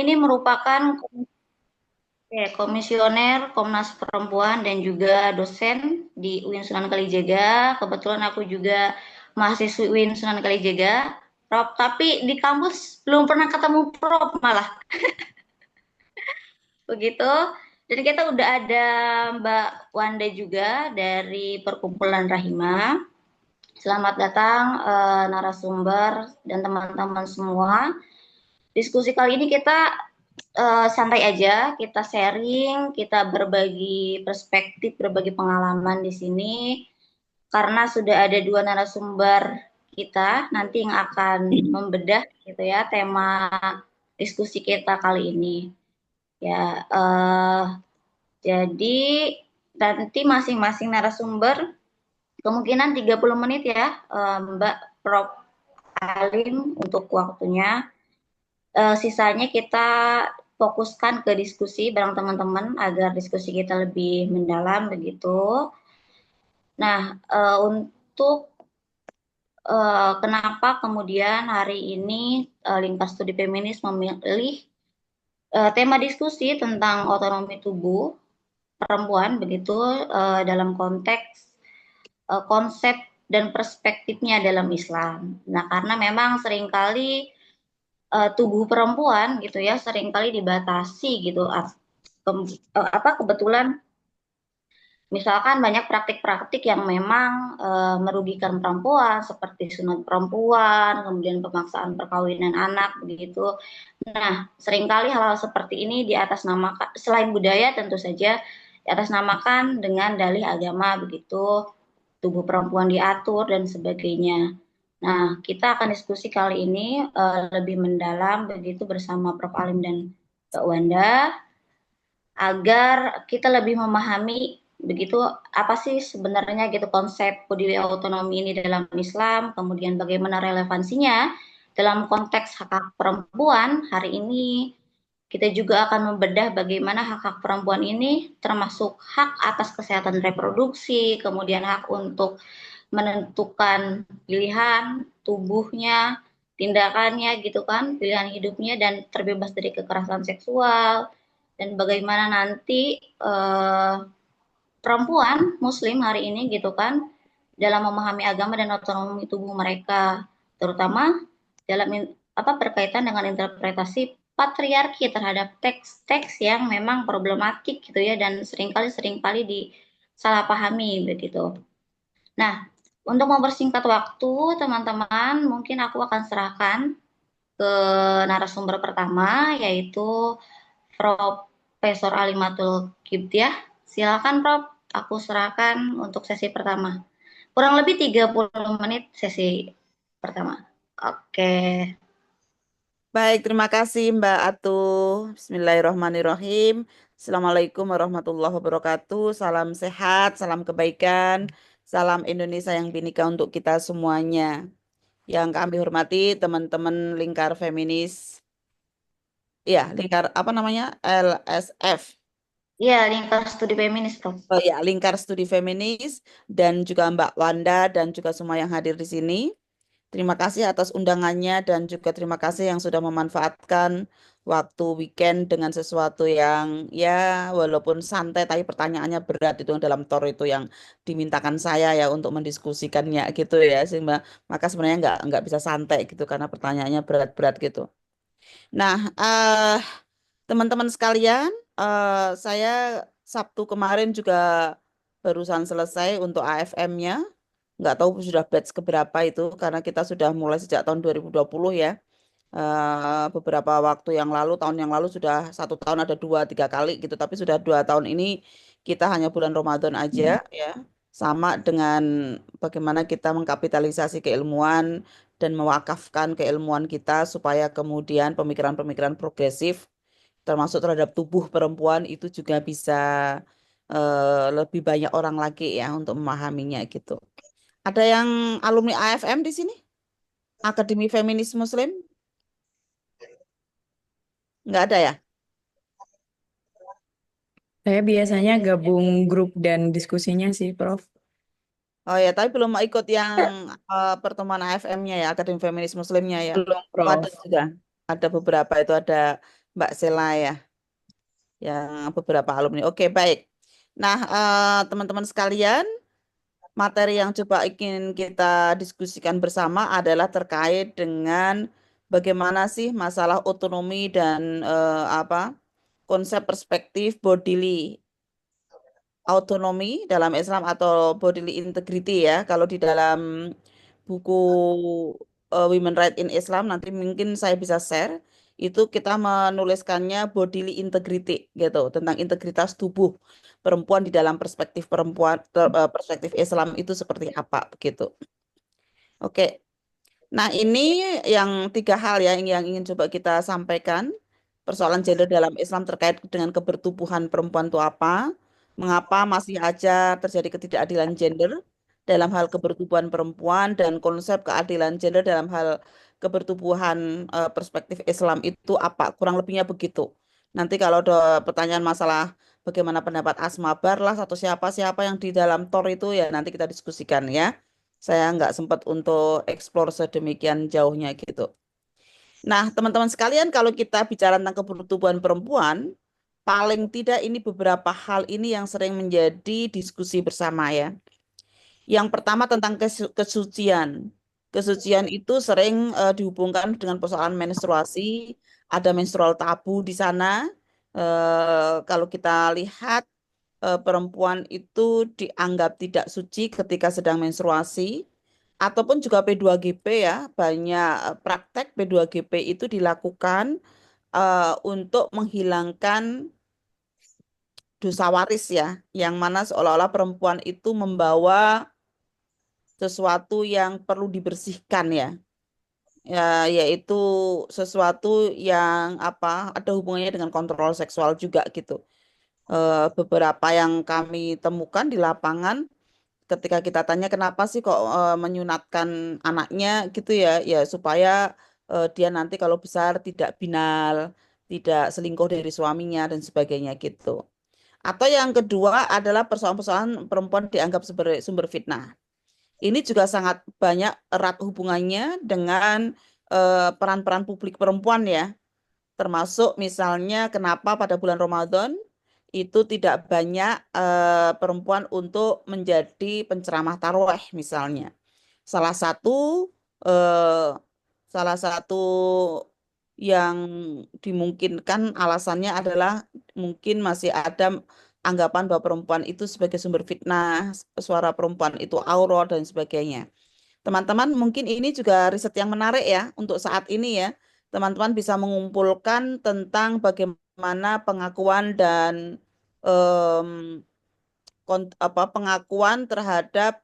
ini merupakan komisioner Komnas Perempuan dan juga dosen di UIN Sunan Kalijaga. Kebetulan aku juga mahasiswi UIN Sunan Kalijaga, Prof. Tapi di kampus belum pernah ketemu Prof malah begitu. Dan kita udah ada Mbak Wanda juga dari Perkumpulan Rahima. Selamat datang narasumber dan teman-teman semua. Diskusi kali ini kita santai aja, kita sharing, kita berbagi perspektif, berbagi pengalaman di sini. Karena sudah ada dua narasumber kita nanti yang akan membedah gitu ya tema diskusi kita kali ini. Ya, jadi nanti masing-masing narasumber kemungkinan 30 menit ya, Mbak Prof. Alim untuk waktunya. Sisanya kita fokuskan ke diskusi bareng teman-teman agar diskusi kita lebih mendalam begitu. Nah, untuk kenapa kemudian hari ini Lingkar Studi Feminis memilih tema diskusi tentang otonomi tubuh perempuan begitu dalam konteks konsep dan perspektifnya dalam Islam. Nah, karena memang seringkali tubuh perempuan gitu ya seringkali dibatasi gitu kebetulan misalkan banyak praktik-praktik yang memang merugikan perempuan seperti sunat perempuan, kemudian pemaksaan perkawinan anak begitu. Nah, seringkali hal-hal seperti ini di atas nama selain budaya tentu saja di atas namakan dengan dalih agama begitu, tubuh perempuan diatur dan sebagainya. Nah, kita akan diskusi kali ini lebih mendalam begitu bersama Prof. Alim dan Mbak Wanda agar kita lebih memahami begitu apa sih sebenarnya gitu konsep budaya otonomi ini dalam Islam, kemudian bagaimana relevansinya dalam konteks hak-hak perempuan hari ini. Kita juga akan membedah bagaimana hak-hak perempuan ini termasuk hak atas kesehatan reproduksi, kemudian hak untuk menentukan pilihan tubuhnya, tindakannya gitu kan, pilihan hidupnya dan terbebas dari kekerasan seksual dan bagaimana nanti perempuan muslim hari ini gitu kan dalam memahami agama dan otonomi tubuh mereka terutama dalam berkaitan dengan interpretasi patriarki terhadap teks-teks yang memang problematik gitu ya dan seringkali disalahpahami begitu. Nah, untuk mempersingkat waktu, teman-teman, mungkin aku akan serahkan ke narasumber pertama, yaitu Profesor Alimatul Kiptiah. Silakan, Prof. Aku serahkan untuk sesi pertama. Kurang lebih 30 menit sesi pertama. Oke. Baik, terima kasih Mbak Atuh. Bismillahirrahmanirrahim. Assalamualaikum warahmatullahi wabarakatuh. Salam sehat, salam kebaikan, salam Indonesia yang binika untuk kita semuanya. Yang kami hormati teman-teman Lingkar Feminis. Iya, Lingkar apa namanya? LSF. Iya, Lingkar Studi Feminis, Prof. Oh ya, Lingkar Studi Feminis dan juga Mbak Wanda dan juga semua yang hadir di sini. Terima kasih atas undangannya dan juga terima kasih yang sudah memanfaatkan waktu weekend dengan sesuatu yang ya walaupun santai tapi pertanyaannya berat itu yang dalam tor itu yang dimintakan saya ya untuk mendiskusikannya gitu ya sehingga maka sebenarnya nggak bisa santai gitu karena pertanyaannya berat-berat gitu. Nah, teman-teman sekalian, saya Sabtu kemarin juga barusan selesai untuk AFM-nya. Nggak tahu sudah batch keberapa itu, karena kita sudah mulai sejak tahun 2020 ya. Beberapa waktu yang lalu, tahun yang lalu sudah 1 tahun ada 2-3 kali gitu. Tapi sudah 2 tahun ini kita hanya bulan Ramadan aja ya. Sama dengan bagaimana kita mengkapitalisasi keilmuan dan mewakafkan keilmuan kita supaya kemudian pemikiran-pemikiran progresif termasuk terhadap tubuh perempuan itu juga bisa lebih banyak orang lagi ya untuk memahaminya gitu. Ada yang alumni AFM di sini? Akademi Feminis Muslim? Nggak ada ya? Saya biasanya gabung grup dan diskusinya sih, Prof. Oh ya, tapi belum mau ikut yang pertemuan AFM-nya ya, Akademi Feminis Muslimnya ya. Belum, Oh, ada Prof. juga. Ada beberapa itu ada Mbak Sela ya, yang beberapa alumni. Oke, baik. Nah, teman-teman sekalian, materi yang coba ingin kita diskusikan bersama adalah terkait dengan bagaimana sih masalah otonomi dan konsep perspektif bodily autonomy dalam Islam atau bodily integrity ya. Kalau di dalam buku Women Right in Islam nanti mungkin saya bisa share itu kita menuliskannya bodily integrity gitu tentang integritas tubuh perempuan di dalam perspektif perspektif Islam itu seperti apa begitu. Oke. Nah, ini yang tiga hal ya yang ingin coba kita sampaikan. Persoalan gender dalam Islam terkait dengan kebertubuhan perempuan itu apa? Mengapa masih aja terjadi ketidakadilan gender dalam hal kebertubuhan perempuan dan konsep keadilan gender dalam hal kebertubuhan perspektif Islam itu apa? Kurang lebihnya begitu. Nanti kalau ada pertanyaan masalah bagaimana pendapat Asma Barlas atau siapa-siapa yang di dalam Tor itu ya nanti kita diskusikan ya. Saya nggak sempat untuk eksplor sedemikian jauhnya gitu. Nah, teman-teman sekalian, kalau kita bicara tentang kebertubuhan perempuan, paling tidak ini beberapa hal ini yang sering menjadi diskusi bersama ya. Yang pertama tentang kesucian. Kesucian itu sering dihubungkan dengan persoalan menstruasi, ada menstrual tabu di sana. Kalau kita lihat perempuan itu dianggap tidak suci ketika sedang menstruasi, ataupun juga P2GP ya, banyak praktek P2GP itu dilakukan untuk menghilangkan dosa waris ya, yang mana seolah-olah perempuan itu membawa sesuatu yang perlu dibersihkan ya, ya yaitu sesuatu yang apa ada hubungannya dengan kontrol seksual juga gitu. Beberapa yang kami temukan di lapangan ketika kita tanya kenapa sih kok menyunatkan anaknya gitu ya, ya supaya dia nanti kalau besar tidak binal, tidak selingkuh dari suaminya dan sebagainya gitu. Atau yang kedua adalah persoalan-persoalan perempuan dianggap sebagai sumber fitnah. Ini juga sangat banyak erat hubungannya dengan peran-peran publik perempuan ya, termasuk misalnya kenapa pada bulan Ramadan itu tidak banyak perempuan untuk menjadi penceramah tarawih misalnya. Salah satu eh, salah satu yang dimungkinkan alasannya adalah mungkin masih ada anggapan bahwa perempuan itu sebagai sumber fitnah, suara perempuan itu aurat dan sebagainya. Teman-teman, mungkin ini juga riset yang menarik ya untuk saat ini ya. Teman-teman bisa mengumpulkan tentang bagaimana pengakuan dan em, pengakuan terhadap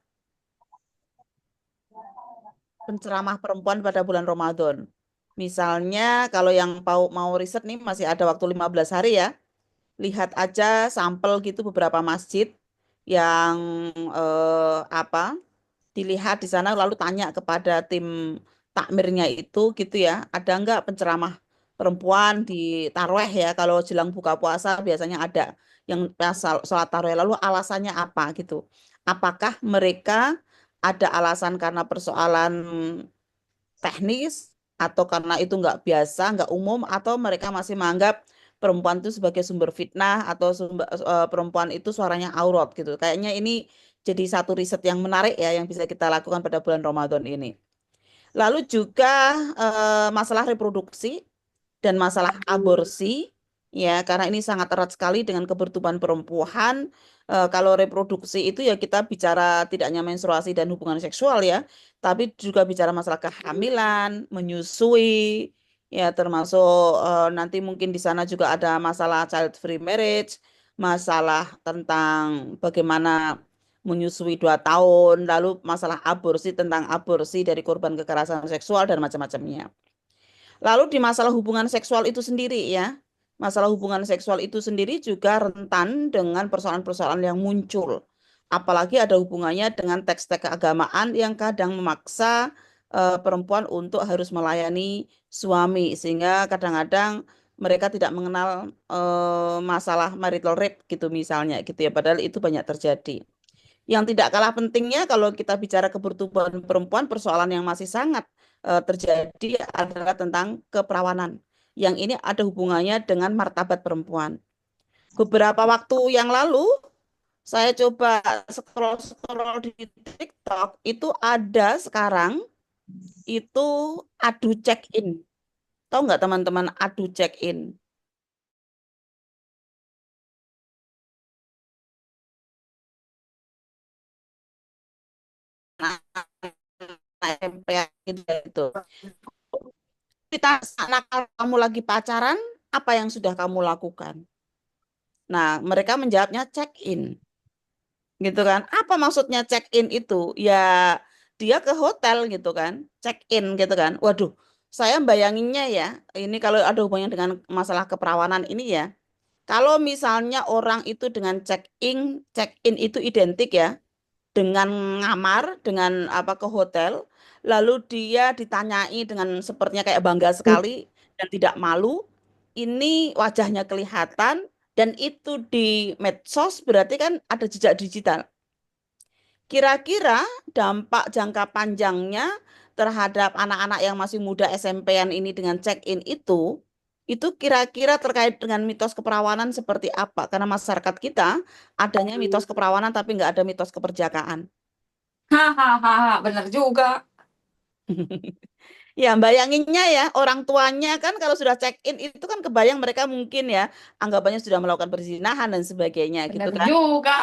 penceramah perempuan pada bulan Ramadan. Misalnya kalau yang mau riset nih masih ada waktu 15 hari ya. Lihat aja sampel gitu beberapa masjid yang dilihat di sana lalu tanya kepada tim takmirnya itu gitu ya, ada nggak penceramah perempuan di taraweh ya kalau jelang buka puasa biasanya ada yang pas sholat taraweh lalu alasannya apa gitu. Apakah mereka ada alasan karena persoalan teknis atau karena itu nggak biasa, nggak umum atau mereka masih menganggap perempuan itu sebagai sumber fitnah atau perempuan itu suaranya aurat gitu. Kayaknya ini jadi satu riset yang menarik ya yang bisa kita lakukan pada bulan Ramadan ini. Lalu juga masalah reproduksi dan masalah aborsi ya karena ini sangat erat sekali dengan kebertubuhan perempuan. Kalau reproduksi itu ya kita bicara tidak hanya menstruasi dan hubungan seksual ya, tapi juga bicara masalah kehamilan, menyusui ya termasuk nanti mungkin di sana juga ada masalah child free marriage, masalah tentang bagaimana menyusui 2 tahun, lalu masalah aborsi tentang aborsi dari korban kekerasan seksual dan macam-macamnya. Lalu di masalah hubungan seksual itu sendiri ya, masalah hubungan seksual itu sendiri juga rentan dengan persoalan-persoalan yang muncul. Apalagi ada hubungannya dengan teks-teks keagamaan yang kadang memaksa perempuan untuk harus melayani suami, sehingga kadang-kadang mereka tidak mengenal masalah marital rape gitu misalnya gitu ya, padahal itu banyak terjadi. Yang tidak kalah pentingnya kalau kita bicara kebertubuhan perempuan, persoalan yang masih sangat terjadi adalah tentang keperawanan. yang ini ada hubungannya dengan martabat perempuan. Beberapa waktu yang lalu, saya coba scroll-scroll di TikTok, itu ada sekarang, itu adu check-in. Tahu nggak teman-teman adu check-in? Nah, SMP itu. Kita nakal kamu lagi pacaran, apa yang sudah kamu lakukan? Nah, mereka menjawabnya check-in. Gitu kan. Apa maksudnya check-in itu? Ya dia ke hotel gitu kan, check-in gitu kan. Waduh, saya bayanginnya ya, ini kalau ada hubungannya dengan masalah keperawanan ini ya. Kalau misalnya orang itu dengan check-in itu identik ya dengan ngamar, dengan apa ke hotel, lalu dia ditanyai dengan sepertinya kayak bangga sekali dan tidak malu. Ini wajahnya kelihatan dan itu di medsos berarti kan ada jejak digital. Kira-kira dampak jangka panjangnya terhadap anak-anak yang masih muda SMP-an ini dengan check-in itu kira-kira terkait dengan mitos keperawanan seperti apa? Karena masyarakat kita adanya mitos keperawanan tapi nggak ada mitos keperjakaan. Hahaha, benar juga. Ya, bayanginnya ya, orang tuanya kan kalau sudah check-in itu kan kebayang mereka mungkin ya, anggapannya sudah melakukan perzinahan dan sebagainya gitu Benar kan. juga.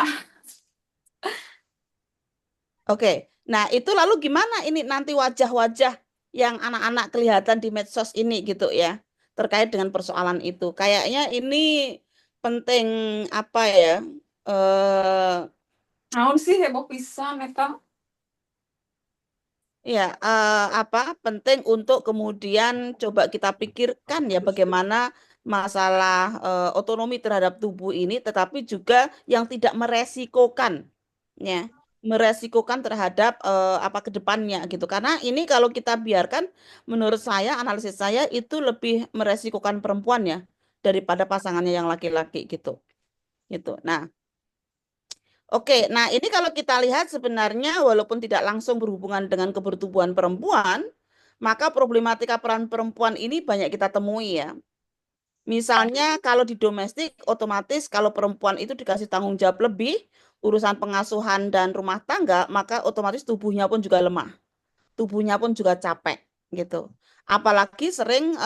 Oke, nah itu lalu gimana ini nanti wajah-wajah yang anak-anak kelihatan di medsos ini gitu ya, terkait dengan persoalan itu. Kayaknya ini penting apa ya, eh Naon sih heboh pisan eta? ya apa penting untuk kemudian coba kita pikirkan ya bagaimana masalah otonomi terhadap tubuh ini, tetapi juga yang tidak meresikokan, ya meresikokan terhadap apa ke depannya gitu. Karena ini kalau kita biarkan, menurut saya, analisis saya itu lebih meresikokan perempuan ya daripada pasangannya yang laki-laki gitu. Gitu. Nah, oke, nah ini kalau kita lihat sebenarnya walaupun tidak langsung berhubungan dengan kebertubuhan perempuan, maka problematika peran perempuan ini banyak kita temui ya. Misalnya kalau di domestik, otomatis kalau perempuan itu dikasih tanggung jawab lebih, urusan pengasuhan dan rumah tangga, maka otomatis tubuhnya pun juga lemah, tubuhnya pun juga capek gitu. Apalagi sering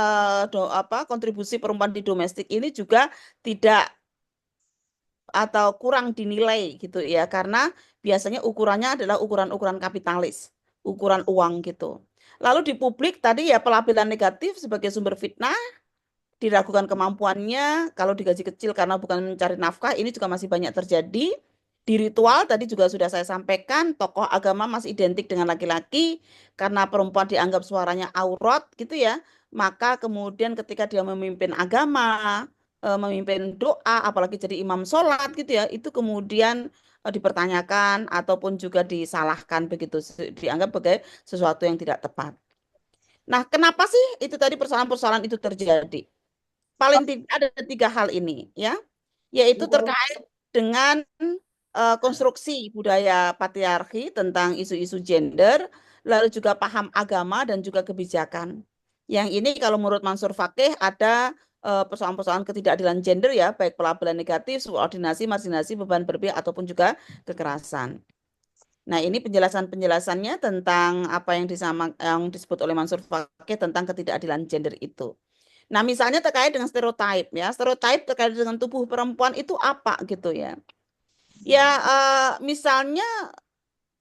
kontribusi perempuan di domestik ini juga tidak atau kurang dinilai gitu ya, karena biasanya ukurannya adalah ukuran-ukuran kapitalis, ukuran uang gitu. Lalu di publik tadi ya pelabelan negatif sebagai sumber fitnah, diragukan kemampuannya kalau digaji kecil karena bukan mencari nafkah, ini juga masih banyak terjadi. Di ritual tadi juga sudah saya sampaikan, tokoh agama masih identik dengan laki-laki karena perempuan dianggap suaranya aurat gitu ya. Maka kemudian ketika dia memimpin agama, memimpin doa, apalagi jadi imam sholat gitu ya, itu kemudian dipertanyakan ataupun juga disalahkan begitu, dianggap sebagai sesuatu yang tidak tepat. Nah, kenapa sih itu tadi persoalan-persoalan itu terjadi? Paling tidak ada tiga hal ini ya, yaitu terkait dengan konstruksi budaya patriarki tentang isu-isu gender, lalu juga paham agama dan juga kebijakan. Yang ini kalau menurut Mansur Fakih ada persoalan-persoalan ketidakadilan gender ya, baik pelabelan negatif, subordinasi, marginasi, beban berpihak ataupun juga kekerasan. Nah, ini penjelasan-penjelasannya tentang apa yang disebut oleh Mansur Fakih tentang ketidakadilan gender itu. Nah, misalnya terkait dengan stereotip ya, stereotip terkait dengan tubuh perempuan itu apa gitu ya. Ya, misalnya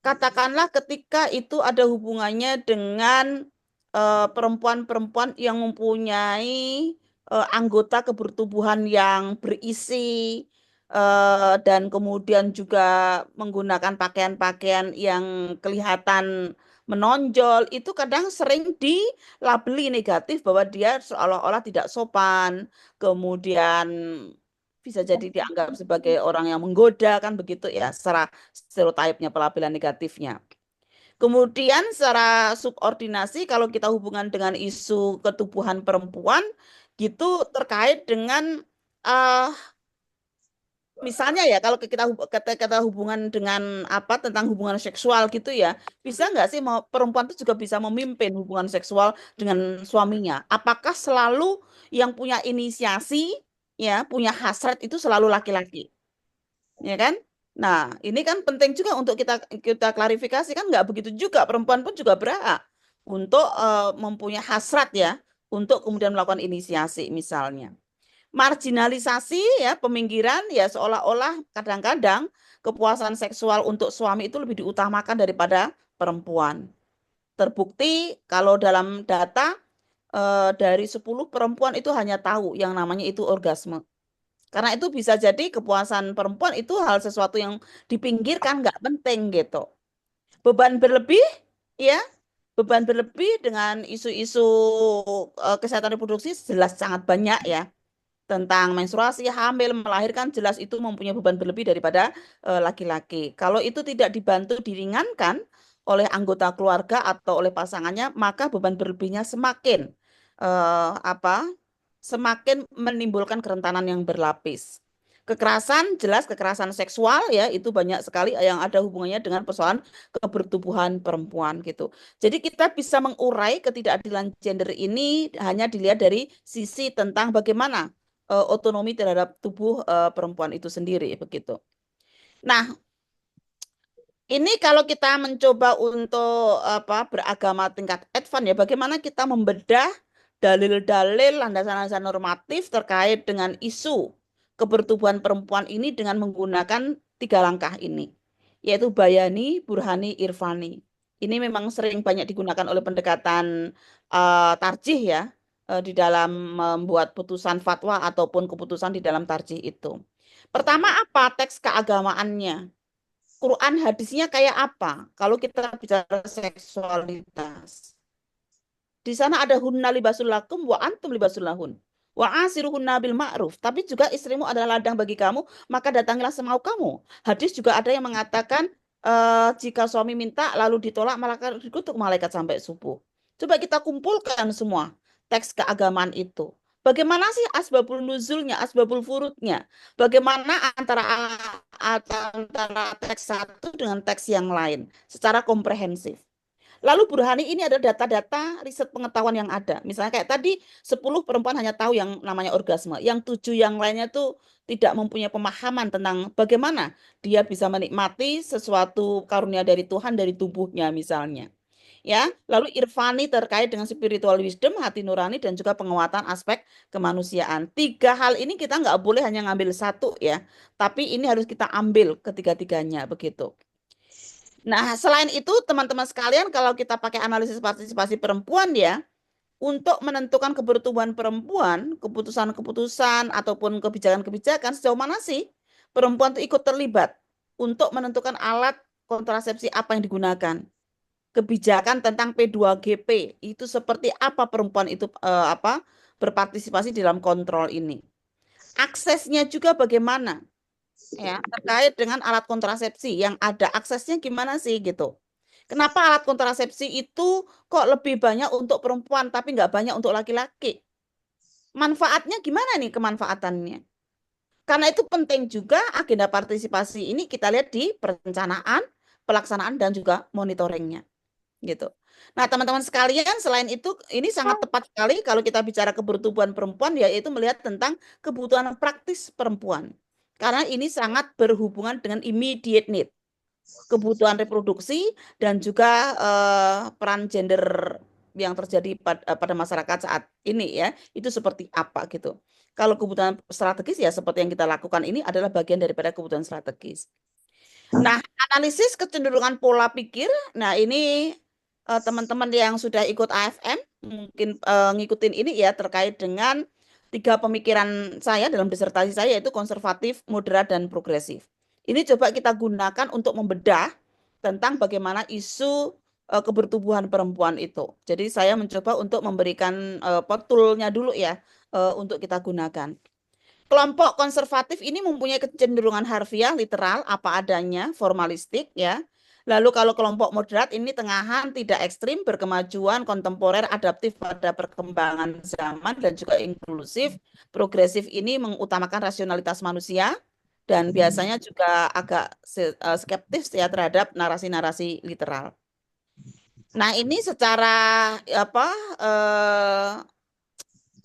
katakanlah ketika itu ada hubungannya dengan perempuan-perempuan yang mempunyai anggota kebertubuhan yang berisi dan kemudian juga menggunakan pakaian-pakaian yang kelihatan menonjol, itu kadang sering dilabeli negatif bahwa dia seolah-olah tidak sopan, kemudian bisa jadi dianggap sebagai orang yang menggoda kan begitu ya, secara stereotipnya pelabelan negatifnya. Kemudian secara subordinasi kalau kita hubungan dengan isu ketubuhan perempuan gitu terkait dengan eh, Misalnya ya, kalau kita hubungan dengan apa tentang hubungan seksual gitu ya, bisa nggak sih perempuan itu juga bisa memimpin hubungan seksual dengan suaminya? Apakah selalu yang punya inisiasi, ya, punya hasrat itu selalu laki-laki, ya kan? Nah, ini kan penting juga untuk kita klarifikasi kan nggak begitu juga. Perempuan pun juga berhak untuk mempunyai hasrat ya, untuk kemudian melakukan inisiasi misalnya. Marginalisasi ya, peminggiran ya, seolah-olah kadang-kadang kepuasan seksual untuk suami itu lebih diutamakan daripada perempuan. Terbukti kalau dalam data dari 10 perempuan itu hanya tahu yang namanya itu orgasme. Karena itu bisa jadi kepuasan perempuan itu hal sesuatu yang dipinggirkan, nggak penting gitu. Beban berlebih ya, beban berlebih dengan isu-isu kesehatan reproduksi jelas sangat banyak ya, tentang menstruasi, hamil, melahirkan, jelas itu mempunyai beban berlebih daripada laki-laki. Kalau itu tidak dibantu diringankan oleh anggota keluarga atau oleh pasangannya, maka beban berlebihnya semakin apa? Semakin menimbulkan kerentanan yang berlapis. Kekerasan, jelas kekerasan seksual ya, itu banyak sekali yang ada hubungannya dengan persoalan kebertubuhan perempuan gitu. Jadi kita bisa mengurai ketidakadilan gender ini hanya dilihat dari sisi tentang bagaimana otonomi terhadap tubuh perempuan itu sendiri begitu. Nah, ini kalau kita mencoba untuk beragama tingkat advance ya, bagaimana kita membedah dalil-dalil landasan-landasan normatif terkait dengan isu kebertubuhan perempuan ini dengan menggunakan 3 langkah ini, yaitu bayani, burhani, irfani. Ini memang sering banyak digunakan oleh pendekatan tarjih ya, di dalam membuat putusan fatwa ataupun keputusan di dalam tarjih itu. Pertama apa teks keagamaannya? Quran hadisnya kayak apa? Kalau kita bicara seksualitas. Di sana ada hunna libasul lakum wa antum libasul lahun. Wa asiruhunna bil ma'ruf. Tapi juga istrimu adalah ladang bagi kamu, maka datangilah semau kamu. Hadis juga ada yang mengatakan jika suami minta lalu ditolak maka dikutuk malaikat sampai subuh. Coba kita kumpulkan semua teks keagamaan itu. Bagaimana sih asbabul nuzulnya, asbabul furudnya? Bagaimana antara teks satu dengan teks yang lain secara komprehensif? Lalu burhani ini adalah data-data riset pengetahuan yang ada. Misalnya kayak tadi 10 perempuan hanya tahu yang namanya orgasme. Yang 7 yang lainnya tuh tidak mempunyai pemahaman tentang bagaimana dia bisa menikmati sesuatu karunia dari Tuhan dari tubuhnya misalnya. Ya, lalu irfani terkait dengan spiritual wisdom, hati nurani dan juga penguatan aspek kemanusiaan. 3 hal ini kita nggak boleh hanya ngambil satu ya, tapi ini harus kita ambil ketiga-tiganya begitu. Nah, selain itu teman-teman sekalian kalau kita pakai analisis partisipasi perempuan ya, untuk menentukan kebertubuhan perempuan, keputusan-keputusan ataupun kebijakan-kebijakan sejauh mana sih perempuan itu ikut terlibat untuk menentukan alat kontrasepsi apa yang digunakan. Kebijakan tentang P2GP itu seperti apa perempuan itu berpartisipasi dalam kontrol ini. Aksesnya juga bagaimana? Ya, terkait dengan alat kontrasepsi yang ada aksesnya gimana sih gitu. Kenapa alat kontrasepsi itu kok lebih banyak untuk perempuan tapi nggak banyak untuk laki-laki? Manfaatnya gimana nih kemanfaatannya? Karena itu penting juga agenda partisipasi ini kita lihat di perencanaan, pelaksanaan dan juga monitoringnya gitu. Nah, teman-teman sekalian, selain itu ini sangat tepat sekali kalau kita bicara kebertubuhan perempuan yaitu melihat tentang kebutuhan praktis perempuan. Karena ini sangat berhubungan dengan immediate need, kebutuhan reproduksi dan juga peran gender yang terjadi pada masyarakat saat ini ya, itu seperti apa gitu. Kalau kebutuhan strategis ya seperti yang kita lakukan ini adalah bagian daripada kebutuhan strategis. Nah, analisis kecenderungan pola pikir, nah ini teman-teman yang sudah ikut AFM mungkin ngikutin ini ya terkait dengan 3 pemikiran saya dalam disertasi saya yaitu konservatif, moderat, dan progresif. Ini coba kita gunakan untuk membedah tentang bagaimana isu kebertubuhan perempuan itu. Jadi saya mencoba untuk memberikan toolnya dulu ya untuk kita gunakan. Kelompok konservatif ini mempunyai kecenderungan harfiah, literal, apa adanya, formalistik ya. Lalu kalau kelompok moderat ini tengahan, tidak ekstrim, berkemajuan, kontemporer, adaptif pada perkembangan zaman dan juga inklusif. Progresif ini mengutamakan rasionalitas manusia, dan biasanya juga agak skeptis ya terhadap narasi-narasi literal. Nah, ini secara apa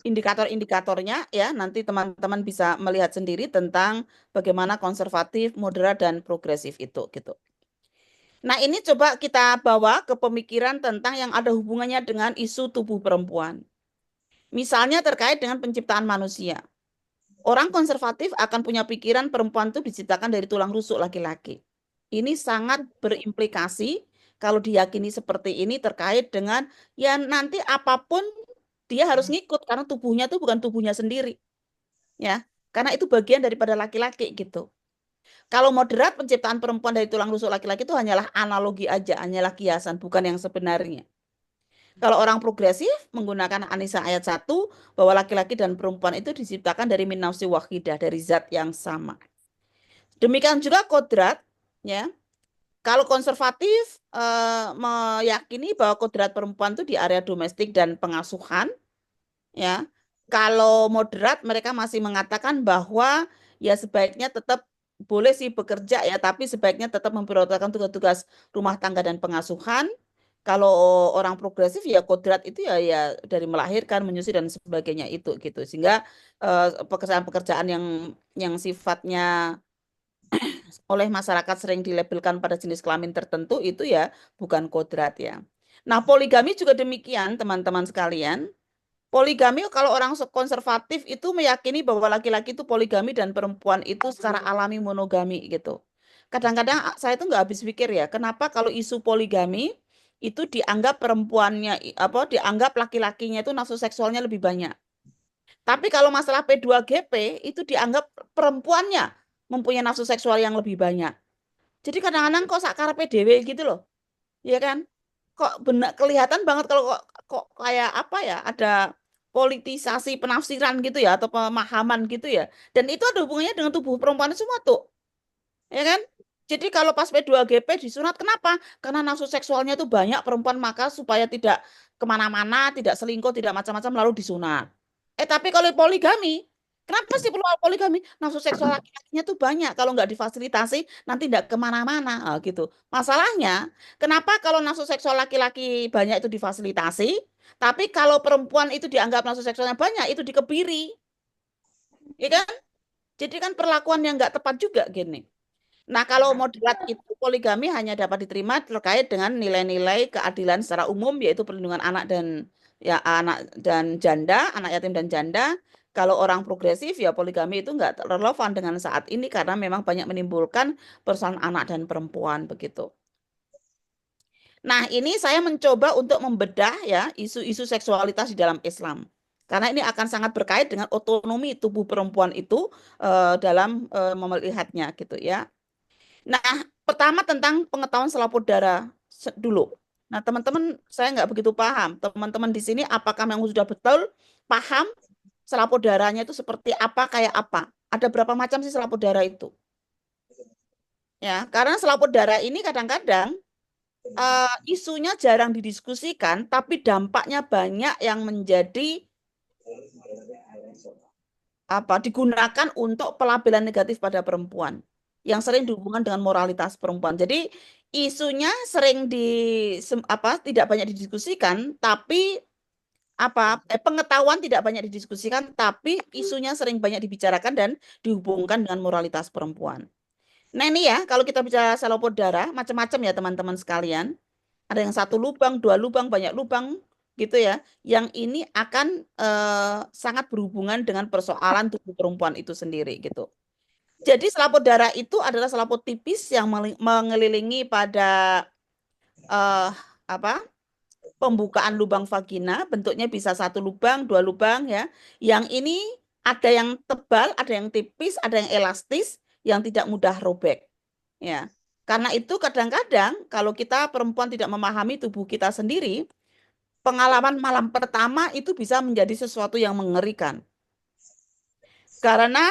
indikator-indikatornya ya nanti teman-teman bisa melihat sendiri tentang bagaimana konservatif, moderat dan progresif itu gitu. Nah, ini coba kita bawa ke pemikiran tentang yang ada hubungannya dengan isu tubuh perempuan. Misalnya terkait dengan penciptaan manusia. Orang konservatif akan punya pikiran perempuan itu diciptakan dari tulang rusuk laki-laki. Ini sangat berimplikasi kalau diyakini seperti ini terkait dengan ya nanti apapun dia harus ngikut karena tubuhnya itu bukan tubuhnya sendiri. Ya, karena itu bagian daripada laki-laki gitu. Kalau moderat penciptaan perempuan dari tulang rusuk laki-laki itu hanyalah analogi aja, hanyalah kiasan, bukan yang sebenarnya. Kalau orang progresif menggunakan An-Nisa ayat 1 bahwa laki-laki dan perempuan itu diciptakan dari min nafsi wahidah, dari zat yang sama. Demikian juga kodrat, ya. Kalau konservatif meyakini bahwa kodrat perempuan itu di area domestik dan pengasuhan, ya. Kalau moderat mereka masih mengatakan bahwa ya sebaiknya tetap boleh sih bekerja ya, tapi sebaiknya tetap memprioritaskan tugas-tugas rumah tangga dan pengasuhan. Kalau orang progresif ya kodrat itu ya dari melahirkan, menyusui dan sebagainya itu gitu. Sehingga pekerjaan-pekerjaan yang sifatnya oleh masyarakat sering dilabelkan pada jenis kelamin tertentu itu ya bukan kodrat ya. Nah, poligami juga demikian teman-teman sekalian. Poligami kalau orang konservatif itu meyakini bahwa laki-laki itu poligami dan perempuan itu secara alami monogami gitu. Kadang-kadang saya itu nggak habis pikir ya, kenapa kalau isu poligami itu dianggap perempuannya dianggap laki-lakinya itu nafsu seksualnya lebih banyak. Tapi kalau masalah P2GP itu dianggap perempuannya mempunyai nafsu seksual yang lebih banyak. Jadi kadang-kadang kok sakarepe dhewe gitu loh. Ya kan? Kok benar kelihatan banget kalau kok kayak apa ya, ada politisasi penafsiran gitu ya atau pemahaman gitu ya. Dan itu ada hubungannya dengan tubuh perempuan semua tuh. Ya kan? Jadi kalau pas P2GP disunat kenapa? Karena nafsu seksualnya itu banyak perempuan maka supaya tidak kemana-mana, tidak selingkuh, tidak macam-macam lalu disunat. Tapi kalau poligami, kenapa sih perlu poligami? Nafsu seksual laki-lakinya tuh banyak. Kalau nggak difasilitasi nanti nggak kemana-mana gitu. Masalahnya, kenapa kalau nafsu seksual laki-laki banyak itu difasilitasi, tapi kalau perempuan itu dianggap nafsu seksualnya banyak itu dikebiri, ya kan? Jadi kan perlakuan yang nggak tepat juga gini. Nah, kalau moderat itu poligami hanya dapat diterima terkait dengan nilai-nilai keadilan secara umum yaitu perlindungan anak dan janda, anak yatim dan janda. Kalau orang progresif ya poligami itu nggak relevan dengan saat ini karena memang banyak menimbulkan persoalan anak dan perempuan begitu. Nah, ini saya mencoba untuk membedah ya isu-isu seksualitas di dalam Islam. Karena ini akan sangat berkait dengan otonomi tubuh perempuan itu dalam melihatnya gitu ya. Nah, pertama tentang pengetahuan selaput darah dulu. Nah, teman-teman, saya nggak begitu paham. Teman-teman di sini apakah memang sudah betul paham selaput darahnya itu seperti apa, kayak apa? Ada berapa macam sih selaput darah itu? Ya, karena selaput darah ini kadang-kadang isunya jarang didiskusikan, tapi dampaknya banyak yang menjadi digunakan untuk pelabelan negatif pada perempuan yang sering dihubungkan dengan moralitas perempuan. Jadi isunya sering tidak banyak didiskusikan, tapi pengetahuan tidak banyak didiskusikan, tapi isunya sering banyak dibicarakan dan dihubungkan dengan moralitas perempuan. Nah ini ya, kalau kita bicara selaput darah, macam-macam ya teman-teman sekalian. Ada yang 1 lubang, 2 lubang, banyak lubang, gitu ya. Yang ini akan sangat berhubungan dengan persoalan tubuh perempuan itu sendiri, gitu. Jadi selaput darah itu adalah selaput tipis yang mengelilingi pada pembukaan lubang vagina, bentuknya bisa 1 lubang, 2 lubang ya. Yang ini ada yang tebal, ada yang tipis, ada yang elastis, yang tidak mudah robek. Ya. Karena itu kadang-kadang kalau kita perempuan tidak memahami tubuh kita sendiri, pengalaman malam pertama itu bisa menjadi sesuatu yang mengerikan. Karena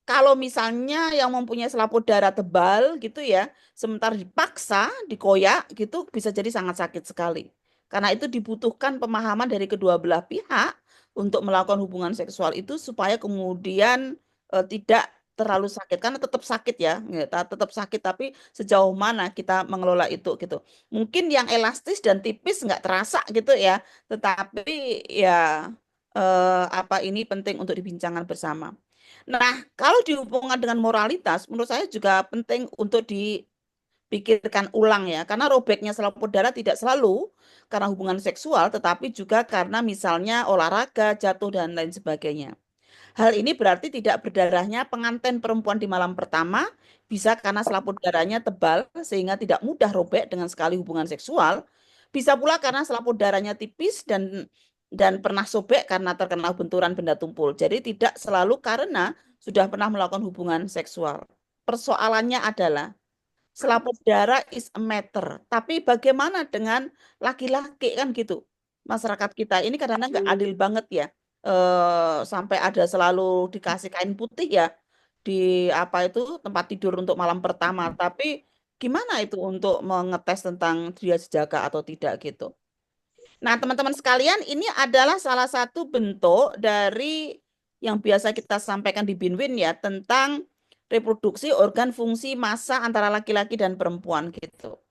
kalau misalnya yang mempunyai selaput darah tebal gitu ya, sementara dipaksa, dikoyak gitu bisa jadi sangat sakit sekali. Karena itu dibutuhkan pemahaman dari kedua belah pihak untuk melakukan hubungan seksual itu supaya kemudian tidak terlalu sakit karena tetap sakit ya, tetap sakit tapi sejauh mana kita mengelola itu gitu. Mungkin yang elastis dan tipis nggak terasa gitu ya, tetapi ya apa ini penting untuk dibincangkan bersama. Nah, kalau dihubungkan dengan moralitas, menurut saya juga penting untuk dipikirkan ulang ya, karena robeknya selaput darah tidak selalu karena hubungan seksual, tetapi juga karena misalnya olahraga, jatuh dan lain sebagainya. Hal ini berarti tidak berdarahnya pengantin perempuan di malam pertama bisa karena selaput darahnya tebal sehingga tidak mudah robek dengan sekali hubungan seksual. Bisa pula karena selaput darahnya tipis dan pernah sobek karena terkena benturan benda tumpul. Jadi tidak selalu karena sudah pernah melakukan hubungan seksual. Persoalannya adalah selaput darah is a matter. Tapi bagaimana dengan laki-laki kan gitu? Masyarakat kita ini kadang-kadang nggak adil banget ya. Sampai ada selalu dikasih kain putih ya di apa itu tempat tidur untuk malam pertama. Tapi gimana itu untuk mengetes tentang dia sejaga atau tidak gitu? Nah, teman-teman sekalian, ini adalah salah satu bentuk dari yang biasa kita sampaikan di Binwin ya tentang reproduksi organ fungsi massa antara laki-laki dan perempuan gitu.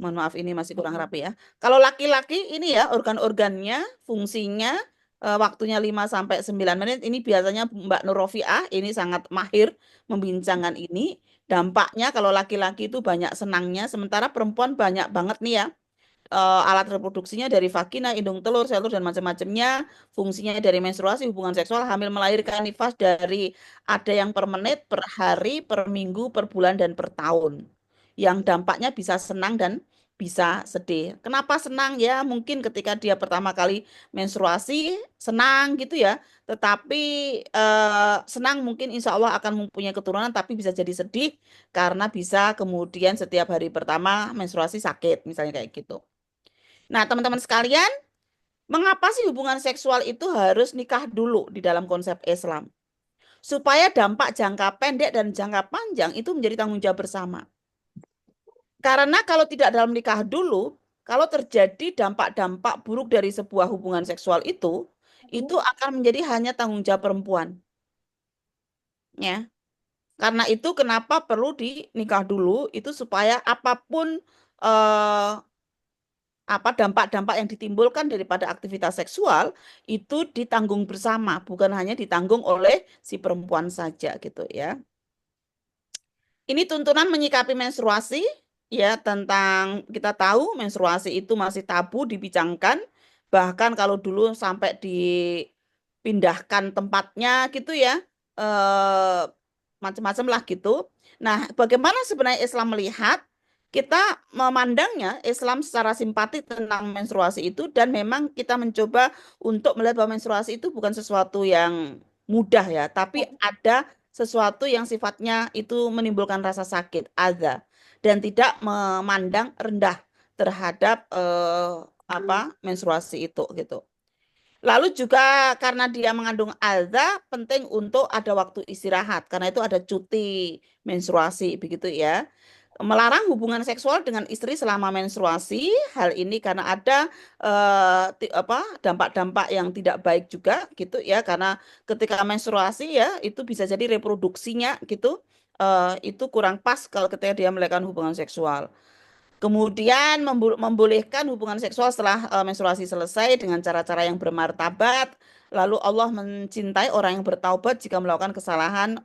Mohon maaf ini masih kurang rapi ya. Kalau laki-laki ini ya organ-organnya, fungsinya waktunya 5 sampai 9 menit. Ini biasanya Mbak Nurofiah ini sangat mahir membincangkan ini. Dampaknya kalau laki-laki itu banyak senangnya, sementara perempuan banyak banget nih ya alat reproduksinya dari vagina, hidung telur, sel telur dan macam-macamnya, fungsinya dari menstruasi, hubungan seksual, hamil, melahirkan, nifas dari ada yang per menit, per hari, per minggu, per bulan dan per tahun. Yang dampaknya bisa senang dan bisa sedih. Kenapa senang ya? Mungkin ketika dia pertama kali menstruasi senang gitu ya. Tetapi senang mungkin insya Allah akan mempunyai keturunan, tapi bisa jadi sedih karena bisa kemudian setiap hari pertama menstruasi sakit, misalnya kayak gitu. Nah, teman-teman sekalian, mengapa sih hubungan seksual itu harus nikah dulu di dalam konsep Islam? Supaya dampak jangka pendek dan jangka panjang itu menjadi tanggung jawab bersama. Karena kalau tidak dalam nikah dulu, kalau terjadi dampak-dampak buruk dari sebuah hubungan seksual itu akan menjadi hanya tanggung jawab perempuan. Ya. Karena itu kenapa perlu dinikah dulu itu supaya apapun eh, apa dampak-dampak yang ditimbulkan daripada aktivitas seksual itu ditanggung bersama, bukan hanya ditanggung oleh si perempuan saja gitu ya. Ini tuntunan menyikapi menstruasi ya tentang kita tahu menstruasi itu masih tabu dibincangkan, bahkan kalau dulu sampai dipindahkan tempatnya gitu ya. Eh, macam-macam lah gitu. Nah, bagaimana sebenarnya Islam melihat kita memandangnya Islam secara simpatik tentang menstruasi itu dan memang kita mencoba untuk melihat bahwa menstruasi itu bukan sesuatu yang mudah ya, tapi ada sesuatu yang sifatnya itu menimbulkan rasa sakit, adza, dan tidak memandang rendah terhadap apa menstruasi itu gitu. Lalu juga karena dia mengandung alza, penting untuk ada waktu istirahat karena itu ada cuti menstruasi begitu ya. Melarang hubungan seksual dengan istri selama menstruasi, hal ini karena ada dampak-dampak yang tidak baik juga gitu ya karena ketika menstruasi ya itu bisa jadi reproduksinya gitu itu kurang pas kalau ketika dia melakukan hubungan seksual. Kemudian membolehkan hubungan seksual setelah menstruasi selesai dengan cara-cara yang bermartabat. Lalu Allah mencintai orang yang bertaubat jika melakukan kesalahan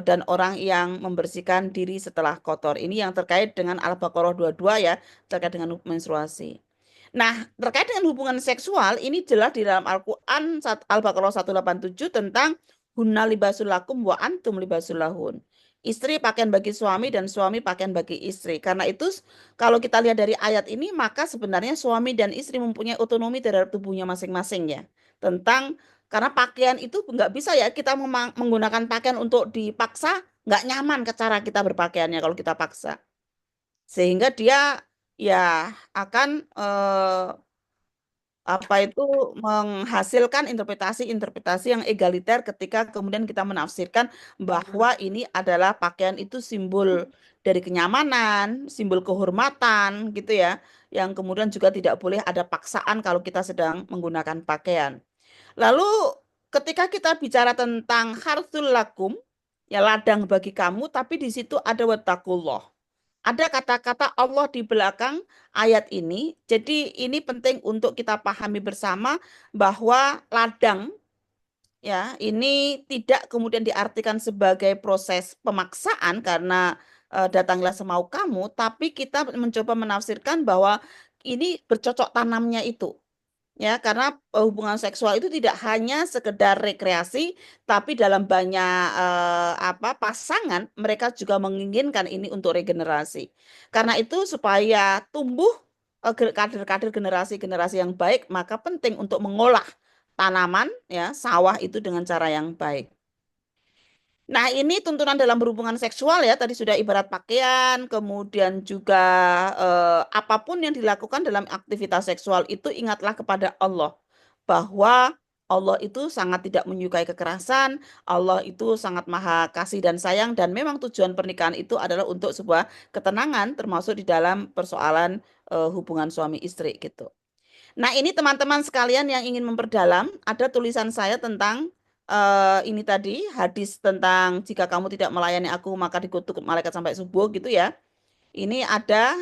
dan orang yang membersihkan diri setelah kotor. Ini yang terkait dengan Al-Baqarah 22 ya, terkait dengan menstruasi. Nah, terkait dengan hubungan seksual, ini jelas di dalam Al-Quran Al-Baqarah 187 tentang hunna libasul lakum wa antum libasul lahun. Istri pakaian bagi suami dan suami pakaian bagi istri. Karena itu kalau kita lihat dari ayat ini, maka sebenarnya suami dan istri mempunyai otonomi terhadap tubuhnya masing-masing ya. Tentang, karena pakaian itu nggak bisa ya kita menggunakan pakaian untuk dipaksa, nggak nyaman ke cara kita berpakaiannya kalau kita paksa. Sehingga dia ya akan apa itu menghasilkan interpretasi-interpretasi yang egaliter ketika kemudian kita menafsirkan bahwa ini adalah pakaian itu simbol dari kenyamanan, simbol kehormatan gitu ya, yang kemudian juga tidak boleh ada paksaan kalau kita sedang menggunakan pakaian. Lalu ketika kita bicara tentang harsul lakum, ya ladang bagi kamu, tapi di situ ada wattaqullah. Ada kata-kata Allah di belakang ayat ini. Jadi ini penting untuk kita pahami bersama bahwa ladang ya ini tidak kemudian diartikan sebagai proses pemaksaan karena datanglah semau kamu, tapi kita mencoba menafsirkan bahwa ini bercocok tanamnya itu. Ya, karena hubungan seksual itu tidak hanya sekedar rekreasi, tapi dalam banyak pasangan mereka juga menginginkan ini untuk regenerasi. Karena itu supaya tumbuh kader-kader generasi-generasi yang baik, maka penting untuk mengolah tanaman ya, sawah itu dengan cara yang baik. Nah, ini tuntunan dalam berhubungan seksual ya, tadi sudah ibarat pakaian, kemudian juga apapun yang dilakukan dalam aktivitas seksual itu ingatlah kepada Allah. Bahwa Allah itu sangat tidak menyukai kekerasan, Allah itu sangat maha kasih dan sayang, dan memang tujuan pernikahan itu adalah untuk sebuah ketenangan, termasuk di dalam persoalan hubungan suami istri gitu. Nah, ini teman-teman sekalian yang ingin memperdalam, ada tulisan saya tentang ini tadi, hadis tentang jika kamu tidak melayani aku maka dikutuk malaikat sampai subuh gitu ya. Ini ada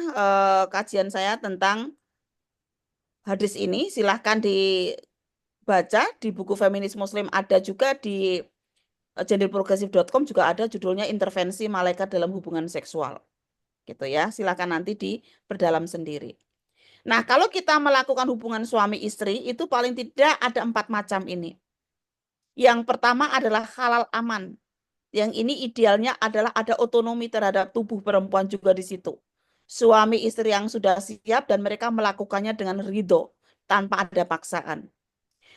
kajian saya tentang hadis ini, silahkan dibaca di buku Feminis Muslim, ada juga di genderprogressive.com juga ada judulnya Intervensi Malaikat dalam Hubungan Seksual. Gitu ya, silahkan nanti diperdalam sendiri. Nah, kalau kita melakukan hubungan suami istri, itu paling tidak ada 4 macam ini. Yang pertama adalah halal aman. Yang ini idealnya adalah ada otonomi terhadap tubuh perempuan juga di situ. Suami istri yang sudah siap dan mereka melakukannya dengan ridho, tanpa ada paksaan.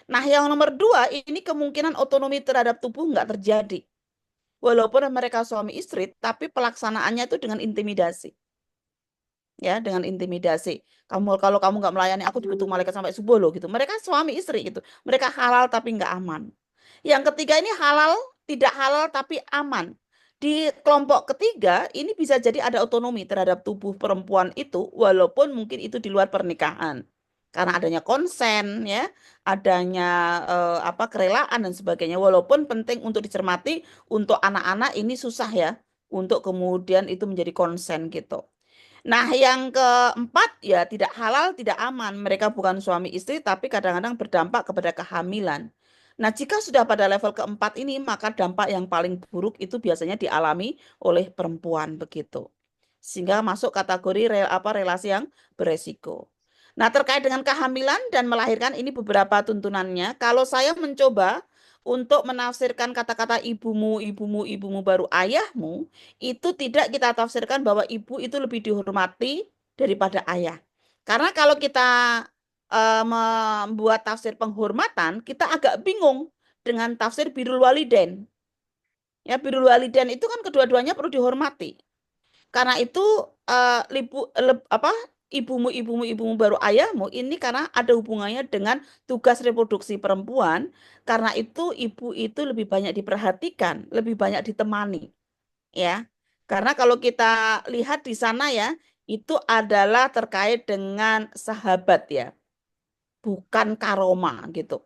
Nah, yang nomor 2, ini kemungkinan otonomi terhadap tubuh nggak terjadi. Walaupun mereka suami istri, tapi pelaksanaannya itu dengan intimidasi. Ya, dengan intimidasi. Kalau kamu nggak melayani aku dikutuk malaikat sampai subuh loh gitu. Mereka suami istri gitu. Mereka halal tapi nggak aman. Yang ketiga ini halal, tidak halal tapi aman. Di kelompok ketiga ini bisa jadi ada otonomi terhadap tubuh perempuan itu walaupun mungkin itu di luar pernikahan. Karena adanya konsen ya, adanya kerelaan dan sebagainya. Walaupun penting untuk dicermati untuk anak-anak ini susah ya untuk kemudian itu menjadi konsen gitu. Nah, yang keempat ya tidak halal, tidak aman. Mereka bukan suami istri, tapi kadang-kadang berdampak kepada kehamilan. Nah, jika sudah pada level keempat ini, maka dampak yang paling buruk itu biasanya dialami oleh perempuan begitu. Sehingga masuk kategori relasi yang beresiko. Nah, terkait dengan kehamilan dan melahirkan ini beberapa tuntunannya. Kalau saya mencoba untuk menafsirkan kata-kata ibumu, ibumu, ibumu baru ayahmu, itu tidak kita tafsirkan bahwa ibu itu lebih dihormati daripada ayah. Karena kalau kita membuat tafsir penghormatan, kita agak bingung dengan tafsir birrul walidain. Ya, birrul walidain itu kan kedua-duanya perlu dihormati. Karena itu ibumu, ibumu, ibumu baru ayahmu ini karena ada hubungannya dengan tugas reproduksi perempuan. Karena itu ibu itu lebih banyak diperhatikan, lebih banyak ditemani. Ya, karena kalau kita lihat di sana ya, itu adalah terkait dengan sahabat ya, bukan karoma gitu.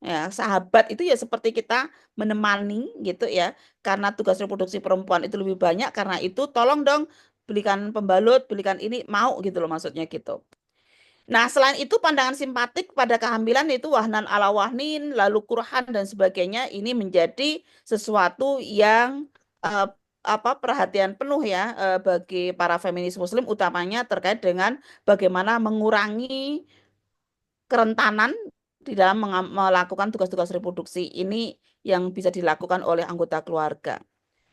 Ya, sahabat itu ya seperti kita menemani gitu ya, karena tugas reproduksi perempuan itu lebih banyak, karena itu tolong dong belikan pembalut, belikan ini, mau gitu loh maksudnya gitu. Nah, selain itu pandangan simpatik pada kehamilan itu wahnan ala wahnin, lalu kurhan dan sebagainya, ini menjadi sesuatu yang perhatian penuh ya bagi para feminis muslim, utamanya terkait dengan bagaimana mengurangi kerentanan di dalam melakukan tugas-tugas reproduksi ini yang bisa dilakukan oleh anggota keluarga.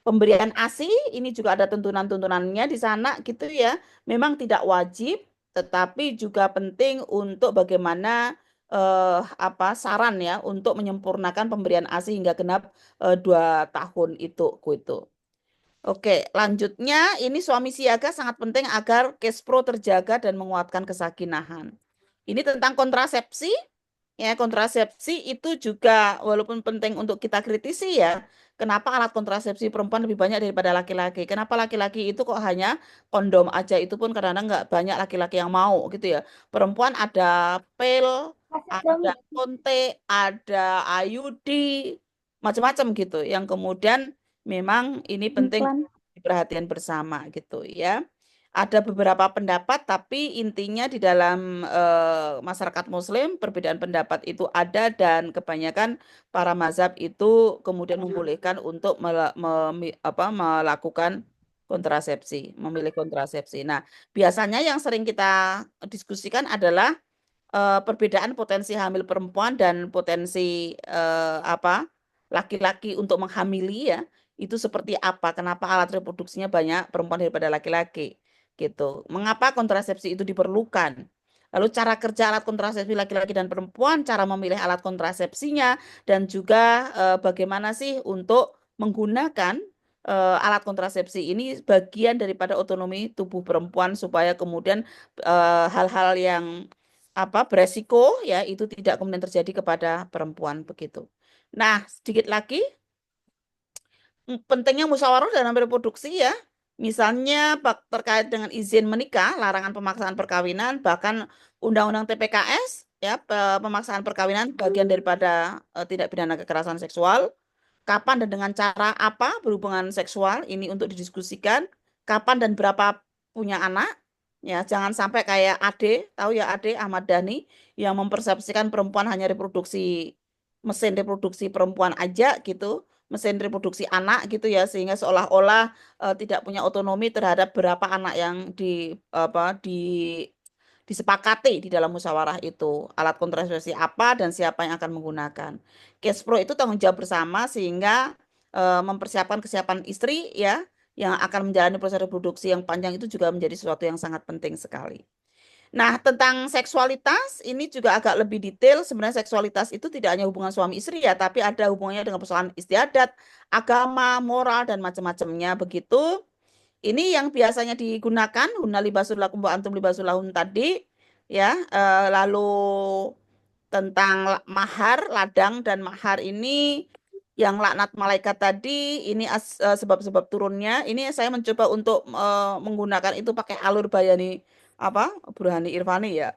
Pemberian ASI ini juga ada tuntunan-tuntunannya di sana gitu ya. Memang tidak wajib, tetapi juga penting untuk bagaimana saran ya untuk menyempurnakan pemberian ASI hingga genap 2 tahun itu gitu. Oke, lanjutnya ini suami siaga sangat penting agar cash flow terjaga dan menguatkan kesakinahan. Ini tentang kontrasepsi. Ya, kontrasepsi itu juga walaupun penting untuk kita kritisi ya. Kenapa alat kontrasepsi perempuan lebih banyak daripada laki-laki? Kenapa laki-laki itu kok hanya kondom aja, itu pun kadang-kadang nggak banyak laki-laki yang mau gitu ya. Perempuan ada pil, ada konte, ada IUD, macam-macam gitu. Yang kemudian memang ini penting Iklan. perhatian bersama gitu ya. Ada beberapa pendapat, tapi intinya di dalam masyarakat Muslim perbedaan pendapat itu ada dan kebanyakan para mazhab itu kemudian membolehkan untuk melakukan kontrasepsi, memilih kontrasepsi. Nah, biasanya yang sering kita diskusikan adalah perbedaan potensi hamil perempuan dan potensi laki-laki untuk menghamili ya. Itu seperti apa? Kenapa alat reproduksinya banyak perempuan daripada laki-laki? Gitu. Mengapa kontrasepsi itu diperlukan? Lalu cara kerja alat kontrasepsi laki-laki dan perempuan, cara memilih alat kontrasepsinya, dan juga bagaimana sih untuk menggunakan alat kontrasepsi ini bagian daripada otonomi tubuh perempuan supaya kemudian hal-hal yang beresiko ya itu tidak kemudian terjadi kepada perempuan begitu. Nah, sedikit lagi pentingnya musyawarah dalam reproduksi ya. Misalnya terkait dengan izin menikah, larangan pemaksaan perkawinan, bahkan undang-undang TPKS ya, pemaksaan perkawinan bagian daripada tindak pidana kekerasan seksual. Kapan dan dengan cara apa berhubungan seksual ini untuk didiskusikan, kapan dan berapa punya anak. Ya, jangan sampai kayak Ade, tahu ya Ade Ahmad Dhani yang mempersepsikan perempuan hanya reproduksi mesin reproduksi perempuan aja gitu, mesin reproduksi anak gitu ya, sehingga seolah-olah tidak punya otonomi terhadap berapa anak yang disepakati di dalam musyawarah itu, alat kontrasepsi apa dan siapa yang akan menggunakan. Case-Pro itu tanggung jawab bersama sehingga mempersiapkan kesiapan istri ya yang akan menjalani proses reproduksi yang panjang itu juga menjadi sesuatu yang sangat penting sekali. Nah, tentang seksualitas ini juga agak lebih detail. Sebenarnya seksualitas itu tidak hanya hubungan suami istri ya, tapi ada hubungannya dengan persoalan istiadat, agama, moral, dan macam-macamnya begitu. Ini yang biasanya digunakan, hunna libasul lakum wa antum libasul lahun tadi, ya. Lalu tentang mahar, ladang dan mahar ini yang laknat malaikat tadi, ini sebab-sebab turunnya. Ini saya mencoba untuk menggunakan itu pakai alur bayani Burhani Irfani ya.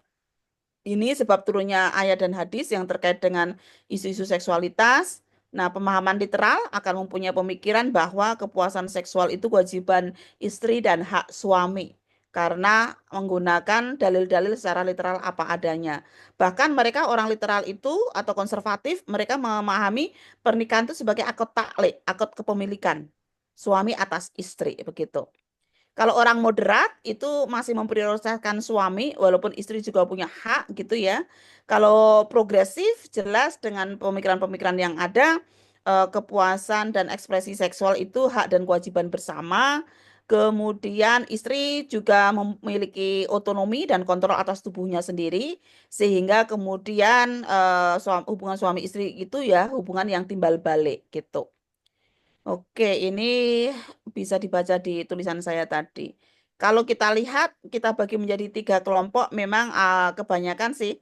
Ini sebab turunnya ayat dan hadis yang terkait dengan isu-isu seksualitas. Nah, pemahaman literal akan mempunyai pemikiran bahwa kepuasan seksual itu kewajiban istri dan hak suami karena menggunakan dalil-dalil secara literal apa adanya. Bahkan mereka orang literal itu atau konservatif, mereka memahami pernikahan itu sebagai akad taklek, akad kepemilikan suami atas istri begitu. Kalau orang moderat itu masih memprioritaskan suami walaupun istri juga punya hak gitu ya. Kalau progresif jelas dengan pemikiran-pemikiran yang ada kepuasan dan ekspresi seksual itu hak dan kewajiban bersama. Kemudian istri juga memiliki otonomi dan kontrol atas tubuhnya sendiri sehingga kemudian hubungan suami istri itu ya hubungan yang timbal balik gitu. Oke, ini bisa dibaca di tulisan saya tadi. Kalau kita lihat, kita bagi menjadi 3 kelompok, memang kebanyakan sih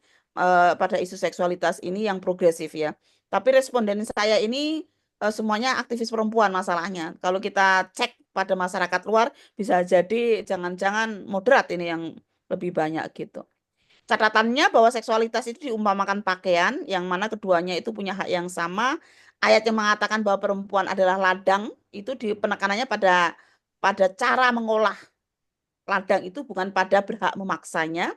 pada isu seksualitas ini yang progresif ya. Tapi responden saya ini semuanya aktivis perempuan masalahnya. Kalau kita cek pada masyarakat luar, bisa jadi jangan-jangan moderat ini yang lebih banyak gitu. Catatannya bahwa seksualitas itu diumpamakan pakaian, yang mana keduanya itu punya hak yang sama. Ayat yang mengatakan bahwa perempuan adalah ladang, itu penekanannya pada cara mengolah ladang itu bukan pada berhak memaksanya.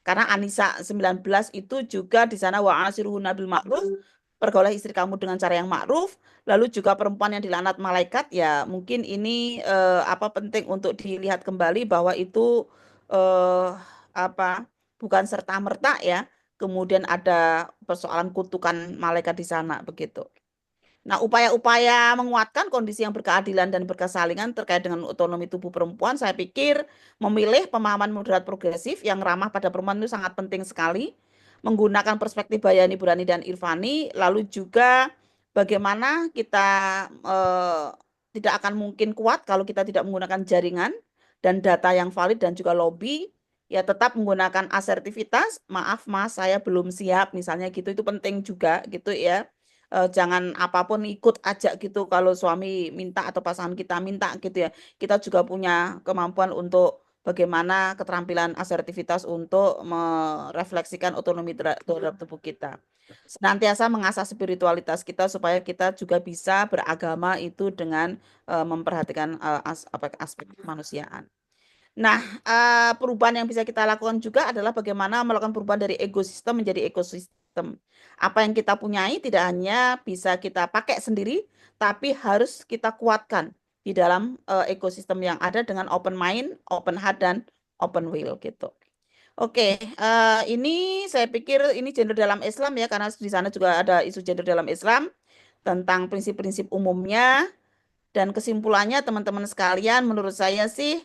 Karena An-Nisa 19 itu juga di sana wa'ashiruhunna bil ma'ruf, pergaulah istri kamu dengan cara yang ma'ruf. Lalu juga perempuan yang dilaknat malaikat, ya mungkin ini penting untuk dilihat kembali bahwa itu eh, bukan serta-merta ya. Kemudian ada persoalan kutukan malaikat di sana begitu. Nah, upaya-upaya menguatkan kondisi yang berkeadilan dan berkesalingan terkait dengan otonomi tubuh perempuan, saya pikir memilih pemahaman moderat progresif yang ramah pada perempuan itu sangat penting sekali. Menggunakan perspektif Bayani, Burhani, dan Irfani, lalu juga bagaimana kita tidak akan mungkin kuat kalau kita tidak menggunakan jaringan dan data yang valid dan juga lobby. Ya tetap menggunakan asertivitas, maaf mas saya belum siap misalnya gitu, itu penting juga gitu ya. Jangan apapun ikut aja gitu kalau suami minta atau pasangan kita minta gitu ya. Kita juga punya kemampuan untuk bagaimana keterampilan asertivitas untuk merefleksikan otonomi terhadap tubuh kita. Senantiasa mengasah spiritualitas kita supaya kita juga bisa beragama itu dengan memperhatikan aspek kemanusiaan. Nah, perubahan yang bisa kita lakukan juga adalah bagaimana melakukan perubahan dari ekosistem menjadi ekosistem. Apa yang kita punyai tidak hanya bisa kita pakai sendiri, tapi harus kita kuatkan di dalam ekosistem yang ada dengan open mind, open heart, dan open will gitu. Oke, ini saya pikir ini gender dalam Islam ya, karena di sana juga ada isu gender dalam Islam tentang prinsip-prinsip umumnya. Dan kesimpulannya teman-teman sekalian, menurut saya sih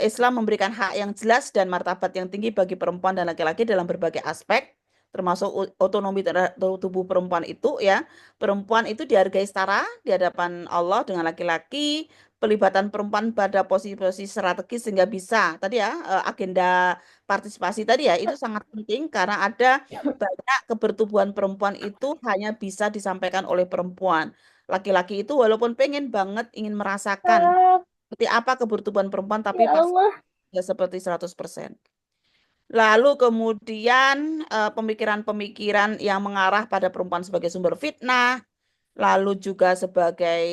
Islam memberikan hak yang jelas dan martabat yang tinggi bagi perempuan dan laki-laki dalam berbagai aspek, termasuk otonomi terhadap tubuh perempuan itu ya. Perempuan itu dihargai setara di hadapan Allah dengan laki-laki, pelibatan perempuan pada posisi-posisi strategis sehingga bisa tadi ya agenda partisipasi tadi ya itu sangat penting karena ada banyak kebertubuhan perempuan itu hanya bisa disampaikan oleh perempuan. Laki-laki itu walaupun pengen banget ingin merasakan seperti apa kebutuhan perempuan, tapi Ya pasti Allah. tidak seperti 100%. Lalu kemudian pemikiran-pemikiran yang mengarah pada perempuan sebagai sumber fitnah, lalu juga sebagai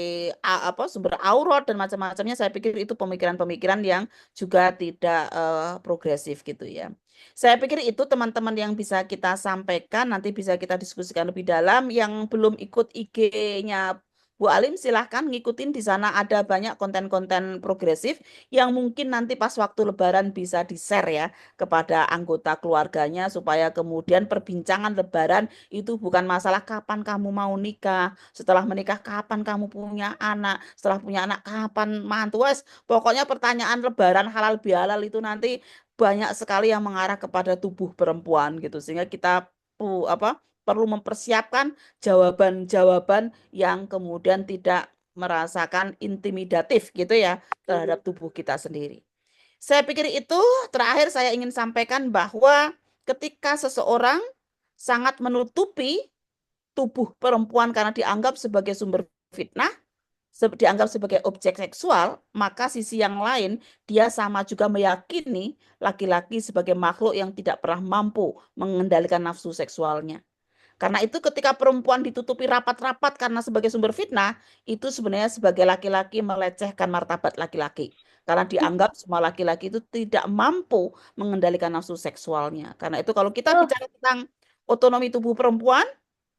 sumber aurat dan macam-macamnya, saya pikir itu pemikiran-pemikiran yang juga tidak progresif gitu ya. Saya pikir itu teman-teman yang bisa kita sampaikan, nanti bisa kita diskusikan lebih dalam. Yang belum ikut IG-nya Bu Alim silahkan ngikutin, di sana ada banyak konten-konten progresif yang mungkin nanti pas waktu Lebaran bisa di-share ya kepada anggota keluarganya supaya kemudian perbincangan Lebaran itu bukan masalah kapan kamu mau nikah, setelah menikah kapan kamu punya anak, setelah punya anak kapan mantu. Pokoknya pertanyaan Lebaran halal bihalal itu nanti banyak sekali yang mengarah kepada tubuh perempuan gitu, sehingga kita perlu mempersiapkan jawaban-jawaban yang kemudian tidak merasakan intimidatif gitu ya terhadap tubuh kita sendiri. Saya pikir itu. Terakhir saya ingin sampaikan bahwa ketika seseorang sangat menutupi tubuh perempuan karena dianggap sebagai sumber fitnah, dianggap sebagai objek seksual, maka sisi yang lain dia sama juga meyakini laki-laki sebagai makhluk yang tidak pernah mampu mengendalikan nafsu seksualnya. Karena itu ketika perempuan ditutupi rapat-rapat karena sebagai sumber fitnah, itu sebenarnya sebagai laki-laki melecehkan martabat laki-laki. Karena dianggap semua laki-laki itu tidak mampu mengendalikan nafsu seksualnya. Karena itu kalau kita bicara tentang otonomi tubuh perempuan,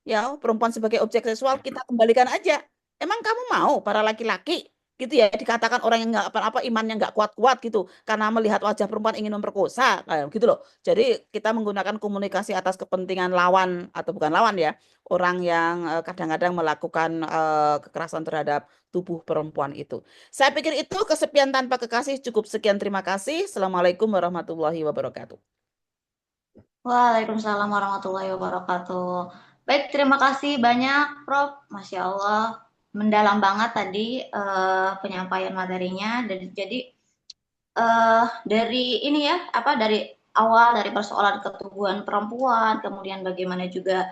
ya perempuan sebagai objek seksual, kita kembalikan aja. Emang kamu mau para laki-laki gitu ya dikatakan orang yang nggak apa-apa, imannya nggak kuat-kuat gitu karena melihat wajah perempuan ingin memperkosa kayak gitu loh. Jadi kita menggunakan komunikasi atas kepentingan lawan atau bukan lawan ya, orang yang kadang-kadang melakukan kekerasan terhadap tubuh perempuan itu. Saya pikir itu. Kesepian tanpa kekasih cukup sekian, terima kasih. Assalamualaikum warahmatullahi wabarakatuh. Waalaikumsalam warahmatullahi wabarakatuh. Baik, terima kasih banyak Prof. Masya Allah, mendalam banget tadi penyampaian materinya. Jadi dari ini ya, dari awal dari persoalan ketubuhan perempuan, kemudian bagaimana juga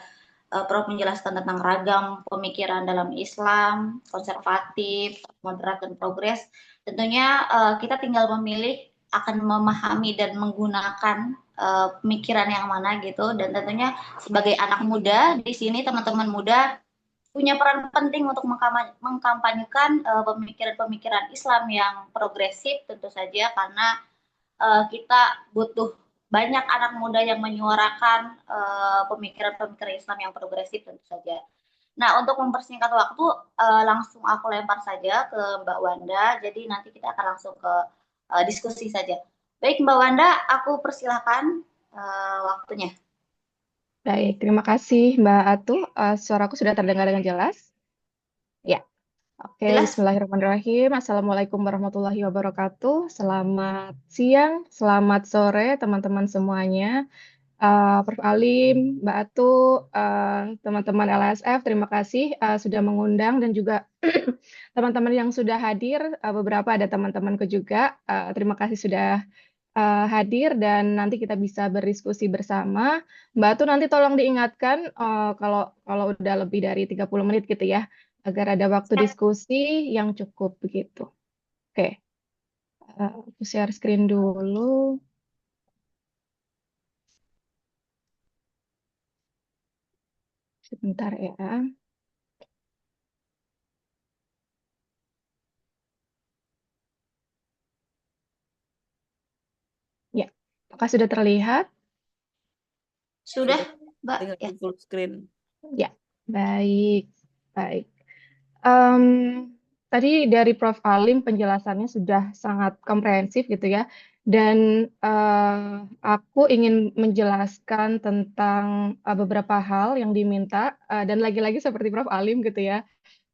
Prof menjelaskan tentang ragam pemikiran dalam Islam, konservatif, moderat, dan progres. Tentunya kita tinggal memilih akan memahami dan menggunakan pemikiran yang mana gitu. Dan tentunya sebagai anak muda di sini, teman-teman muda punya peran penting untuk mengkampanyekan pemikiran-pemikiran Islam yang progresif tentu saja, karena kita butuh banyak anak muda yang menyuarakan pemikiran-pemikiran Islam yang progresif tentu saja. Nah, untuk mempersingkat waktu, langsung aku lempar saja ke Mbak Wanda, jadi nanti kita akan langsung ke diskusi saja. Baik Mbak Wanda, aku persilahkan waktunya. Baik, terima kasih Mbak Atu. Suaraku sudah terdengar dengan jelas? Ya. Oke, Jelas. Bismillahirrahmanirrahim. Assalamualaikum warahmatullahi wabarakatuh. Selamat siang, selamat sore teman-teman semuanya. Prof. Alim, Mbak Atu, teman-teman LSF, terima kasih sudah mengundang, dan juga teman-teman yang sudah hadir, beberapa ada teman-temanku juga. Terima kasih sudah hadir, dan nanti kita bisa berdiskusi bersama. Mbak Atu nanti tolong diingatkan kalau udah lebih dari 30 menit gitu ya, agar ada waktu diskusi yang cukup begitu. Oke. Aku share screen dulu. Sebentar ya. Ya, apakah sudah terlihat? Sudah, Sudah, Mbak. tinggal Ya. di full screen. Ya, baik, baik. Em, Tadi dari Prof. Alim penjelasannya sudah sangat komprehensif gitu ya. Dan aku ingin menjelaskan tentang beberapa hal yang diminta. Dan lagi-lagi seperti Prof. Alim gitu ya.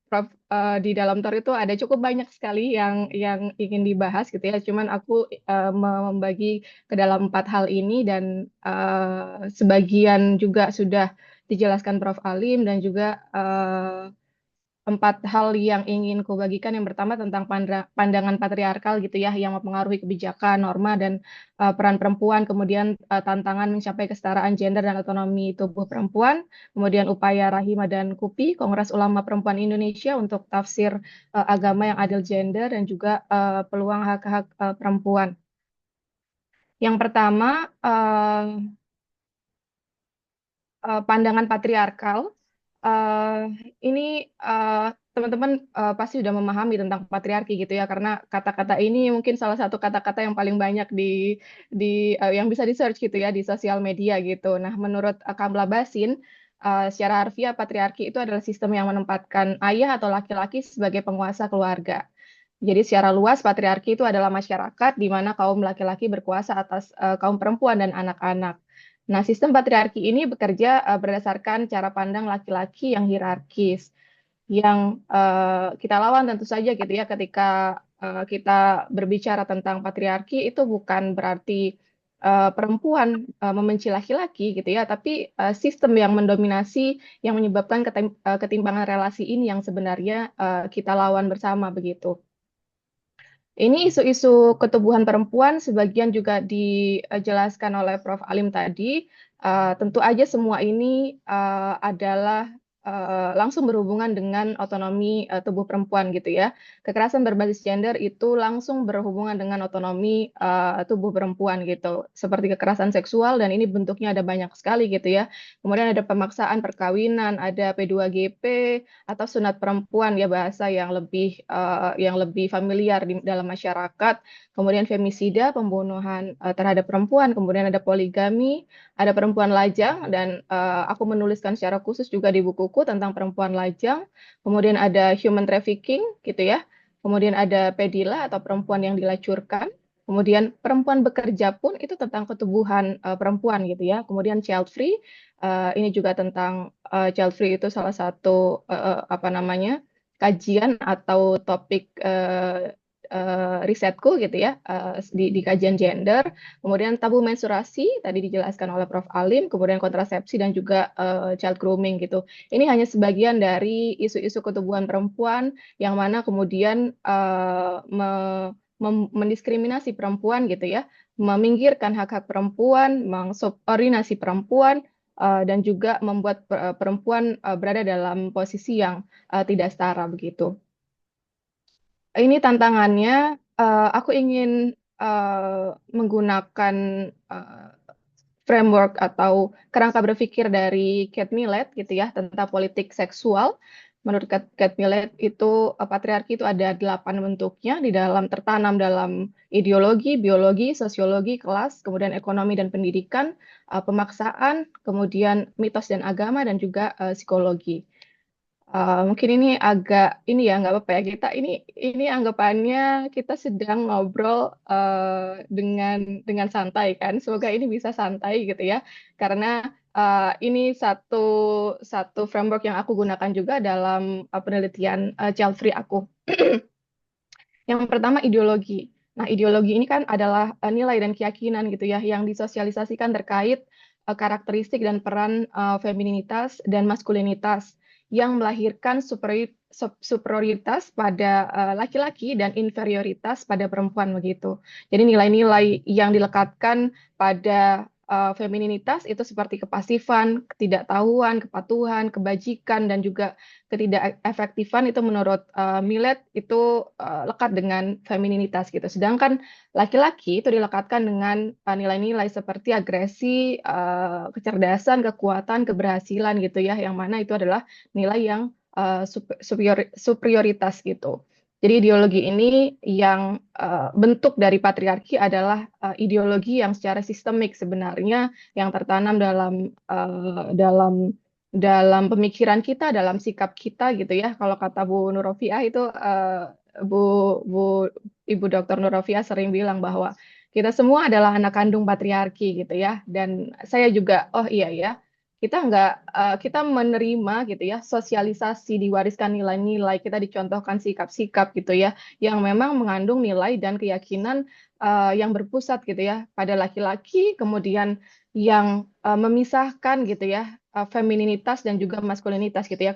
Prof, di dalam TOR itu ada cukup banyak sekali yang ingin dibahas gitu ya. Cuman aku membagi ke dalam 4 hal ini dan sebagian juga sudah dijelaskan Prof. Alim dan juga 4 hal yang ingin kubagikan. Yang pertama tentang pandangan patriarkal gitu ya, yang mempengaruhi kebijakan, norma, dan peran perempuan. Kemudian tantangan mencapai kesetaraan gender dan otonomi tubuh perempuan. Kemudian upaya Rahima dan KUPI, Kongres Ulama Perempuan Indonesia untuk tafsir agama yang adil gender dan juga peluang hak-hak perempuan. Yang pertama, pandangan patriarkal. Eh, ini teman-teman pasti sudah memahami tentang patriarki gitu ya, karena kata-kata ini mungkin salah satu kata-kata yang paling banyak yang bisa di search gitu ya di sosial media gitu. Nah, menurut Kamla Basin, secara harfiah patriarki itu adalah sistem yang menempatkan ayah atau laki-laki sebagai penguasa keluarga. Jadi secara luas patriarki itu adalah masyarakat di mana kaum laki-laki berkuasa atas kaum perempuan dan anak-anak. Nah, sistem patriarki ini bekerja berdasarkan cara pandang laki-laki yang hierarkis, yang kita lawan tentu saja gitu ya ketika kita berbicara tentang patriarki itu bukan berarti perempuan membenci laki-laki gitu ya, tapi sistem yang mendominasi yang menyebabkan ketimpangan relasi ini yang sebenarnya kita lawan bersama begitu. Ini isu-isu ketubuhan perempuan sebagian juga dijelaskan oleh Prof. Alim tadi. Tentu aja semua ini adalah langsung berhubungan dengan otonomi tubuh perempuan gitu ya. Kekerasan berbasis gender itu langsung berhubungan dengan otonomi tubuh perempuan gitu. Seperti kekerasan seksual dan ini bentuknya ada banyak sekali gitu ya. Kemudian ada pemaksaan perkawinan, ada P2GP atau sunat perempuan ya bahasa yang lebih familiar di dalam masyarakat. Kemudian femisida, pembunuhan terhadap perempuan, kemudian ada poligami, ada perempuan lajang dan aku menuliskan secara khusus juga di bukuku tentang perempuan lajang. Kemudian ada human trafficking gitu ya. Kemudian ada pedila atau perempuan yang dilacurkan. Kemudian perempuan bekerja pun itu tentang ketubuhan perempuan gitu ya. Kemudian child free, ini juga tentang child free itu salah satu apa namanya kajian atau topik risetku gitu ya di kajian gender. Kemudian tabu menstruasi tadi dijelaskan oleh Prof. Alim, kemudian kontrasepsi dan juga child grooming gitu. Ini hanya sebagian dari isu-isu ketubuhan perempuan yang mana kemudian mendiskriminasi perempuan gitu ya, meminggirkan hak-hak perempuan, mengsubordinasi perempuan, dan juga membuat perempuan berada dalam posisi yang tidak setara begitu. Ini tantangannya, aku ingin menggunakan framework atau kerangka berpikir dari Kate Millett gitu ya tentang politik seksual. Menurut Kate Millett itu patriarki itu ada 8 bentuknya tertanam dalam ideologi, biologi, sosiologi, kelas, kemudian ekonomi dan pendidikan, pemaksaan, kemudian mitos dan agama dan juga psikologi. Mungkin ini agak ini ya nggak apa-apa ya ini anggapannya kita sedang ngobrol dengan santai kan. Semoga ini bisa santai gitu ya karena ini satu framework yang aku gunakan juga dalam penelitian child free aku. Yang pertama ideologi. Nah, ideologi ini kan adalah nilai dan keyakinan gitu ya yang disosialisasikan terkait karakteristik dan peran femininitas dan maskulinitas yang melahirkan superioritas pada laki-laki dan inferioritas pada perempuan begitu. Jadi nilai-nilai yang dilekatkan pada femininitas itu seperti kepasifan, ketidaktahuan, kepatuhan, kebajikan, dan juga ketidakefektifan itu menurut Millet itu lekat dengan femininitas gitu. Sedangkan laki-laki itu dilekatkan dengan nilai-nilai seperti agresi, kecerdasan, kekuatan, keberhasilan gitu ya, yang mana itu adalah nilai yang superioritas gitu. Jadi ideologi ini yang bentuk dari patriarki adalah ideologi yang secara sistemik sebenarnya yang tertanam dalam pemikiran kita, dalam sikap kita gitu ya. Kalau kata Bu Nurofiah itu Bu Bu Ibu Dr. Nurofiah sering bilang bahwa kita semua adalah anak kandung patriarki gitu ya. Dan saya juga oh iya ya, kita menerima gitu ya sosialisasi, diwariskan nilai-nilai, kita dicontohkan sikap-sikap gitu ya yang memang mengandung nilai dan keyakinan yang berpusat gitu ya pada laki-laki, kemudian yang memisahkan gitu ya femininitas dan juga maskulinitas gitu ya,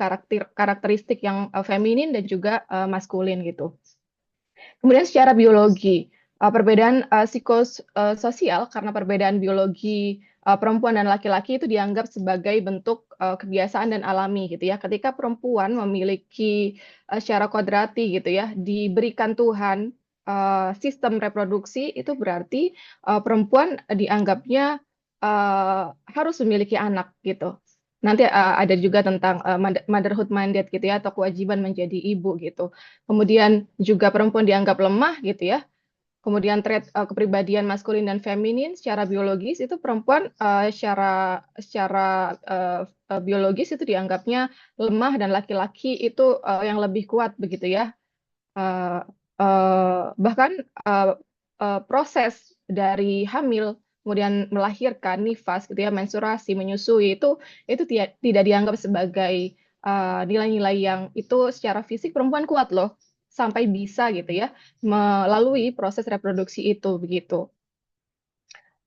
karakteristik yang feminin dan juga maskulin gitu. Kemudian secara biologi, perbedaan psikososial karena perbedaan biologi perempuan dan laki-laki itu dianggap sebagai bentuk kebiasaan dan alami gitu ya. Ketika perempuan memiliki secara kodrati gitu ya, diberikan Tuhan sistem reproduksi, itu berarti perempuan dianggapnya harus memiliki anak gitu. Nanti ada juga tentang motherhood mandate gitu ya, atau kewajiban menjadi ibu gitu. Kemudian juga perempuan dianggap lemah gitu ya. Kemudian trait kepribadian maskulin dan feminin secara biologis itu perempuan secara biologis itu dianggapnya lemah dan laki-laki itu yang lebih kuat begitu ya. Bahkan proses dari hamil kemudian melahirkan nifas gitu ya, menstruasi, menyusui itu tidak dianggap sebagai nilai-nilai yang itu secara fisik perempuan kuat loh, sampai bisa gitu ya melalui proses reproduksi itu begitu.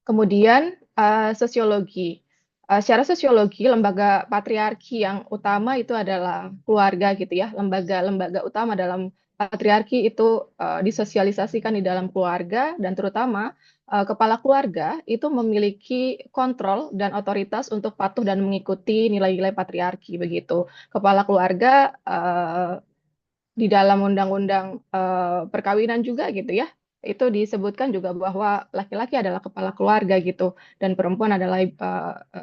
Kemudian sosiologi. Secara sosiologi, lembaga patriarki yang utama itu adalah keluarga gitu ya. Lembaga utama dalam patriarki itu disosialisasikan di dalam keluarga, dan terutama kepala keluarga itu memiliki kontrol dan otoritas untuk patuh dan mengikuti nilai-nilai patriarki begitu. Kepala keluarga di dalam undang-undang perkawinan juga gitu ya, itu disebutkan juga bahwa laki-laki adalah kepala keluarga gitu dan perempuan adalah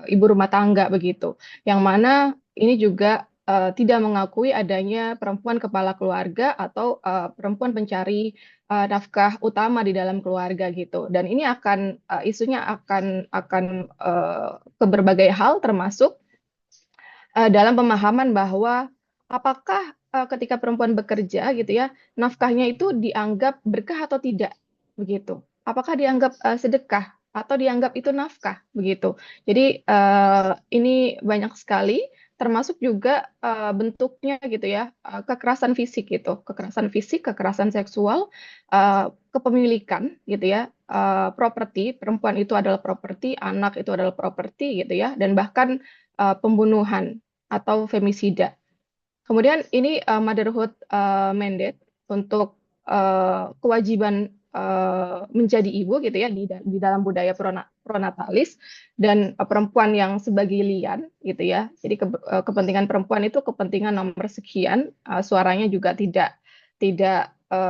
ibu rumah tangga begitu. Yang mana ini juga tidak mengakui adanya perempuan kepala keluarga atau perempuan pencari nafkah utama di dalam keluarga gitu. Dan ini isunya akan ke berbagai hal, termasuk dalam pemahaman bahwa apakah ketika perempuan bekerja gitu ya, nafkahnya itu dianggap berkah atau tidak begitu. Apakah dianggap sedekah atau dianggap itu nafkah begitu. Jadi ini banyak sekali, termasuk juga bentuknya gitu ya, kekerasan fisik gitu, kekerasan fisik, kekerasan seksual, kepemilikan gitu ya, properti, perempuan itu adalah properti, anak itu adalah properti gitu ya, dan bahkan pembunuhan atau femisida. Kemudian ini motherhood mandate untuk kewajiban menjadi ibu gitu ya di dalam budaya pronatalis, dan perempuan yang sebagai lian gitu ya. Jadi kepentingan perempuan itu kepentingan nomor sekian, suaranya juga tidak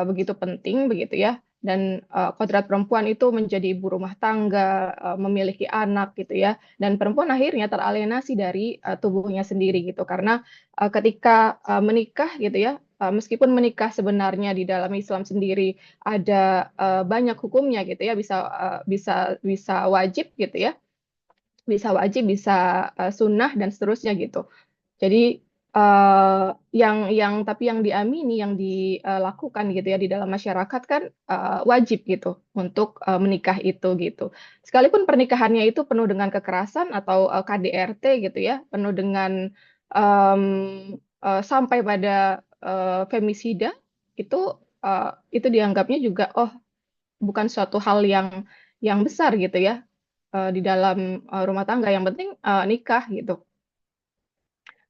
begitu penting begitu ya. Dan kodrat perempuan itu menjadi ibu rumah tangga, memiliki anak gitu ya. Dan perempuan akhirnya teralienasi dari tubuhnya sendiri gitu, karena ketika menikah gitu ya, meskipun menikah sebenarnya di dalam Islam sendiri ada banyak hukumnya gitu ya, bisa wajib gitu ya, bisa wajib, bisa sunnah dan seterusnya gitu. Jadi tapi yang diamini, yang dilakukan gitu ya di dalam masyarakat kan wajib gitu untuk menikah itu gitu. Sekalipun pernikahannya itu penuh dengan kekerasan atau KDRT gitu ya, penuh dengan sampai pada femisida, itu dianggapnya juga bukan suatu hal yang besar gitu ya di dalam rumah tangga. Yang penting nikah gitu.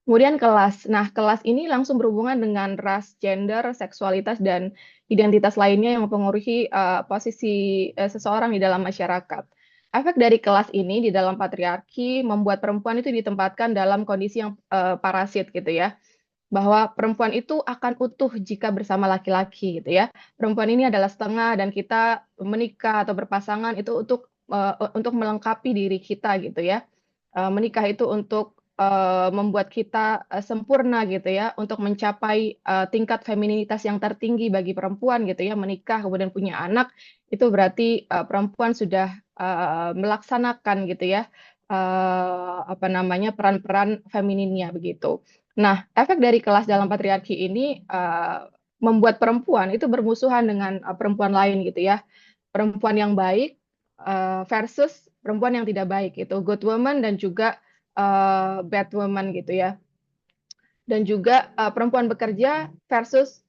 Kemudian kelas. Nah, kelas ini langsung berhubungan dengan ras, gender, seksualitas, dan identitas lainnya yang mempengaruhi posisi seseorang di dalam masyarakat. efek dari kelas ini di dalam patriarki membuat perempuan itu ditempatkan dalam kondisi yang parasit gitu ya, bahwa perempuan itu akan utuh jika bersama laki-laki gitu ya. Perempuan ini adalah setengah dan kita menikah atau berpasangan itu untuk melengkapi diri kita gitu ya. Menikah itu untuk membuat kita sempurna gitu ya, untuk mencapai tingkat femininitas yang tertinggi bagi perempuan gitu ya. Menikah kemudian punya anak itu berarti perempuan sudah melaksanakan gitu ya, apa namanya, peran-peran femininnya begitu. Nah, efek dari kelas dalam patriarki ini membuat perempuan itu bermusuhan dengan perempuan lain gitu ya. Perempuan yang baik versus perempuan yang tidak baik itu, good woman dan juga bad woman gitu ya. Dan juga perempuan bekerja versus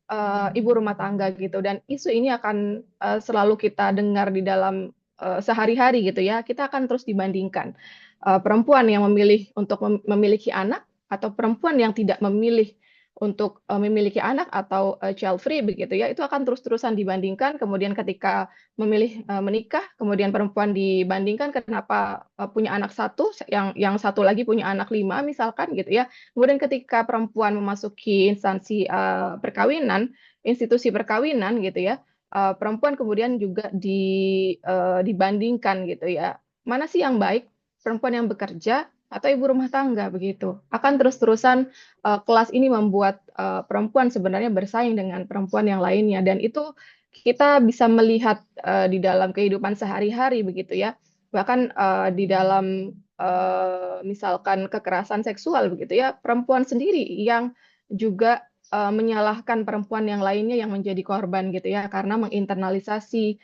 ibu rumah tangga gitu. Dan isu ini akan selalu kita dengar di dalam sehari-hari gitu ya. Kita akan terus dibandingkan perempuan yang memilih untuk memiliki anak atau perempuan yang tidak memilih untuk memiliki anak atau child free begitu ya. Itu akan terus-terusan dibandingkan. Kemudian ketika memilih menikah, kemudian perempuan dibandingkan kenapa punya anak satu, yang satu lagi punya anak 5 misalkan gitu ya. Kemudian ketika perempuan memasuki instansi perkawinan, institusi perkawinan gitu ya, perempuan kemudian juga dibandingkan gitu ya. Mana sih yang baik? Perempuan yang bekerja atau ibu rumah tangga begitu. Akan terus-terusan kelas ini membuat perempuan sebenarnya bersaing dengan perempuan yang lainnya, dan itu kita bisa melihat di dalam kehidupan sehari-hari begitu ya. Bahkan di dalam misalkan kekerasan seksual begitu ya, perempuan sendiri yang juga menyalahkan perempuan yang lainnya yang menjadi korban gitu ya, karena menginternalisasi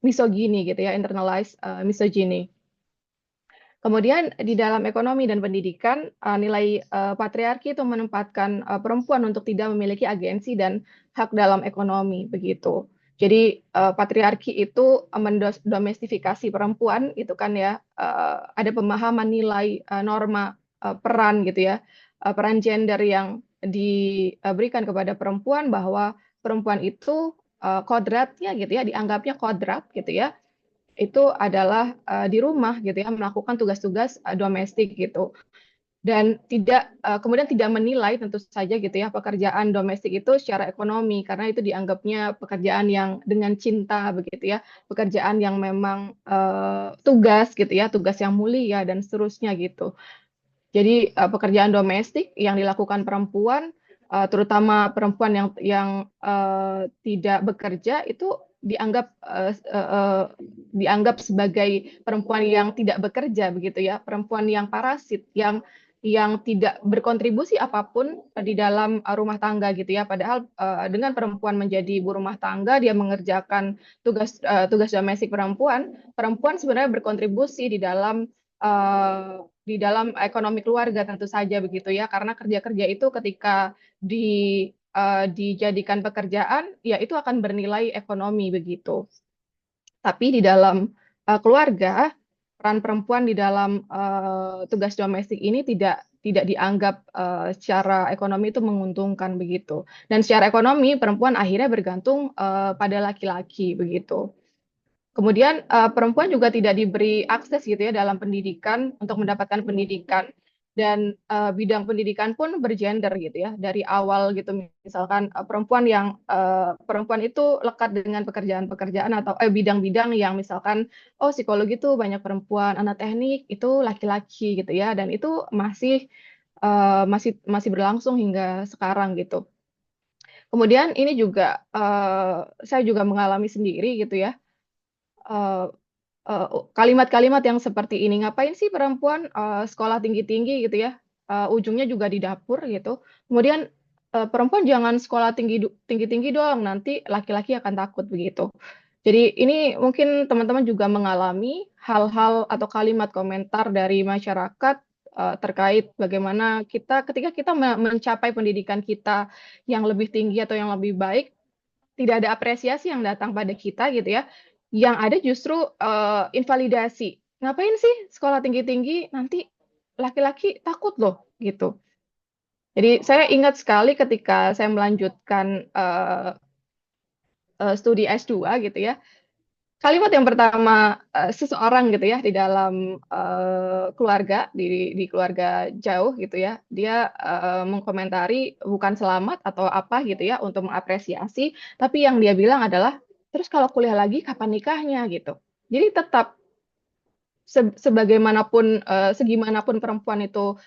misogini gitu ya, internalize misogyny. Kemudian di dalam ekonomi dan pendidikan, nilai patriarki itu menempatkan perempuan untuk tidak memiliki agensi dan hak dalam ekonomi begitu. Jadi patriarki itu mendomestifikasi perempuan itu kan ya, ada pemahaman nilai norma peran gitu ya, peran gender yang diberikan kepada perempuan, bahwa perempuan itu kodratnya gitu ya, dianggapnya kodrat gitu ya, itu adalah di rumah gitu ya, melakukan tugas-tugas domestik gitu, dan kemudian tidak menilai tentu saja gitu ya pekerjaan domestik itu secara ekonomi, karena itu dianggapnya pekerjaan yang dengan cinta begitu ya, pekerjaan yang memang tugas gitu ya, tugas yang mulia dan seterusnya gitu. Jadi pekerjaan domestik yang dilakukan perempuan, terutama perempuan yang tidak bekerja, itu dianggap sebagai perempuan yang tidak bekerja begitu ya, perempuan yang parasit, yang tidak berkontribusi apapun di dalam rumah tangga gitu ya. Padahal dengan perempuan menjadi ibu rumah tangga, dia mengerjakan tugas domestik perempuan, perempuan sebenarnya berkontribusi di dalam ekonomi keluarga tentu saja begitu ya, karena kerja-kerja itu ketika dijadikan pekerjaan ya itu akan bernilai ekonomi begitu. Tapi di dalam keluarga, peran perempuan di dalam tugas domestik ini tidak dianggap secara ekonomi itu menguntungkan begitu. Dan secara ekonomi perempuan akhirnya bergantung pada laki-laki begitu. Kemudian perempuan juga tidak diberi akses gitu ya dalam pendidikan untuk mendapatkan pendidikan, dan bidang pendidikan pun bergender gitu ya dari awal gitu. Misalkan perempuan itu lekat dengan pekerjaan-pekerjaan atau bidang-bidang yang misalkan psikologi itu banyak perempuan, anak teknik itu laki-laki gitu ya, dan itu masih berlangsung hingga sekarang gitu. Kemudian ini juga saya juga mengalami sendiri gitu ya, kalimat-kalimat yang seperti ini, ngapain sih perempuan sekolah tinggi-tinggi gitu ya, ujungnya juga di dapur gitu. Kemudian perempuan jangan sekolah tinggi-tinggi dong, nanti laki-laki akan takut begitu. Jadi ini mungkin teman-teman juga mengalami hal-hal atau kalimat komentar dari masyarakat terkait bagaimana ketika kita mencapai pendidikan kita yang lebih tinggi atau yang lebih baik, tidak ada apresiasi yang datang pada kita gitu ya. Yang ada justru invalidasi. Ngapain sih sekolah tinggi-tinggi, nanti laki-laki takut loh gitu. Jadi saya ingat sekali ketika saya melanjutkan studi S2 gitu ya. kalimat yang pertama seseorang gitu ya di dalam keluarga di keluarga jauh gitu ya, dia mengkomentari bukan selamat atau apa gitu ya untuk mengapresiasi, tapi yang dia bilang adalah terus kalau kuliah lagi kapan nikahnya gitu. Jadi tetap sebagaimanapun segimanapun perempuan itu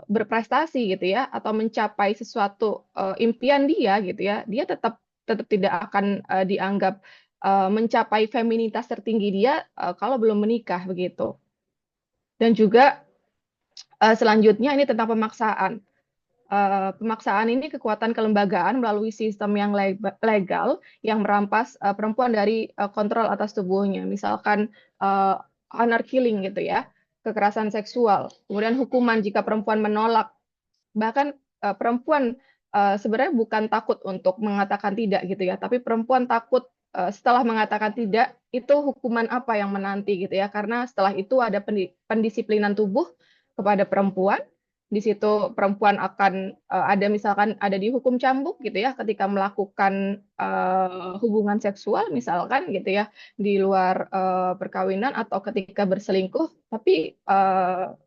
berprestasi gitu ya atau mencapai sesuatu impian dia gitu ya, dia tetap tetap tidak akan dianggap mencapai feminitas tertinggi dia kalau belum menikah begitu. Dan juga selanjutnya ini tentang pemaksaan. Pemaksaan ini kekuatan kelembagaan melalui sistem yang legal yang merampas perempuan dari kontrol atas tubuhnya. Misalkan honor killing gitu ya, kekerasan seksual. Kemudian hukuman jika perempuan menolak. Bahkan perempuan sebenarnya bukan takut untuk mengatakan tidak gitu ya, tapi perempuan takut setelah mengatakan tidak itu hukuman apa yang menanti gitu ya, karena setelah itu ada pendisiplinan tubuh kepada perempuan. Di situ perempuan akan ada misalkan ada dihukum cambuk gitu ya ketika melakukan hubungan seksual misalkan gitu ya di luar perkawinan atau ketika berselingkuh, tapi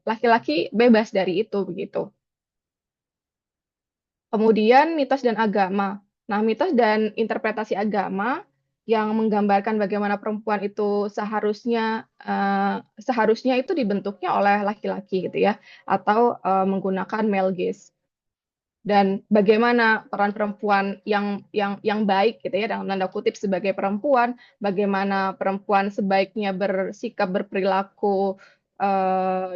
laki-laki bebas dari itu begitu. Kemudian mitos dan agama. Nah, mitos dan interpretasi agama yang menggambarkan bagaimana perempuan itu seharusnya itu dibentuknya oleh laki-laki gitu ya, atau menggunakan male gaze. Dan bagaimana peran perempuan yang baik gitu ya dalam tanda kutip sebagai perempuan, bagaimana perempuan sebaiknya bersikap, berperilaku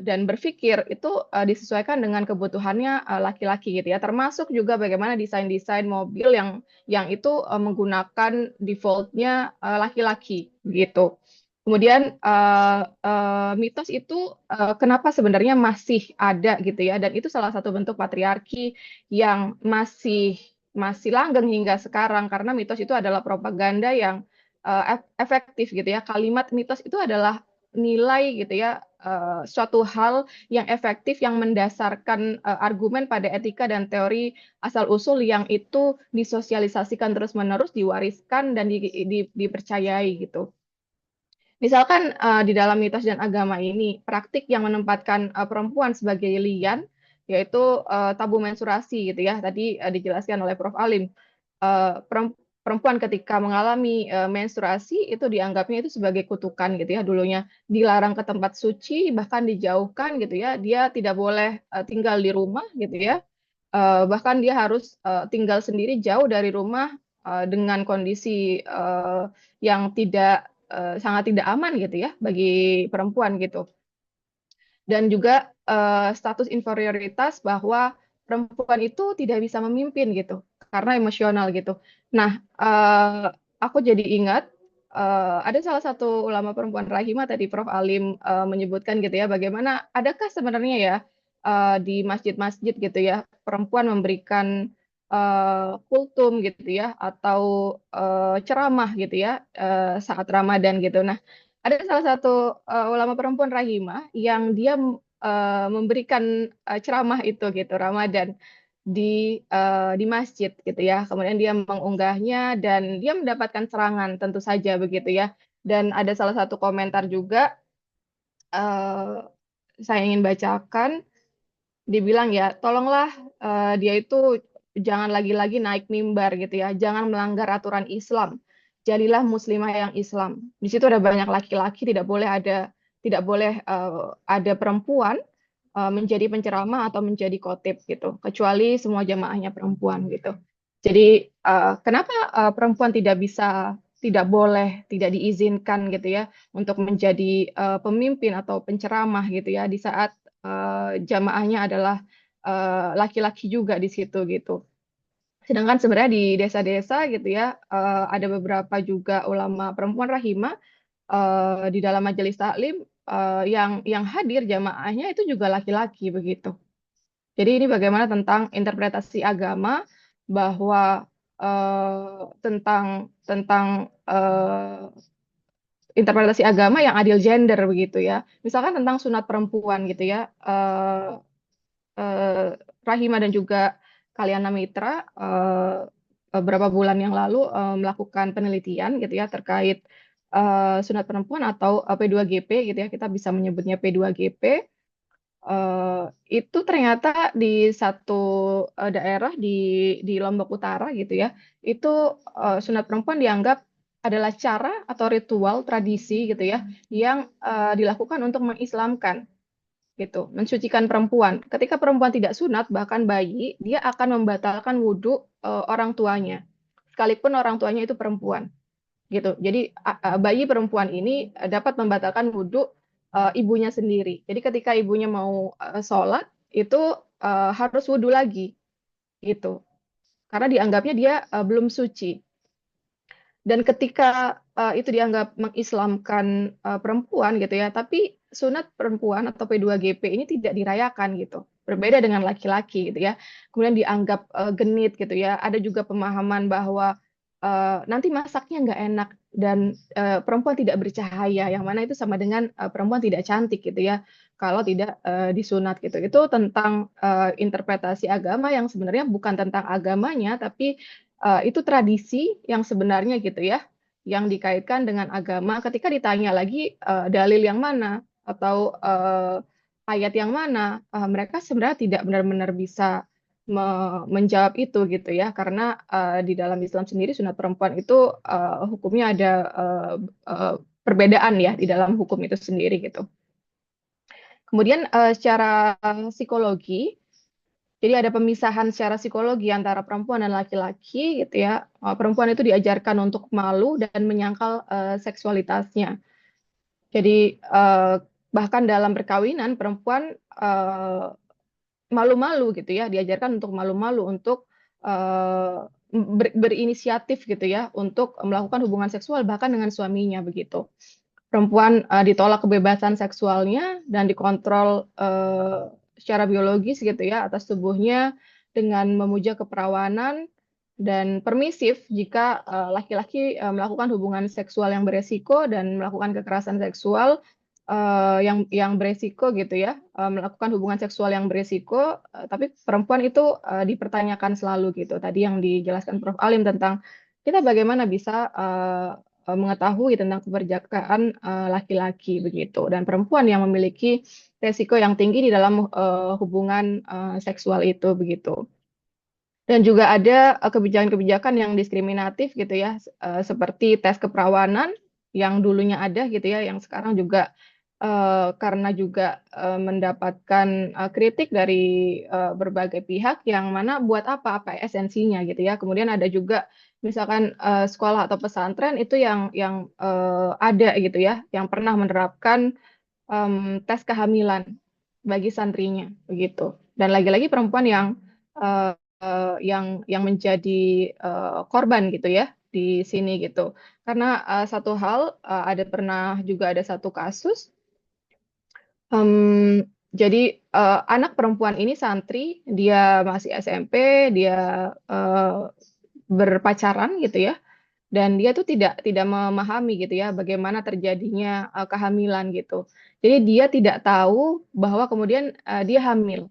dan berpikir itu disesuaikan dengan kebutuhannya laki-laki gitu ya. Termasuk juga bagaimana desain-desain mobil yang itu menggunakan defaultnya laki-laki gitu. Kemudian mitos itu kenapa sebenarnya masih ada gitu ya, dan itu salah satu bentuk patriarki yang masih langgeng hingga sekarang karena mitos itu adalah propaganda yang efektif gitu ya. Kalimat mitos itu adalah nilai gitu ya, suatu hal yang efektif yang mendasarkan argumen pada etika dan teori asal-usul yang itu disosialisasikan terus-menerus, diwariskan dan dipercayai gitu. Misalkan di dalam mitos dan agama ini, praktik yang menempatkan perempuan sebagai lian, yaitu tabu menstruasi gitu ya. Tadi dijelaskan oleh Prof. Alim. Perempuan ketika mengalami menstruasi itu dianggapnya itu sebagai kutukan gitu ya. Dulunya dilarang ke tempat suci, bahkan dijauhkan gitu ya. Dia tidak boleh tinggal di rumah gitu ya. Bahkan dia harus tinggal sendiri jauh dari rumah dengan kondisi yang sangat tidak aman gitu ya bagi perempuan gitu. Dan juga status inferioritas bahwa perempuan itu tidak bisa memimpin gitu karena emosional gitu. Nah, aku jadi ingat ada salah satu ulama perempuan Rahimah tadi Prof. Alim menyebutkan gitu ya, bagaimana adakah sebenarnya ya di masjid-masjid gitu ya perempuan memberikan kultum gitu ya atau ceramah gitu ya saat Ramadan gitu. Nah, ada salah satu ulama perempuan Rahimah yang dia memberikan ceramah itu gitu Ramadan di masjid gitu ya. Kemudian dia mengunggahnya dan dia mendapatkan serangan tentu saja begitu ya. Dan ada salah satu komentar juga saya ingin bacakan, dibilang ya, tolonglah dia itu jangan lagi-lagi naik mimbar gitu ya, jangan melanggar aturan Islam. Jadilah muslimah yang Islam. Di situ ada banyak laki-laki, tidak boleh ada perempuan menjadi penceramah atau menjadi khotib gitu, kecuali semua jamaahnya perempuan gitu. Jadi kenapa perempuan tidak boleh, tidak diizinkan gitu ya untuk menjadi pemimpin atau penceramah gitu ya di saat jamaahnya adalah laki-laki juga di situ gitu. Sedangkan sebenarnya di desa-desa gitu ya ada beberapa juga ulama perempuan rahimah di dalam majelis taklim yang hadir jamaahnya itu juga laki-laki begitu. Jadi ini bagaimana tentang interpretasi agama bahwa tentang interpretasi agama yang adil gender begitu ya. Misalkan tentang sunat perempuan gitu ya. Rahima dan juga Kaliana Mitra beberapa bulan yang lalu melakukan penelitian gitu ya terkait sunat perempuan atau P2GP gitu ya, kita bisa menyebutnya P2GP. Itu ternyata di satu daerah di Lombok Utara gitu ya, itu sunat perempuan dianggap adalah cara atau ritual tradisi gitu ya, yang dilakukan untuk mengislamkan gitu, mensucikan perempuan. Ketika perempuan tidak sunat, bahkan bayi, dia akan membatalkan wudhu orang tuanya, sekalipun orang tuanya itu perempuan gitu. Jadi bayi perempuan ini dapat membatalkan wudhu ibunya sendiri. Jadi ketika ibunya mau sholat itu harus wudhu lagi gitu, karena dianggapnya dia belum suci. Dan ketika itu dianggap mengislamkan perempuan gitu ya, tapi sunat perempuan atau P2GP ini tidak dirayakan gitu. Berbeda dengan laki-laki gitu ya. Kemudian dianggap genit gitu ya. Ada juga pemahaman bahwa nanti masaknya nggak enak dan perempuan tidak bercahaya, yang mana itu sama dengan perempuan tidak cantik gitu ya kalau tidak disunat gitu. Itu tentang interpretasi agama yang sebenarnya bukan tentang agamanya, tapi itu tradisi yang sebenarnya gitu ya, yang dikaitkan dengan agama. Ketika ditanya lagi dalil yang mana atau ayat yang mana, mereka sebenarnya tidak benar-benar bisa menjawab itu gitu ya, karena di dalam Islam sendiri sunat perempuan itu hukumnya ada perbedaan ya di dalam hukum itu sendiri gitu. Kemudian secara psikologi, jadi ada pemisahan secara psikologi antara perempuan dan laki-laki gitu ya. Perempuan itu diajarkan untuk malu dan menyangkal seksualitasnya. Jadi bahkan dalam perkawinan perempuan malu-malu gitu ya, diajarkan untuk malu-malu, untuk berinisiatif gitu ya, untuk melakukan hubungan seksual bahkan dengan suaminya begitu. Perempuan ditolak kebebasan seksualnya dan dikontrol secara biologis gitu ya atas tubuhnya dengan memuja keperawanan dan permisif jika laki-laki melakukan hubungan seksual yang beresiko dan melakukan kekerasan seksual yang beresiko gitu ya, melakukan hubungan seksual yang beresiko, tapi perempuan itu dipertanyakan selalu gitu. Tadi yang dijelaskan Prof. Alim tentang kita bagaimana bisa mengetahui tentang keberjakaan laki-laki begitu, dan perempuan yang memiliki resiko yang tinggi di dalam hubungan seksual itu begitu. Dan juga ada kebijakan-kebijakan yang diskriminatif gitu ya, seperti tes keperawanan yang dulunya ada gitu ya, yang sekarang juga karena juga mendapatkan kritik dari berbagai pihak, yang mana buat apa esensinya gitu ya. Kemudian ada juga misalkan sekolah atau pesantren itu yang ada gitu ya, yang pernah menerapkan tes kehamilan bagi santrinya begitu. Dan lagi-lagi perempuan uh, yang menjadi korban gitu ya di sini gitu. Karena satu hal juga ada satu kasus. Jadi anak perempuan ini santri, dia masih SMP, dia berpacaran gitu ya, dan dia tuh tidak memahami gitu ya bagaimana terjadinya kehamilan gitu. Jadi dia tidak tahu bahwa kemudian dia hamil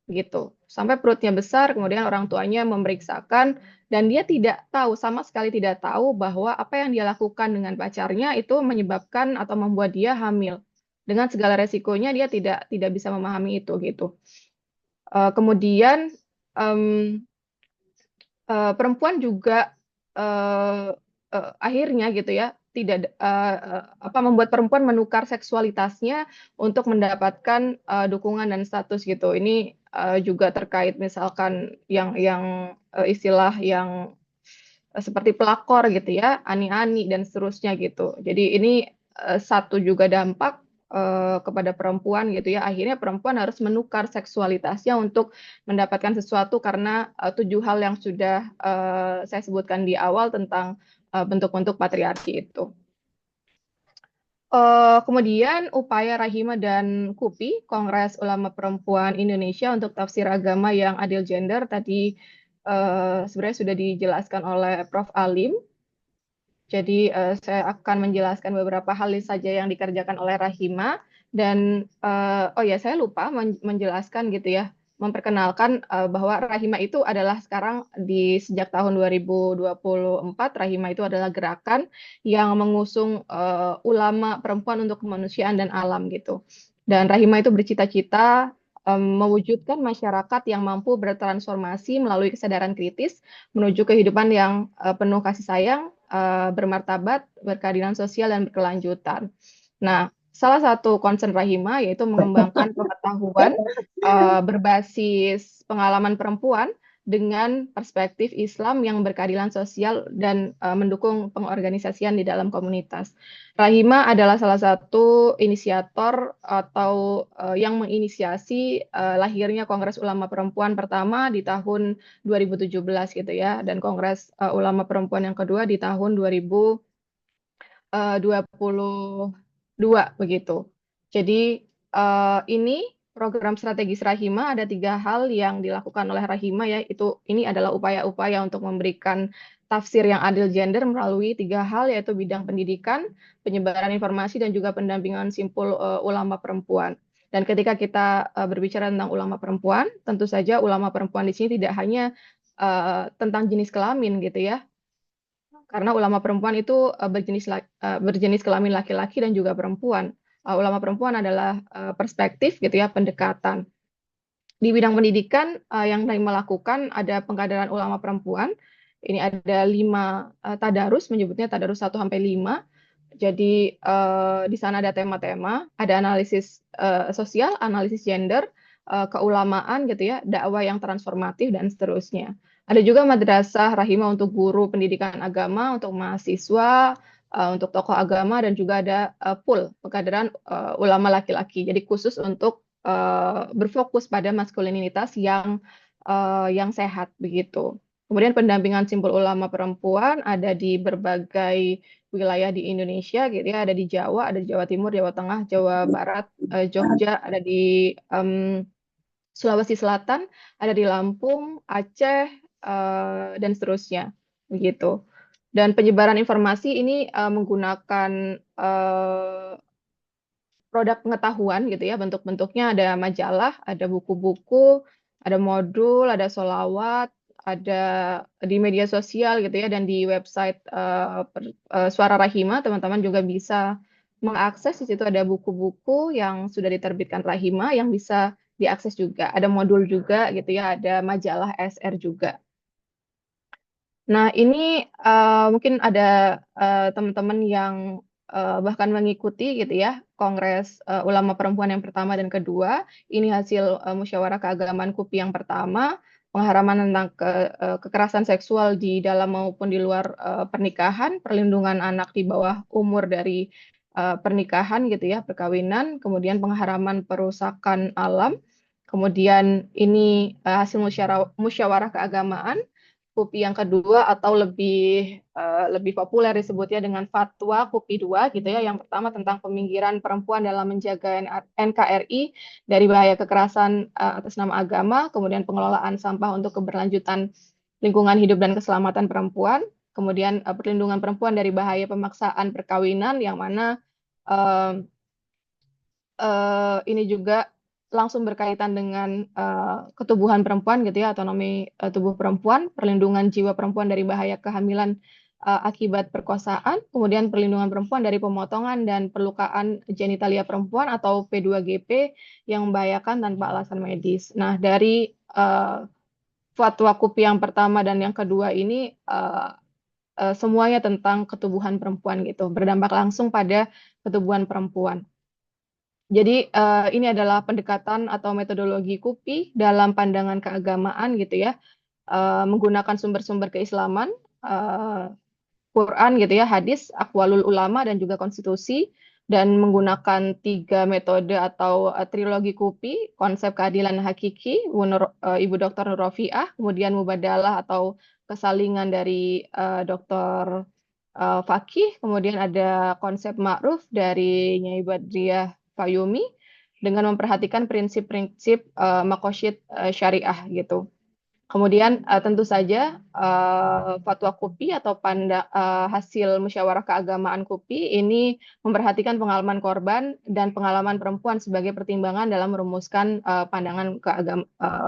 gitu. Sampai perutnya besar, kemudian orang tuanya memeriksakan dan dia tidak tahu, sama sekali tidak tahu bahwa apa yang dia lakukan dengan pacarnya itu menyebabkan atau membuat dia hamil. Dengan segala resikonya dia tidak bisa memahami itu gitu. Kemudian perempuan juga akhirnya gitu ya tidak membuat perempuan menukar seksualitasnya untuk mendapatkan dukungan dan status gitu. Ini juga terkait misalkan yang istilah yang seperti pelakor gitu ya, ani-ani dan seterusnya gitu. Jadi ini satu juga dampak kepada perempuan gitu ya. Akhirnya perempuan harus menukar seksualitasnya untuk mendapatkan sesuatu karena 7 hal yang sudah saya sebutkan di awal tentang bentuk-bentuk patriarki itu. Kemudian upaya Rahima dan KUPI, Kongres Ulama Perempuan Indonesia untuk Tafsir Agama yang Adil Gender, tadi sebenarnya sudah dijelaskan oleh Prof. Alim. Jadi saya akan menjelaskan beberapa hal saja yang dikerjakan oleh Rahima. Dan oh ya, saya lupa menjelaskan gitu ya, memperkenalkan bahwa Rahima itu adalah sekarang sejak tahun 2024, Rahima itu adalah gerakan yang mengusung ulama perempuan untuk kemanusiaan dan alam gitu. Dan Rahima itu bercita-cita mewujudkan masyarakat yang mampu bertransformasi melalui kesadaran kritis menuju kehidupan yang penuh kasih sayang, bermartabat, berkeadilan sosial, dan berkelanjutan. Nah, salah satu concern Rahima yaitu mengembangkan pengetahuan berbasis pengalaman perempuan dengan perspektif Islam yang berkeadilan sosial dan mendukung pengorganisasian di dalam komunitas. Rahima adalah salah satu inisiator atau yang menginisiasi lahirnya Kongres Ulama Perempuan pertama di tahun 2017 gitu ya, dan Kongres Ulama Perempuan yang kedua di tahun 2022 begitu. Jadi ini program strategis Rahima, ada 3 hal yang dilakukan oleh Rahima ya, ini adalah upaya-upaya untuk memberikan tafsir yang adil gender melalui 3 hal, yaitu bidang pendidikan, penyebaran informasi, dan juga pendampingan simpul ulama perempuan. Dan ketika kita berbicara tentang ulama perempuan, tentu saja ulama perempuan di sini tidak hanya tentang jenis kelamin gitu ya, karena ulama perempuan itu berjenis kelamin laki-laki dan juga perempuan. Ulama perempuan adalah perspektif gitu ya, pendekatan. Di bidang pendidikan yang kami melakukan ada pengkaderan ulama perempuan. Ini ada 5 tadarus, menyebutnya tadarus 1 sampai 5. Jadi di sana ada tema-tema, ada analisis sosial, analisis gender, keulamaan gitu ya, dakwah yang transformatif dan seterusnya. Ada juga madrasah Rahima untuk guru pendidikan agama, untuk mahasiswa, untuk tokoh agama, dan juga ada pool pengkaderan ulama laki-laki. Jadi khusus untuk berfokus pada maskulinitas yang sehat begitu. Kemudian pendampingan simpul ulama perempuan ada di berbagai wilayah di Indonesia gitu ya, ada di Jawa, ada di Jawa Timur, Jawa Tengah, Jawa Barat, Jogja, ada di Sulawesi Selatan, ada di Lampung, Aceh, dan seterusnya begitu. Dan penyebaran informasi ini menggunakan produk pengetahuan gitu ya, bentuk-bentuknya ada majalah, ada buku-buku, ada modul, ada sholawat, ada di media sosial gitu ya, dan di website Suara Rahima, teman-teman juga bisa mengakses. Di situ ada buku-buku yang sudah diterbitkan Rahima yang bisa diakses juga. Ada modul juga gitu ya, ada majalah SR juga. Nah, ini mungkin ada teman-teman yang bahkan mengikuti gitu ya Kongres Ulama Perempuan yang pertama dan kedua. Ini hasil musyawarah keagamaan KUPI yang pertama, pengharaman tentang kekerasan seksual di dalam maupun di luar pernikahan, perlindungan anak di bawah umur dari pernikahan gitu ya, perkawinan, kemudian pengharaman perusakan alam. Kemudian ini hasil musyawarah keagamaan KUPI yang kedua, atau lebih populer disebutnya dengan Fatwa KUPI 2 gitu ya. Yang pertama tentang peminggiran perempuan dalam menjaga NKRI dari bahaya kekerasan atas nama agama, kemudian pengelolaan sampah untuk keberlanjutan lingkungan hidup dan keselamatan perempuan, kemudian perlindungan perempuan dari bahaya pemaksaan perkawinan, yang mana ini juga langsung berkaitan dengan ketubuhan perempuan gitu ya, otonomi tubuh perempuan, perlindungan jiwa perempuan dari bahaya kehamilan akibat perkosaan, kemudian perlindungan perempuan dari pemotongan dan perlukaan genitalia perempuan atau P2GP yang membahayakan tanpa alasan medis. Nah, dari fatwa KUPI yang pertama dan yang kedua ini semuanya tentang ketubuhan perempuan gitu, berdampak langsung pada ketubuhan perempuan. Jadi ini adalah pendekatan atau metodologi KUPI dalam pandangan keagamaan gitu ya, menggunakan sumber-sumber keislaman, Quran gitu ya, hadis, aqwalul ulama, dan juga konstitusi, dan menggunakan 3 metode atau trilogi KUPI, konsep keadilan hakiki, Ibu Dr. Nur Rofiah, kemudian mubadalah atau kesalingan dari Dr. Fakih, kemudian ada konsep ma'ruf dari Nyai Badriah Fayumi, dengan memperhatikan prinsip-prinsip maqasid syariah gitu. Kemudian tentu saja fatwa KUPI atau hasil musyawarah keagamaan KUPI ini memperhatikan pengalaman korban dan pengalaman perempuan sebagai pertimbangan dalam merumuskan pandangan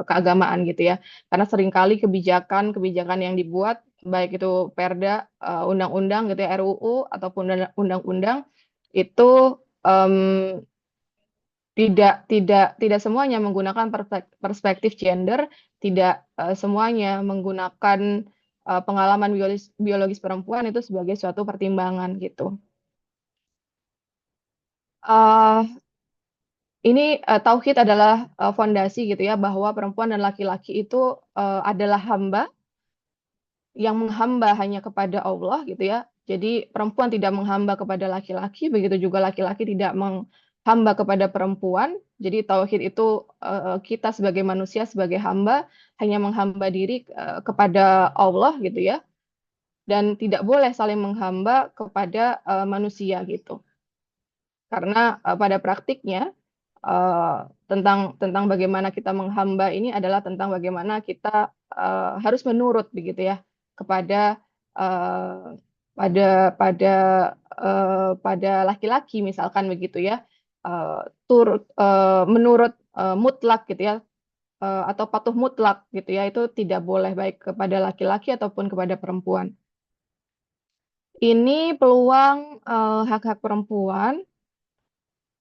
keagamaan gitu ya. Karena seringkali kebijakan yang dibuat baik itu Perda, undang-undang gitu ya, RUU ataupun undang-undang itu tidak semuanya menggunakan perspektif gender, tidak semuanya menggunakan pengalaman biologis perempuan itu sebagai suatu pertimbangan gitu. Ini tauhid adalah fondasi gitu ya, bahwa perempuan dan laki-laki itu adalah hamba yang menghamba hanya kepada Allah gitu ya. Jadi perempuan tidak menghamba kepada laki-laki, begitu juga laki-laki tidak menghamba kepada perempuan. Jadi tauhid itu kita sebagai manusia, sebagai hamba hanya menghamba diri kepada Allah gitu ya, dan tidak boleh saling menghamba kepada manusia gitu. Karena pada praktiknya tentang bagaimana kita menghamba ini adalah tentang bagaimana kita harus menurut begitu ya kepada uh, pada laki-laki misalkan begitu ya, menurut mutlak gitu ya, atau patuh mutlak gitu ya, itu tidak boleh baik kepada laki-laki ataupun kepada perempuan. Ini peluang hak-hak perempuan.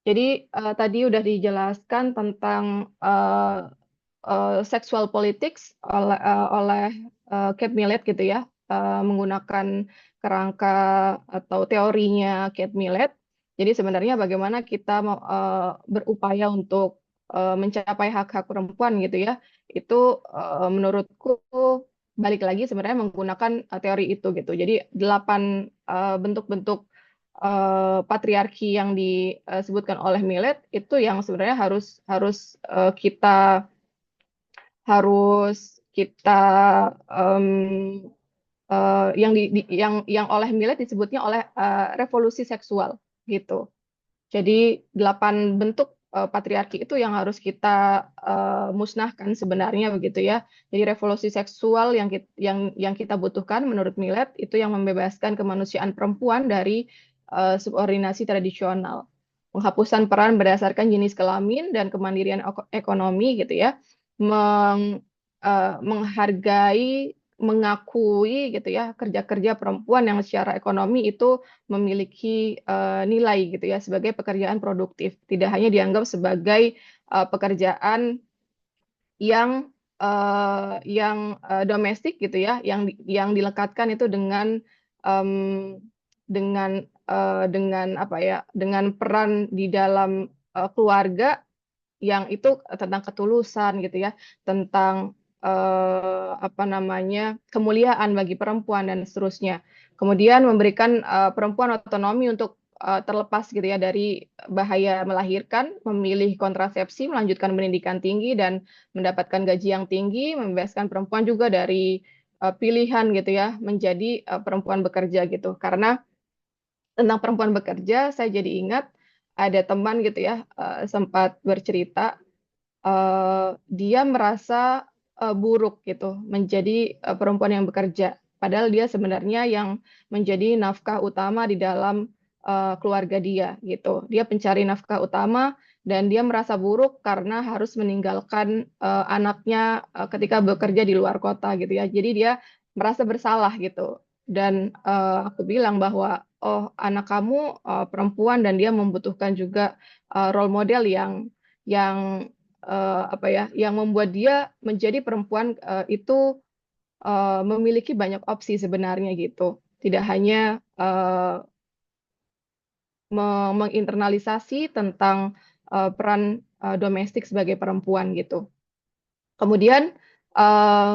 Jadi tadi udah dijelaskan tentang sexual politics oleh Kate Millett gitu ya, menggunakan kerangka atau teorinya Kate Millett. Jadi sebenarnya bagaimana kita berupaya untuk mencapai hak-hak perempuan gitu ya, itu menurutku balik lagi sebenarnya menggunakan teori itu gitu. Jadi 8 bentuk-bentuk patriarki yang disebutkan oleh Millett itu yang sebenarnya harus kita yang oleh Millett disebutnya oleh revolusi seksual gitu. Jadi 8 bentuk patriarki itu yang harus kita musnahkan sebenarnya begitu ya. Jadi revolusi seksual yang kita butuhkan menurut Millett itu yang membebaskan kemanusiaan perempuan dari subordinasi tradisional. Penghapusan peran berdasarkan jenis kelamin dan kemandirian ekonomi gitu ya. Menghargai, mengakui gitu ya kerja-kerja perempuan yang secara ekonomi itu memiliki nilai gitu ya sebagai pekerjaan produktif, tidak hanya dianggap sebagai pekerjaan yang domestik gitu ya, yang dilekatkan itu um, dengan apa ya, dengan peran di dalam keluarga yang itu tentang ketulusan gitu ya, tentang apa namanya, kemuliaan bagi perempuan dan seterusnya. Kemudian memberikan perempuan otonomi untuk terlepas gitu ya dari bahaya melahirkan, memilih kontrasepsi, melanjutkan pendidikan tinggi dan mendapatkan gaji yang tinggi, membebaskan perempuan juga dari pilihan gitu ya menjadi perempuan bekerja gitu. Karena tentang perempuan bekerja, saya jadi ingat ada teman gitu ya sempat bercerita dia merasa buruk gitu menjadi perempuan yang bekerja. Padahal dia sebenarnya yang menjadi nafkah utama di dalam keluarga dia gitu. Dia pencari nafkah utama dan dia merasa buruk karena harus meninggalkan anaknya ketika bekerja di luar kota gitu ya. Jadi dia merasa bersalah gitu. Dan aku bilang bahwa oh anak kamu perempuan dan dia membutuhkan juga role model yang apa ya, yang membuat dia menjadi perempuan itu memiliki banyak opsi sebenarnya gitu. Tidak hanya menginternalisasi tentang peran domestik sebagai perempuan gitu. Kemudian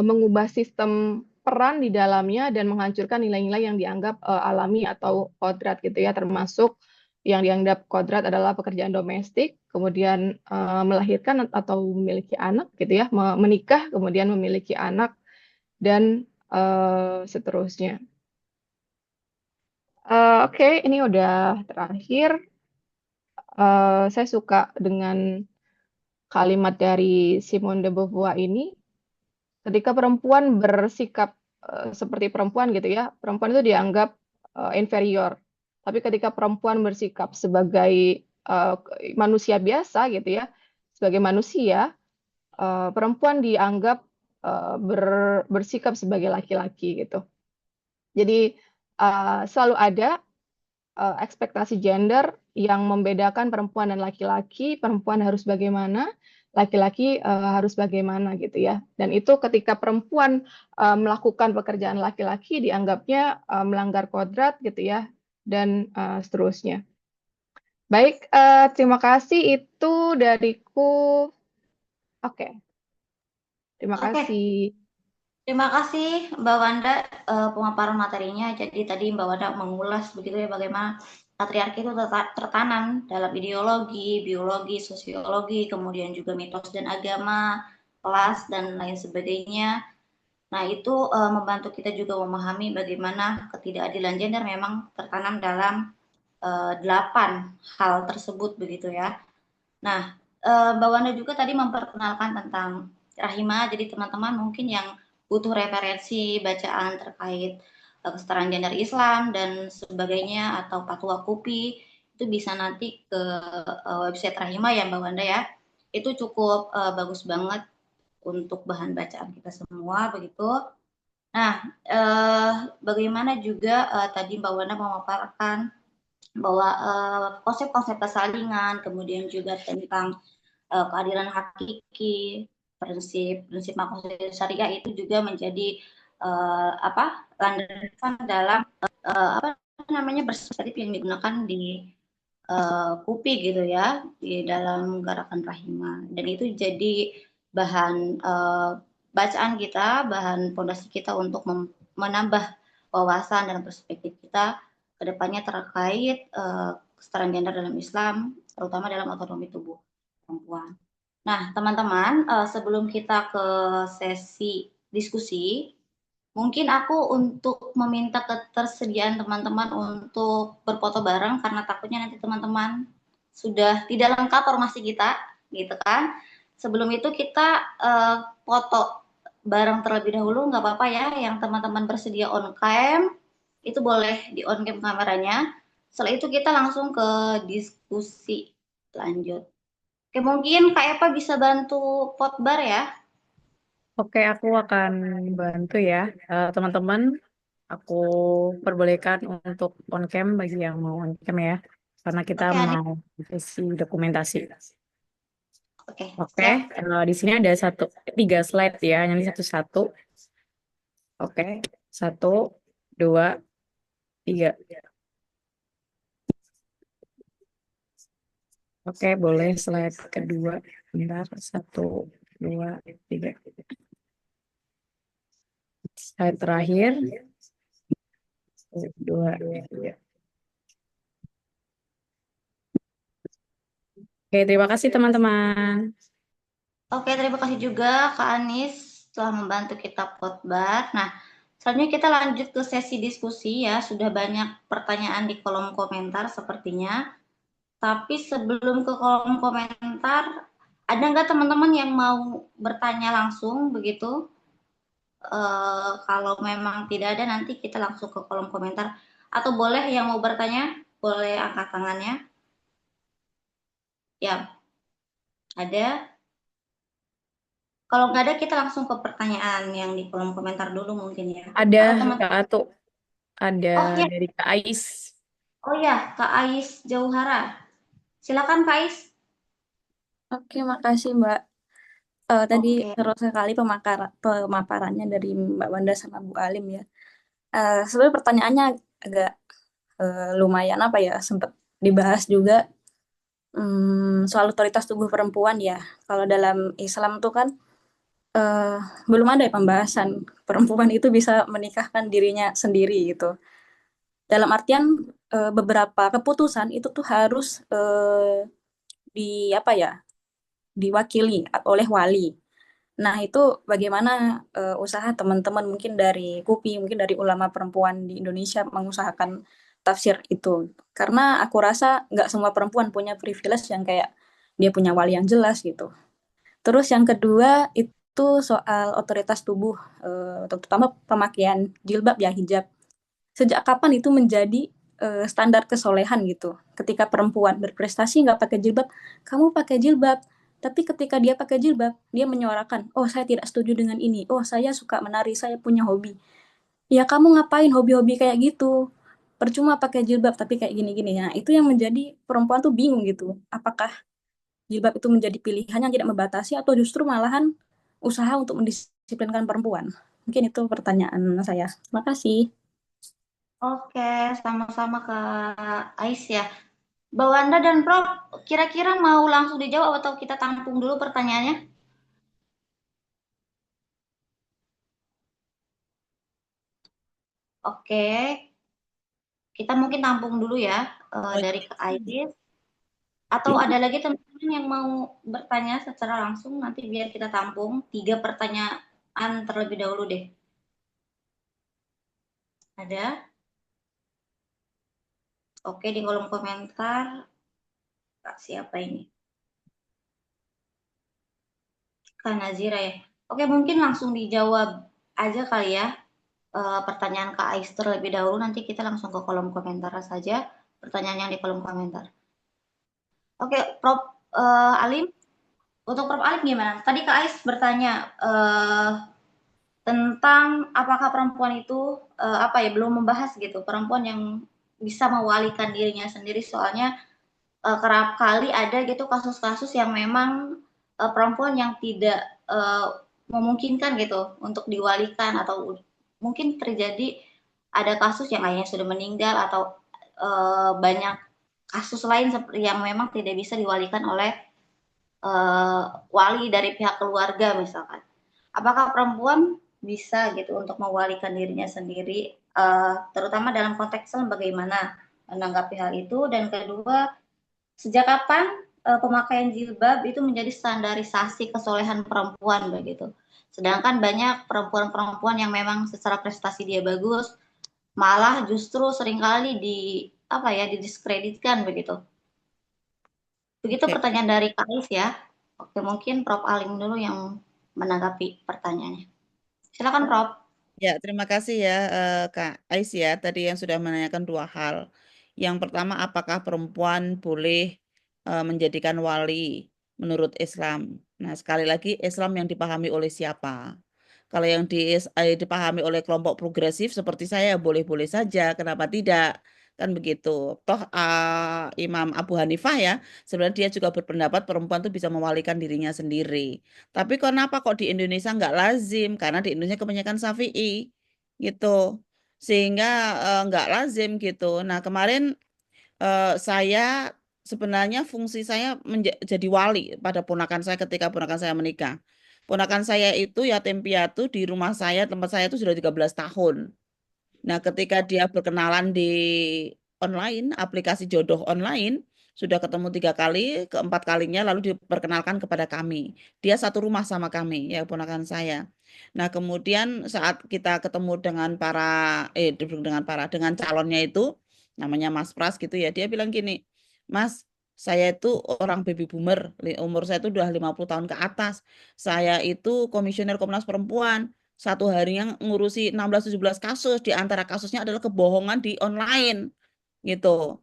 mengubah sistem peran di dalamnya dan menghancurkan nilai-nilai yang dianggap alami atau kodrat gitu ya, termasuk yang dianggap kodrat adalah pekerjaan domestik, kemudian melahirkan atau memiliki anak gitu ya, menikah, kemudian memiliki anak dan seterusnya. Oke, ini udah terakhir. Saya suka dengan kalimat dari Simone de Beauvoir ini. Ketika perempuan bersikap seperti perempuan gitu ya, perempuan itu dianggap inferior. Tapi ketika perempuan bersikap sebagai manusia biasa gitu ya, sebagai manusia, perempuan dianggap bersikap sebagai laki-laki gitu. Jadi selalu ada ekspektasi gender yang membedakan perempuan dan laki-laki, perempuan harus bagaimana, laki-laki harus bagaimana gitu ya. Dan itu ketika perempuan melakukan pekerjaan laki-laki dianggapnya melanggar kodrat gitu ya, dan seterusnya. Baik, terima kasih itu dariku. Oke, terima Oke, kasih. terima kasih Mbak Wanda pemaparan materinya. Jadi tadi Mbak Wanda mengulas begitu ya bagaimana patriarki itu tertanam dalam ideologi, biologi, sosiologi, kemudian juga mitos dan agama, kelas dan lain sebagainya. Nah, itu membantu kita juga memahami bagaimana ketidakadilan gender memang tertanam dalam 8 hal tersebut begitu ya. Nah, Mbak Wanda juga tadi memperkenalkan tentang Rahima, jadi teman-teman mungkin yang butuh referensi bacaan terkait kesetaraan gender Islam dan sebagainya atau fatwa KUPI itu bisa nanti ke website Rahima ya Mbak Wanda ya. Itu cukup bagus banget untuk bahan bacaan kita semua begitu. Nah, bagaimana juga tadi Mbak Wanda memaparkan bahwa konsep-konsep persalingan, kemudian juga tentang keadilan hakiki, prinsip makosid syariah itu juga menjadi landasan dalam apa namanya perspektif yang digunakan di KUPI gitu ya di dalam gerakan Rahima dan itu jadi bahan bacaan kita, bahan fondasi kita untuk menambah wawasan dan perspektif kita ke depannya terkait kesetaraan gender dalam Islam, terutama dalam otonomi tubuh perempuan. Nah, teman-teman, sebelum kita ke sesi diskusi, mungkin aku untuk meminta ketersediaan teman-teman untuk berfoto bareng karena takutnya nanti teman-teman sudah tidak lengkap formasi kita, gitu kan. Sebelum itu kita foto bareng terlebih dahulu, nggak apa-apa ya. Yang teman-teman bersedia on cam, itu boleh di on cam kameranya. Setelah itu kita langsung ke diskusi lanjut. Oke, mungkin Kak Eva bisa bantu potbar ya. Oke, aku akan bantu ya. Teman-teman, aku perbolehkan untuk on cam bagi yang mau on cam ya. Karena kita Oke, Anik. mau isi dokumentasi. Oke, Oke, siap. di sini ada 3 slide ya, nanti satu-satu. Oke, 1, 2, 3. Oke, boleh slide kedua. Bentar, 1, 2, 3. Slide terakhir. 1, 2, 3. Oke, terima kasih teman-teman. Oke, terima kasih juga Kak Anis telah membantu kita potbar. Nah, selanjutnya kita lanjut ke sesi diskusi ya. Sudah banyak pertanyaan di kolom komentar sepertinya. Tapi sebelum ke kolom komentar, ada nggak teman-teman yang mau bertanya langsung begitu? Kalau memang tidak ada, nanti kita langsung ke kolom komentar. Atau boleh yang mau bertanya, boleh angkat tangannya. Ya, ada. Kalau nggak ada, kita langsung ke pertanyaan yang di kolom komentar dulu mungkin ya. Ada Atau teman Kak Atu, ada Oh ya, dari Kak Ais. oh ya, Kak Ais Jauhara. Silakan Kak Ais. Oke, makasih Mbak. Tadi Oke, seru sekali pemaparannya dari Mbak Wanda sama Bu Alim ya. Sebenarnya pertanyaannya agak lumayan apa ya, sempat dibahas juga soal otoritas tubuh perempuan ya. Kalau dalam Islam tuh kan eh, belum ada ya pembahasan perempuan itu bisa menikahkan dirinya sendiri gitu. Dalam artian beberapa keputusan itu tuh harus di apa ya, diwakili oleh wali. Nah, itu bagaimana usaha teman-teman mungkin dari KUPI, mungkin dari ulama perempuan di Indonesia mengusahakan tafsir itu. Karena aku rasa nggak semua perempuan punya privilege yang kayak dia punya wali yang jelas gitu. Terus yang kedua itu itu soal otoritas tubuh, terutama pemakaian jilbab ya, hijab. Sejak kapan itu menjadi standar kesolehan gitu? Ketika perempuan berprestasi nggak pakai jilbab, kamu pakai jilbab. Tapi ketika dia pakai jilbab, dia menyuarakan, oh saya tidak setuju dengan ini, oh saya suka menari, saya punya hobi. Ya kamu ngapain hobi-hobi kayak gitu? Percuma pakai jilbab tapi kayak gini-gini. Nah, itu yang menjadi perempuan tuh bingung gitu. Apakah jilbab itu menjadi pilihan yang tidak membatasi atau justru malahan usaha untuk mendisiplinkan perempuan? Mungkin itu pertanyaan saya. Terima kasih. Oke, sama-sama Kak Ais ya. Mbak Wanda dan Prof, kira-kira mau langsung dijawab atau kita tampung dulu pertanyaannya? Oke, kita mungkin tampung dulu ya dari Kak Ais. Atau ada lagi teman-teman yang mau bertanya secara langsung, nanti biar kita tampung 3 pertanyaan terlebih dahulu deh. Ada? Oke, di kolom komentar. Kak, siapa ini? Kak Nazira ya. Oke, mungkin langsung dijawab aja kali ya. Pertanyaan Kak Ais terlebih dahulu, nanti kita langsung ke kolom komentar saja. Pertanyaan yang di kolom komentar. Oke, Prof. Alim. Untuk Prof. Alim gimana? Tadi Kak Ais bertanya tentang apakah perempuan itu belum membahas gitu, perempuan yang bisa mewalikan dirinya sendiri, soalnya kerap kali ada gitu kasus-kasus yang memang perempuan yang tidak memungkinkan gitu untuk diwalikan, atau mungkin terjadi ada kasus yang ayahnya sudah meninggal, atau banyak kasus lain yang memang tidak bisa diwalikan oleh wali dari pihak keluarga misalkan. Apakah perempuan bisa gitu untuk mewalikan dirinya sendiri, terutama dalam konteks bagaimana menanggapi hal itu? Dan kedua, sejak kapan pemakaian jilbab itu menjadi standarisasi kesolehan perempuan begitu? Sedangkan banyak perempuan-perempuan yang memang secara prestasi dia bagus, malah justru seringkali didiskreditkan begitu. Begitu pertanyaan dari Kak Ais ya. Oke, mungkin Prof. Alim dulu yang menanggapi pertanyaannya. Silakan Prof. Ya, terima kasih ya Kak Ais ya, tadi yang sudah menanyakan 2 hal. Yang pertama, apakah perempuan boleh menjadikan wali menurut Islam? Nah, sekali lagi, Islam yang dipahami oleh siapa? Kalau yang dipahami oleh kelompok progresif seperti saya, boleh-boleh saja, kenapa tidak? Kan begitu. Toh Imam Abu Hanifah ya, sebenarnya dia juga berpendapat perempuan itu bisa mewalikan dirinya sendiri. Tapi kenapa kok di Indonesia nggak lazim? Karena di Indonesia kebanyakan Syafi'i gitu. Sehingga nggak lazim gitu. Nah, kemarin saya sebenarnya fungsi saya menjadi wali pada ponakan saya ketika ponakan saya menikah. Ponakan saya itu yatim piatu di rumah saya, tempat saya itu sudah 13 tahun. Nah, ketika dia berkenalan di online, aplikasi jodoh online, sudah ketemu 3 kali, keempat kalinya lalu diperkenalkan kepada kami. Dia satu rumah sama kami, ya ponakan saya. Nah, kemudian saat kita ketemu dengan calonnya itu, namanya Mas Pras gitu ya, dia bilang gini, Mas, saya itu orang baby boomer, umur saya itu udah 50 tahun ke atas. Saya itu komisioner Komnas Perempuan. Satu harinya ngurusi 16-17 kasus. Di antara kasusnya adalah kebohongan di online. Gitu.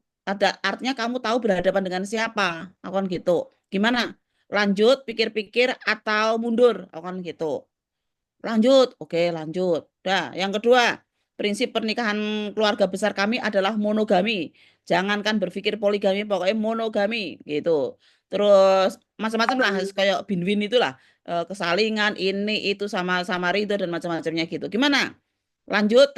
Artinya kamu tahu berhadapan dengan siapa. Aku kan gitu. Gimana? Lanjut, pikir-pikir, atau mundur. Aku kan gitu. Lanjut. Oke, lanjut. Dah, yang kedua, prinsip pernikahan keluarga besar kami adalah monogami. Jangankan berpikir poligami, pokoknya monogami gitu. Terus macam-macam lah, kayak bin-win itulah, kesalingan ini itu sama-sama ridho dan macam-macamnya gitu. Gimana? Lanjut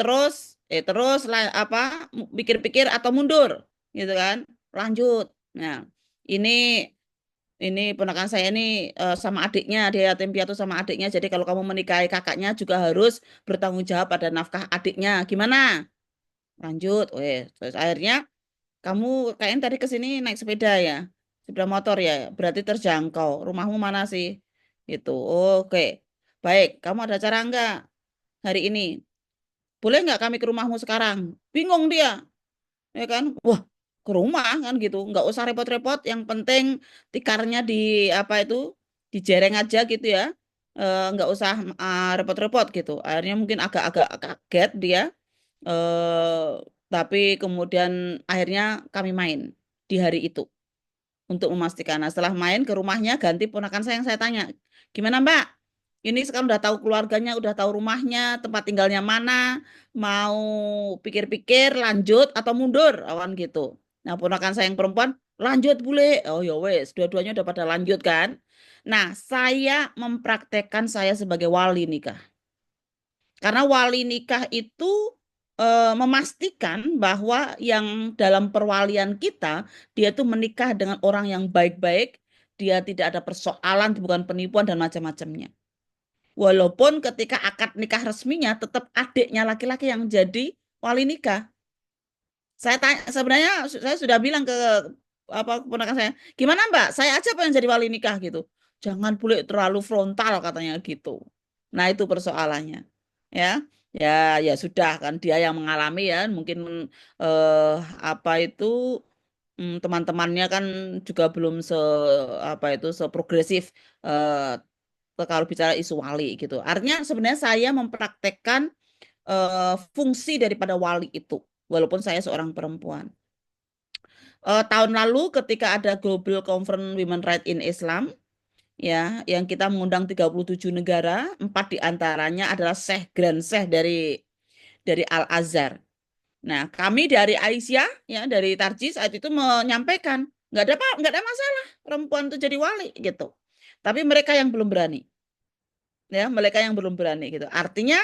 apa pikir-pikir atau mundur gitu kan? Lanjut. Nah, ini ponakan saya ini sama adiknya, dia yatim piatu sama adiknya. Jadi kalau kamu menikahi kakaknya juga harus bertanggung jawab pada nafkah adiknya. Gimana? Lanjut. Terus akhirnya kamu kayaknya tadi ke sini naik sepeda ya, sepeda motor ya. Berarti terjangkau. Rumahmu mana sih? Gitu. Oke. Baik. Kamu ada cara enggak hari ini? Boleh nggak kami ke rumahmu sekarang? Bingung dia, ya kan? Wah, ke rumah kan gitu, nggak usah repot-repot. Yang penting tikarnya di apa itu dijereng aja gitu ya. nggak usah repot-repot gitu. Akhirnya mungkin agak-agak kaget dia, tapi kemudian akhirnya kami main di hari itu untuk memastikan. Nah, setelah main ke rumahnya ganti ponakan saya yang saya tanya, gimana Mbak? Ini sekarang udah tahu keluarganya, udah tahu rumahnya, tempat tinggalnya mana, mau pikir-pikir lanjut atau mundur, awan gitu. Nah, ponakan saya yang perempuan lanjut bule. Oh ya wes, dua-duanya udah pada lanjut kan. Nah, saya mempraktekkan saya sebagai wali nikah. Karena wali nikah itu memastikan bahwa yang dalam perwalian kita, dia tuh menikah dengan orang yang baik-baik, dia tidak ada persoalan, bukan penipuan dan macam-macamnya. Walaupun ketika akad nikah resminya tetap adiknya laki-laki yang jadi wali nikah. Saya tanya, sebenarnya saya sudah bilang ke keponakan saya, gimana Mbak? Saya aja pengen jadi wali nikah gitu. Jangan boleh terlalu frontal katanya gitu. Nah itu persoalannya, ya, ya sudah kan dia yang mengalami ya, mungkin eh, apa itu teman-temannya kan juga belum seprogresif kalau bicara isu wali gitu. Artinya sebenarnya saya mempraktekkan fungsi daripada wali itu, walaupun saya seorang perempuan. Tahun lalu ketika ada Global Conference Women Rights in Islam, ya, yang kita mengundang 37 negara, 4 diantaranya adalah Grand Syekh dari Al-Azhar. Nah, kami dari Aisyah, ya, dari Tarjis saat itu menyampaikan, nggak ada masalah perempuan itu jadi wali gitu. Tapi mereka yang belum berani. Ya, mereka yang belum berani gitu. Artinya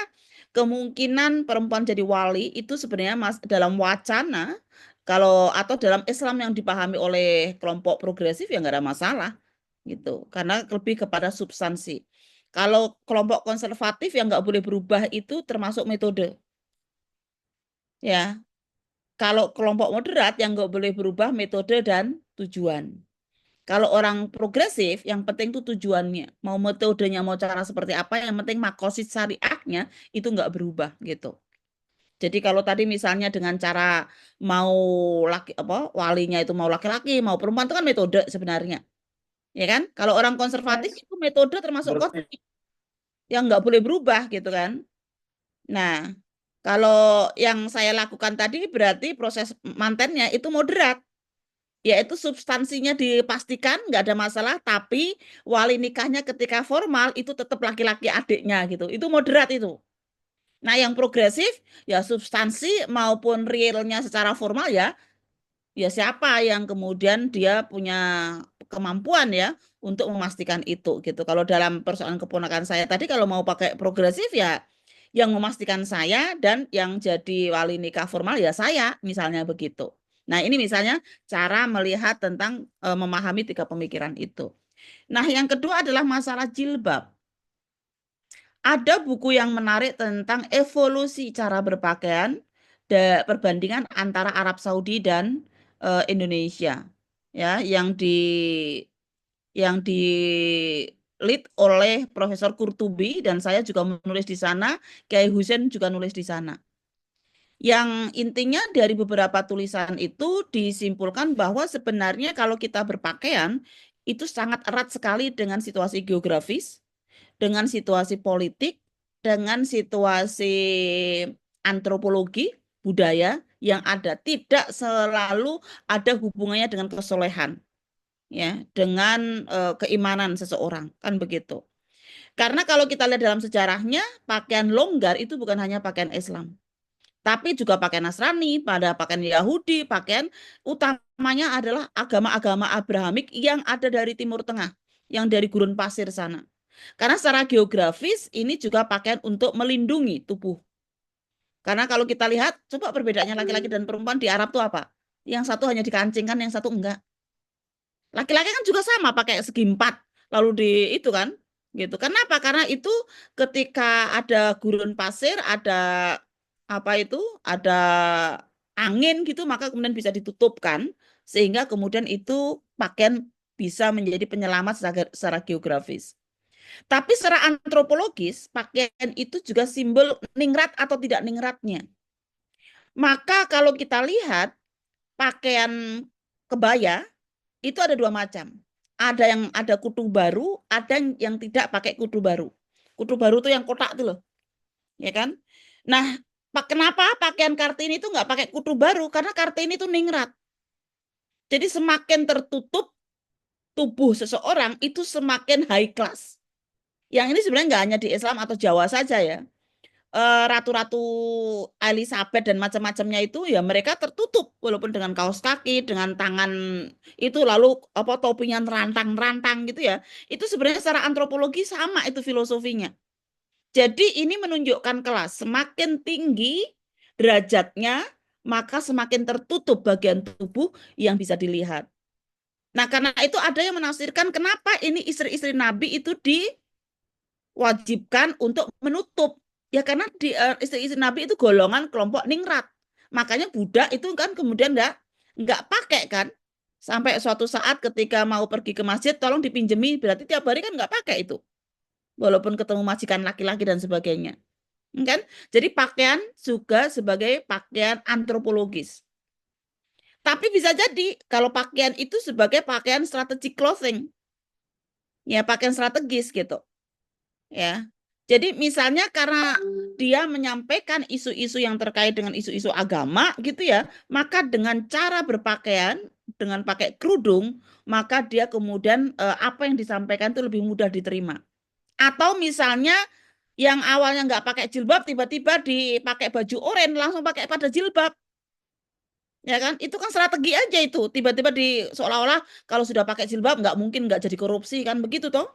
kemungkinan perempuan jadi wali itu sebenarnya dalam wacana atau dalam Islam yang dipahami oleh kelompok progresif ya nggak ada masalah gitu. Karena lebih kepada substansi. Kalau kelompok konservatif yang nggak boleh berubah itu termasuk metode. Ya, kalau kelompok moderat yang nggak boleh berubah metode dan tujuan. Kalau orang progresif, yang penting itu tujuannya. Mau metodenya, mau cara seperti apa, yang penting makosid syariahnya itu nggak berubah gitu. Jadi kalau tadi misalnya dengan cara mau walinya itu mau laki-laki, mau perempuan itu kan metode sebenarnya. Ya kan? Kalau orang konservatif Yes. itu metode termasuk konsep yang nggak boleh berubah gitu kan. Nah, kalau yang saya lakukan tadi berarti proses mantennya itu moderat. Yaitu substansinya dipastikan nggak ada masalah, tapi wali nikahnya ketika formal itu tetap laki-laki adiknya gitu. Itu moderat itu. Nah, yang progresif ya substansi maupun realnya secara formal ya siapa yang kemudian dia punya kemampuan ya untuk memastikan itu gitu. Kalau dalam persoalan keponakan saya tadi kalau mau pakai progresif ya yang memastikan saya dan yang jadi wali nikah formal ya saya misalnya begitu. Nah, ini misalnya cara melihat tentang memahami 3 pemikiran itu. Nah, yang kedua adalah masalah jilbab. Ada buku yang menarik tentang evolusi cara berpakaian perbandingan antara Arab Saudi dan Indonesia. Ya, yang di lead oleh Profesor Qurtubi dan saya juga menulis di sana, Kiai Husain juga nulis di sana. Yang intinya dari beberapa tulisan itu disimpulkan bahwa sebenarnya kalau kita berpakaian itu sangat erat sekali dengan situasi geografis, dengan situasi politik, dengan situasi antropologi, budaya yang ada. Tidak selalu ada hubungannya dengan kesolehan, ya, dengan keimanan seseorang, kan begitu. Karena kalau kita lihat dalam sejarahnya, pakaian longgar itu bukan hanya pakaian Islam, tapi juga pakaian Nasrani, pada pakaian Yahudi, pakaian utamanya adalah agama-agama Abrahamik yang ada dari Timur Tengah, yang dari gurun pasir sana. Karena secara geografis ini juga pakaian untuk melindungi tubuh. Karena kalau kita lihat, coba perbedaannya laki-laki dan perempuan di Arab tuh apa? Yang satu hanya dikancingkan, yang satu enggak. Laki-laki kan juga sama pakai segi 4, lalu di itu kan, gitu. Kenapa? Karena itu ketika ada gurun pasir, ada apa itu, ada angin gitu, maka kemudian bisa ditutupkan sehingga kemudian itu pakaian bisa menjadi penyelamat secara geografis. Tapi secara antropologis, pakaian itu juga simbol ningrat atau tidak ningratnya. Maka kalau kita lihat pakaian kebaya itu ada 2 macam. Ada yang ada kutu baru, ada yang tidak pakai kutu baru. Kutu baru tuh yang kotak tuh loh, ya kan? Nah, kenapa pakaian Kartini itu nggak pakai kutu baru? Karena Kartini itu ningrat. Jadi semakin tertutup tubuh seseorang itu semakin high class. Yang ini sebenarnya nggak hanya di Islam atau Jawa saja ya. Ratu-ratu Elizabeth dan macam-macamnya itu ya mereka tertutup walaupun dengan kaos kaki, dengan tangan itu lalu apa topinya rantang-rantang gitu ya. Itu sebenarnya secara antropologi sama itu filosofinya. Jadi ini menunjukkan kelas semakin tinggi derajatnya maka semakin tertutup bagian tubuh yang bisa dilihat. Nah, karena itu ada yang menafsirkan kenapa ini istri-istri Nabi itu diwajibkan untuk menutup. Ya karena istri-istri Nabi itu golongan kelompok ningrat. Makanya budak itu kan kemudian nggak pakai kan. Sampai suatu saat ketika mau pergi ke masjid tolong dipinjemi, berarti tiap hari kan nggak pakai itu. Walaupun ketemu majikan laki-laki dan sebagainya. Kan? Jadi pakaian juga sebagai pakaian antropologis. Tapi bisa jadi kalau pakaian itu sebagai pakaian strategic clothing. Ya, pakaian strategis gitu. Ya. Jadi misalnya karena dia menyampaikan isu-isu yang terkait dengan isu-isu agama gitu ya, maka dengan cara berpakaian, dengan pakai kerudung, maka dia kemudian apa yang disampaikan itu lebih mudah diterima. Atau misalnya yang awalnya nggak pakai jilbab, tiba-tiba dipakai baju oranye, langsung pakai pada jilbab. Ya kan? Itu kan strategi aja itu. Tiba-tiba seolah-olah kalau sudah pakai jilbab nggak mungkin nggak jadi korupsi kan begitu toh?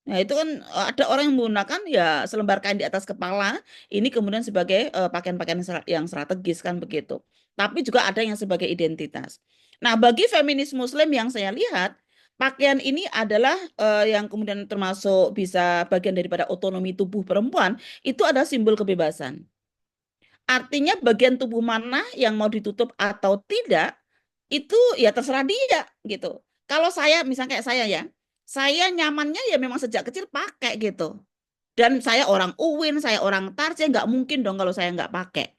Nah, itu kan ada orang yang menggunakan ya selembar kain di atas kepala, ini kemudian sebagai pakaian-pakaian yang strategis kan begitu. Tapi juga ada yang sebagai identitas. Nah, bagi feminis muslim yang saya lihat, pakaian ini adalah yang kemudian termasuk bisa bagian daripada otonomi tubuh perempuan, itu adalah simbol kebebasan. Artinya bagian tubuh mana yang mau ditutup atau tidak, itu ya terserah dia gitu. Kalau saya, misalnya kayak saya nyamannya ya memang sejak kecil pakai gitu. Dan saya orang UIN, saya orang Tarsi, nggak mungkin dong kalau saya nggak pakai.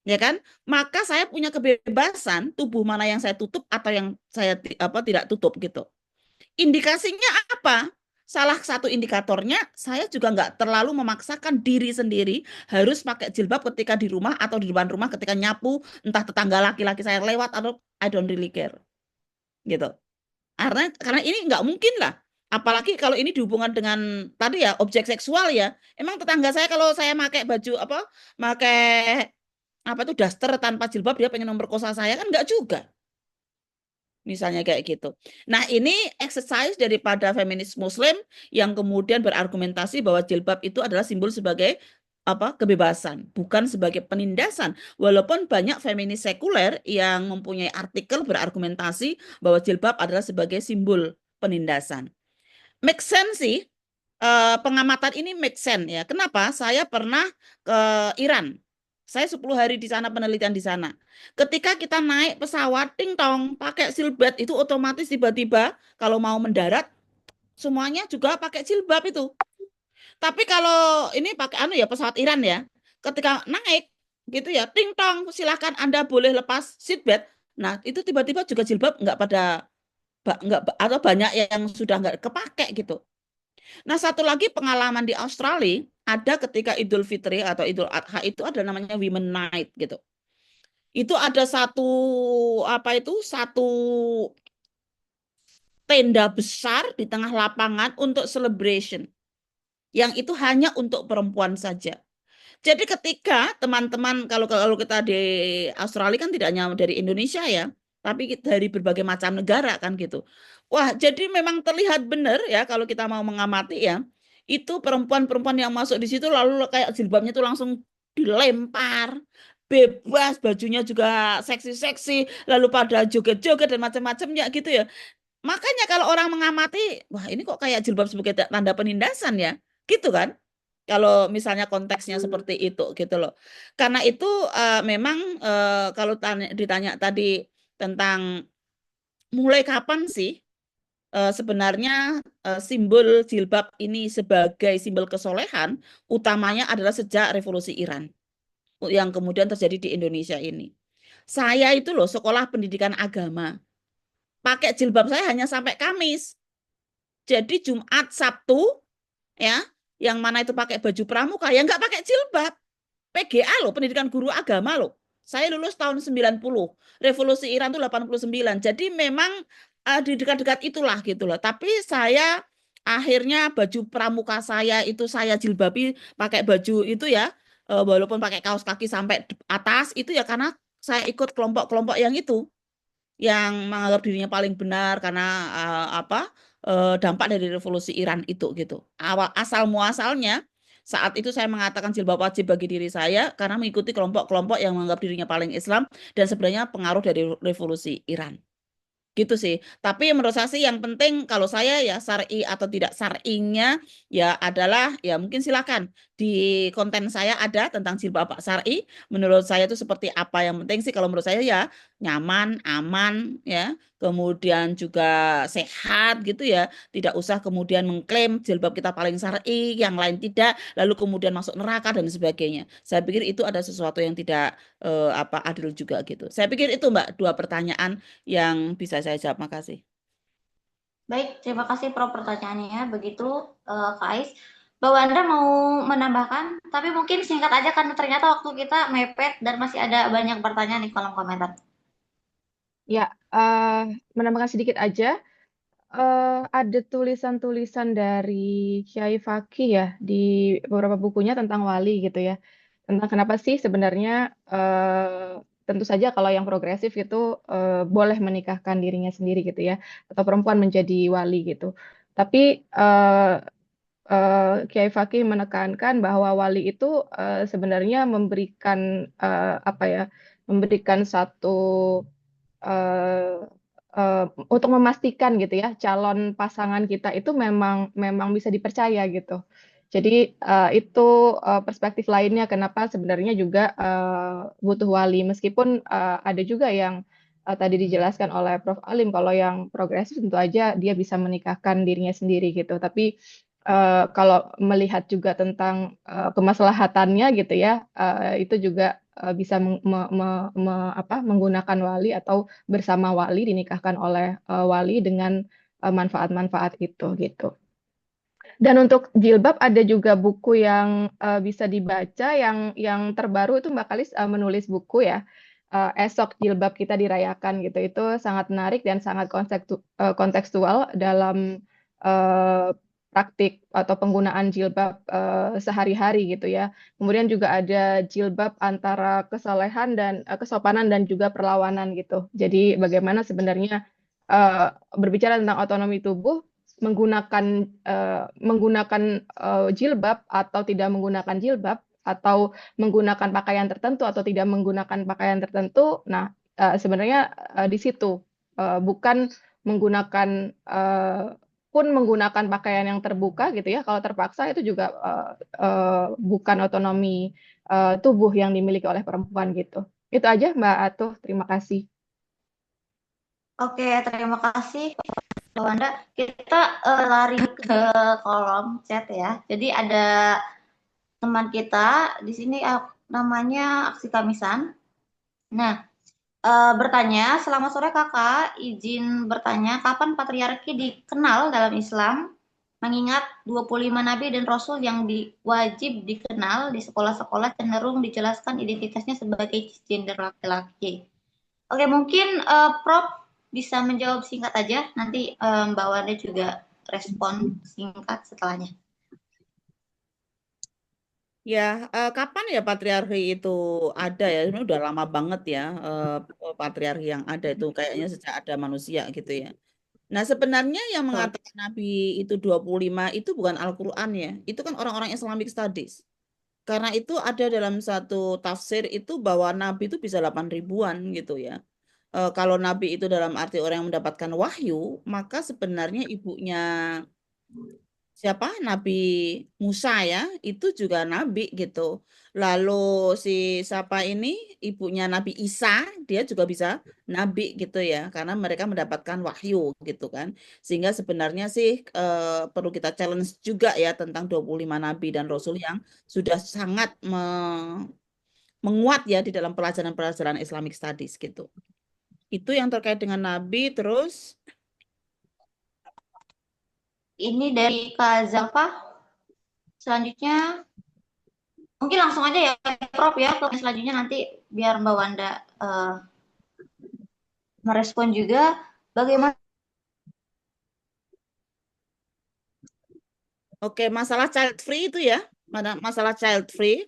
Ya kan? Maka saya punya kebebasan tubuh mana yang saya tutup atau yang saya tidak tutup gitu. Indikasinya apa? Salah satu indikatornya, saya juga nggak terlalu memaksakan diri sendiri harus pakai jilbab ketika di rumah atau di depan rumah ketika nyapu, entah tetangga laki-laki saya lewat atau I don't really care. Gitu. Karena ini nggak mungkin lah. Apalagi kalau ini dihubungkan dengan tadi ya objek seksual ya. Emang tetangga saya kalau saya pakai baju pakai itu daster tanpa jilbab dia pengen memperkosa saya kan nggak juga. Misalnya kayak gitu. Nah, ini exercise daripada feminis muslim yang kemudian berargumentasi bahwa jilbab itu adalah simbol sebagai kebebasan, bukan sebagai penindasan. Walaupun banyak feminis sekuler yang mempunyai artikel berargumentasi bahwa jilbab adalah sebagai simbol penindasan. Make sense sih. Pengamatan ini make sense ya. Kenapa? Saya pernah ke Iran. Saya 10 hari di sana penelitian di sana. Ketika kita naik pesawat ting tong pakai seatbelt itu otomatis tiba-tiba kalau mau mendarat semuanya juga pakai jilbab itu. Tapi kalau ini pakai ya pesawat Iran ya. Ketika naik gitu ya ting tong silakan Anda boleh lepas seatbelt. Nah, itu tiba-tiba juga jilbab nggak atau banyak yang sudah nggak kepake gitu. Nah, satu lagi pengalaman di Australia, ada ketika Idul Fitri atau Idul Adha itu ada namanya Women Night gitu. Itu ada satu tenda besar di tengah lapangan untuk celebration. Yang itu hanya untuk perempuan saja. Jadi ketika teman-teman kalau kita di Australia kan tidak hanya dari Indonesia ya, tapi dari berbagai macam negara kan gitu. Wah, jadi memang terlihat benar ya kalau kita mau mengamati ya, itu perempuan-perempuan yang masuk di situ lalu kayak jilbabnya itu langsung dilempar, bebas, bajunya juga seksi-seksi, lalu pada joget-joget dan macam-macamnya gitu ya. Makanya kalau orang mengamati, wah ini kok kayak jilbab sebagai tanda penindasan ya, gitu kan? Kalau misalnya konteksnya seperti itu gitu loh. Karena itu memang kalau ditanya tadi tentang mulai kapan sih sebenarnya simbol jilbab ini sebagai simbol kesolehan utamanya adalah sejak revolusi Iran yang kemudian terjadi di Indonesia ini. Saya itu loh sekolah pendidikan agama. Pakai jilbab saya hanya sampai Kamis. Jadi Jumat, Sabtu ya yang mana itu pakai baju pramuka, ya nggak pakai jilbab. PGA loh, pendidikan guru agama loh. Saya lulus tahun 90, revolusi Iran tuh 89. Jadi memang di dekat-dekat itulah gitu loh. Tapi saya akhirnya baju pramuka saya itu saya jilbabi pakai baju itu ya, walaupun pakai kaos kaki sampai atas itu ya karena saya ikut kelompok-kelompok yang itu, yang menganggap dirinya paling benar karena dampak dari revolusi Iran itu gitu. Asal muasalnya saat itu saya mengatakan jilbab wajib bagi diri saya karena mengikuti kelompok-kelompok yang menganggap dirinya paling Islam dan sebenarnya pengaruh dari revolusi Iran. Gitu sih. Tapi menurut saya sih yang penting kalau saya ya syar'i atau tidak syar'inya ya adalah ya mungkin silakan di konten saya ada tentang jilbab syar'i. Menurut saya itu seperti apa, yang penting sih kalau menurut saya ya nyaman, aman ya. Kemudian juga sehat gitu ya. Tidak usah kemudian mengklaim jilbab kita paling syar'i, yang lain tidak, lalu kemudian masuk neraka dan sebagainya. Saya pikir itu ada sesuatu yang tidak adil juga gitu. Saya pikir itu Mbak dua pertanyaan yang bisa saya jawab. Makasih. Baik, terima kasih Prof pertanyaannya. Begitu Kak Ais. Mbak Wanda mau menambahkan, tapi mungkin singkat aja karena ternyata waktu kita mepet dan masih ada banyak pertanyaan di kolom komentar. Ya, menambahkan sedikit aja. Ada tulisan-tulisan dari Kiai Fakih ya di beberapa bukunya tentang wali gitu ya. Tentang kenapa sih sebenarnya tentu saja kalau yang progresif itu boleh menikahkan dirinya sendiri gitu ya, atau perempuan menjadi wali gitu. Tapi Kiai Fakih menekankan bahwa wali itu sebenarnya memberikan apa ya, memberikan satu untuk memastikan gitu ya calon pasangan kita itu memang bisa dipercaya gitu. Jadi itu perspektif lainnya kenapa sebenarnya juga butuh wali meskipun ada juga yang tadi dijelaskan oleh Prof. Alim kalau yang progresif tentu aja dia bisa menikahkan dirinya sendiri gitu. Tapi kalau melihat juga tentang kemaslahatannya gitu ya itu juga bisa menggunakan wali atau bersama wali dinikahkan oleh wali dengan manfaat-manfaat itu gitu. Dan untuk jilbab ada juga buku yang bisa dibaca yang terbaru itu Mbak Kalis menulis buku ya. Esok Jilbab Kita Dirayakan gitu. Itu sangat menarik dan sangat kontekstual dalam praktik atau penggunaan jilbab sehari-hari gitu ya. Kemudian juga ada jilbab antara kesalehan dan kesopanan dan juga perlawanan gitu. Jadi bagaimana sebenarnya berbicara tentang otonomi tubuh menggunakan jilbab atau tidak menggunakan jilbab atau menggunakan pakaian tertentu atau tidak menggunakan pakaian tertentu. Nah, sebenarnya di situ bukan menggunakan pun menggunakan pakaian yang terbuka gitu ya. Kalau terpaksa itu juga bukan otonomi tubuh yang dimiliki oleh perempuan gitu. Itu aja Mbak Atuh, terima kasih. Oke, terima kasih Mbak Wanda. Kita lari ke kolom chat ya. Jadi ada teman kita di sini namanya Aksi Kamisan. Nah, bertanya, selamat sore Kakak, izin bertanya, kapan patriarki dikenal dalam Islam? Mengingat 25 nabi dan rasul yang wajib dikenal di sekolah-sekolah cenderung dijelaskan identitasnya sebagai gender laki-laki. Oke, mungkin Prof bisa menjawab singkat aja, nanti Mbak Wanda juga respon singkat setelahnya. Ya, kapan ya patriarki itu ada ya? Ini udah lama banget ya patriarki yang ada itu kayaknya sejak ada manusia gitu ya. Nah, sebenarnya yang mengatakan Nabi itu 25 itu bukan Al-Qur'an ya. Itu kan orang-orang Islamic Studies. Karena itu ada dalam satu tafsir itu bahwa Nabi itu bisa 8 ribuan gitu ya. Kalau Nabi itu dalam arti orang yang mendapatkan wahyu, maka sebenarnya ibunya siapa Nabi Musa ya itu juga nabi gitu. Lalu si siapa ini ibunya Nabi Isa dia juga bisa nabi gitu ya karena mereka mendapatkan wahyu gitu kan. Sehingga sebenarnya sih perlu kita challenge juga ya tentang 25 nabi dan rasul yang sudah sangat menguat ya di dalam pelajaran-pelajaran Islamic Studies gitu. Itu yang terkait dengan nabi. Terus ini dari Kak Zalfa. selanjutnya mungkin langsung aja ya Prof ya ke selanjutnya nanti biar Mbak Wanda merespon juga bagaimana. Oke, masalah child free itu ya, masalah child free,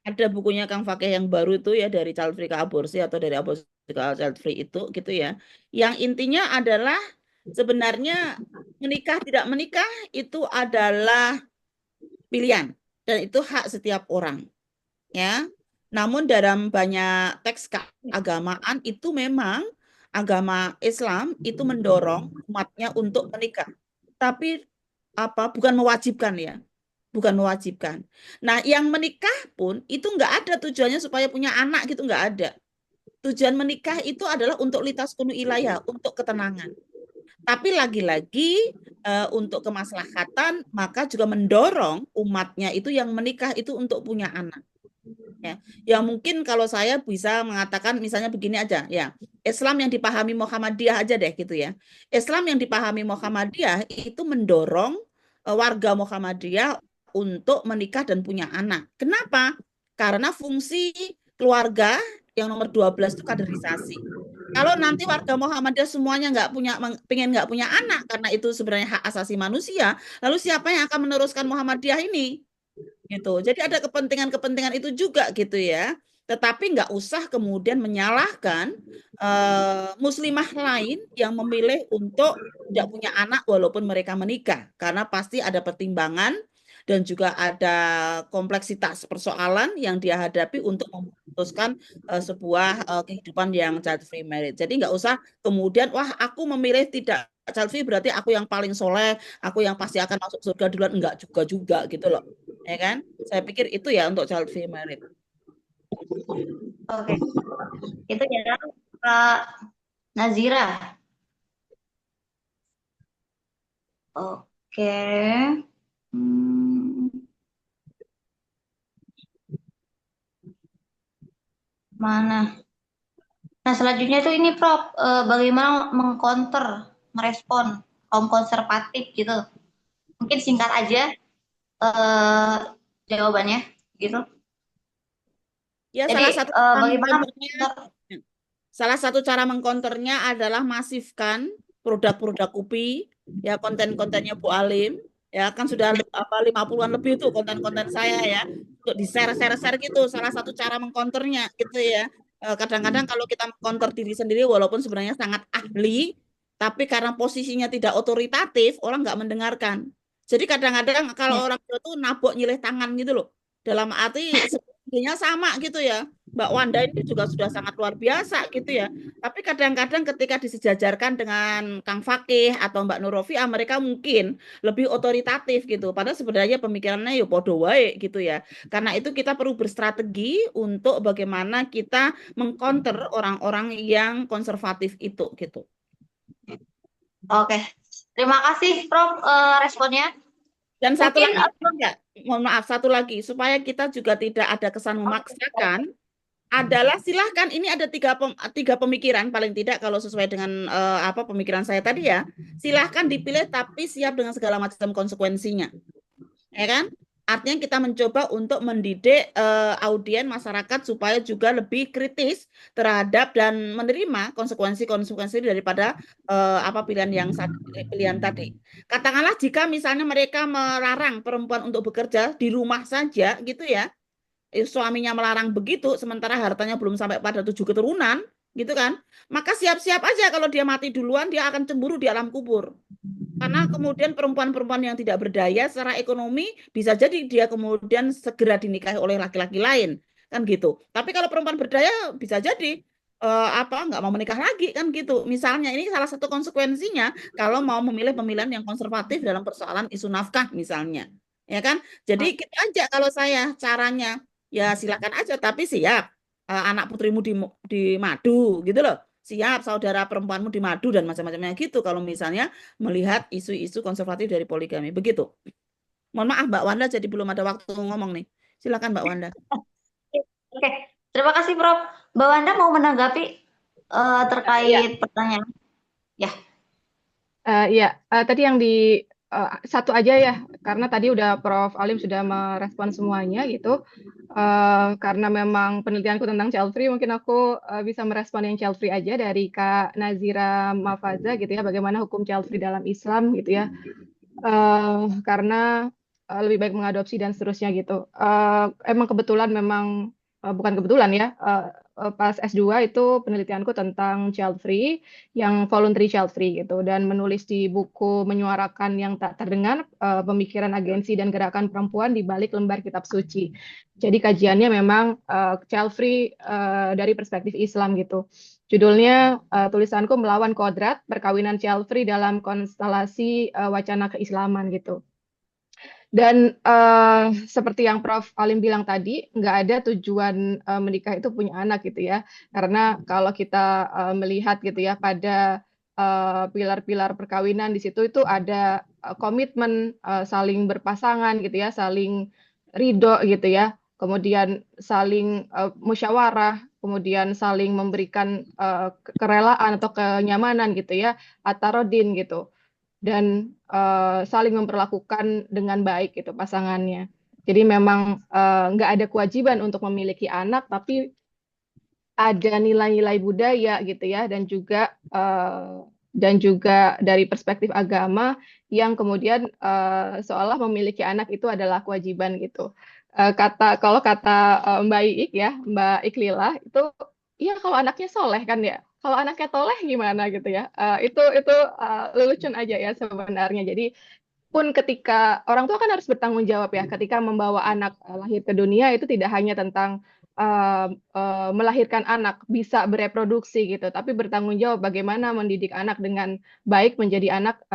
ada bukunya Kang Fakih yang baru itu ya, dari child free ke aborsi atau dari aborsi ke child free itu gitu ya. Yang intinya adalah sebenarnya menikah tidak menikah itu adalah pilihan dan itu hak setiap orang ya. Namun dalam banyak teks keagamaan itu memang agama Islam itu mendorong umatnya untuk menikah. Tapi bukan mewajibkan ya, bukan mewajibkan. Nah, yang menikah pun itu nggak ada tujuannya supaya punya anak gitu, nggak ada. Tujuan menikah itu adalah untuk litaskunu ilayah, untuk ketenangan. Tapi lagi-lagi untuk kemaslahatan, maka juga mendorong umatnya itu yang menikah itu untuk punya anak. Ya mungkin kalau saya bisa mengatakan misalnya begini aja ya, Islam yang dipahami Muhammadiyah aja deh gitu ya. Islam yang dipahami Muhammadiyah itu mendorong warga Muhammadiyah untuk menikah dan punya anak. Kenapa? Karena fungsi keluarga yang nomor 12 itu kaderisasi. Kalau nanti warga Muhammadiyah semuanya pengen nggak punya anak karena itu sebenarnya hak asasi manusia, lalu siapa yang akan meneruskan Muhammadiyah ini? Gitu. Jadi ada kepentingan-kepentingan itu juga gitu ya. Tetapi nggak usah kemudian menyalahkan muslimah lain yang memilih untuk tidak punya anak walaupun mereka menikah. Karena pasti ada pertimbangan dan juga ada kompleksitas persoalan yang dia hadapi untuk memutuskan sebuah kehidupan yang child free marriage. Jadi nggak usah kemudian, wah aku memilih tidak child free berarti aku yang paling soleh, aku yang pasti akan masuk surga duluan. Enggak juga gitu loh. Ya kan? Saya pikir itu ya untuk child free marriage. Oke, itu ya Kak Nazira. Oke. Mana? Nah, selanjutnya itu ini Prof, bagaimana mengcounter, merespon kaum konservatif gitu. Mungkin singkat aja jawabannya gitu. Ya, Jadi salah satu cara mengkonternya adalah masifkan produk-produk UPI, ya konten-kontennya Bu Alim, ya kan sudah 50-an lebih tuh konten-konten saya ya, untuk di-share gitu. Salah satu cara mengkonternya gitu ya. Kadang-kadang kalau kita mengkonter diri sendiri walaupun sebenarnya sangat ahli, tapi karena posisinya tidak otoritatif, orang nggak mendengarkan. Jadi kadang-kadang kalau orang itu nabok nyilih tangan gitu loh. Dalam arti sebenarnya sama gitu ya. Mbak Wanda ini juga sudah sangat luar biasa gitu ya. Tapi kadang-kadang ketika disejajarkan dengan Kang Fakih atau Mbak Nurofia, mereka mungkin lebih otoritatif gitu. Padahal sebenarnya pemikirannya ya podo wae gitu ya. Karena itu kita perlu berstrategi untuk bagaimana kita mengcounter orang-orang yang konservatif itu gitu. Oke, terima kasih Prof responnya. Dan satu lagi, mohon maaf, satu lagi supaya kita juga tidak ada kesan memaksakan. Adalah silahkan, ini ada tiga pemikiran paling tidak kalau sesuai dengan pemikiran saya tadi ya, silahkan dipilih tapi siap dengan segala macam konsekuensinya, ya kan? Artinya kita mencoba untuk mendidik audien masyarakat supaya juga lebih kritis terhadap dan menerima konsekuensi-konsekuensi daripada pilihan tadi. Katakanlah jika misalnya mereka melarang perempuan untuk bekerja di rumah saja gitu ya, suaminya melarang begitu, sementara hartanya belum sampai pada 7 keturunan, gitu kan? Maka siap-siap aja kalau dia mati duluan, dia akan cemburu di alam kubur. Karena kemudian perempuan-perempuan yang tidak berdaya secara ekonomi bisa jadi dia kemudian segera dinikahi oleh laki-laki lain, kan gitu. Tapi kalau perempuan berdaya bisa jadi nggak mau menikah lagi kan gitu. Misalnya ini salah satu konsekuensinya kalau mau memilih pemilihan yang konservatif dalam persoalan isu nafkah misalnya, ya kan? Jadi kita aja kalau saya caranya. Ya silakan aja, tapi siap anak putrimu di madu gitu loh. Siap saudara perempuanmu di madu dan macam-macamnya gitu kalau misalnya melihat isu-isu konservatif dari poligami. Begitu. Mohon maaf Mbak Wanda, jadi belum ada waktu ngomong nih. Silakan Mbak Wanda. Oke, terima kasih Prof. Mbak Wanda mau menanggapi terkait pertanyaan? Ya. Tadi yang satu aja ya, karena tadi udah Prof. Alim sudah merespon semuanya gitu. Karena memang penelitianku tentang child free, mungkin aku bisa merespon yang child free aja dari Kak Nazira Mafaza gitu ya, bagaimana hukum child free dalam Islam gitu ya. Karena lebih baik mengadopsi dan seterusnya gitu. Emang kebetulan memang bukan kebetulan ya. Pas S2 itu penelitianku tentang child free, yang voluntary child free gitu, dan menulis di buku Menyuarakan yang Tak Terdengar, pemikiran agensi dan gerakan perempuan di balik lembar kitab suci. Jadi kajiannya memang child free dari perspektif Islam gitu. Judulnya tulisanku Melawan Kodrat, Perkawinan Child Free dalam Konstelasi Wacana Keislaman gitu. Dan seperti yang Prof. Alim bilang tadi, nggak ada tujuan menikah itu punya anak gitu ya. Karena kalau kita melihat gitu ya pada pilar-pilar perkawinan di situ itu ada komitmen saling berpasangan gitu ya, saling ridho gitu ya, kemudian saling musyawarah, kemudian saling memberikan kerelaan atau kenyamanan gitu ya, atarodin gitu, dan saling memperlakukan dengan baik gitu pasangannya. Jadi memang nggak ada kewajiban untuk memiliki anak, tapi ada nilai-nilai budaya gitu ya, dan juga dari perspektif agama yang kemudian seolah memiliki anak itu adalah kewajiban gitu. Kalau kata Mbak Iik ya, Mbak Iklila itu, ya kalau anaknya soleh kan ya, kalau anaknya toleh gimana gitu ya. Itu lelucon aja ya sebenarnya. Jadi pun ketika orang tua kan harus bertanggung jawab ya, ketika membawa anak lahir ke dunia itu tidak hanya tentang melahirkan anak bisa bereproduksi gitu, tapi bertanggung jawab bagaimana mendidik anak dengan baik menjadi anak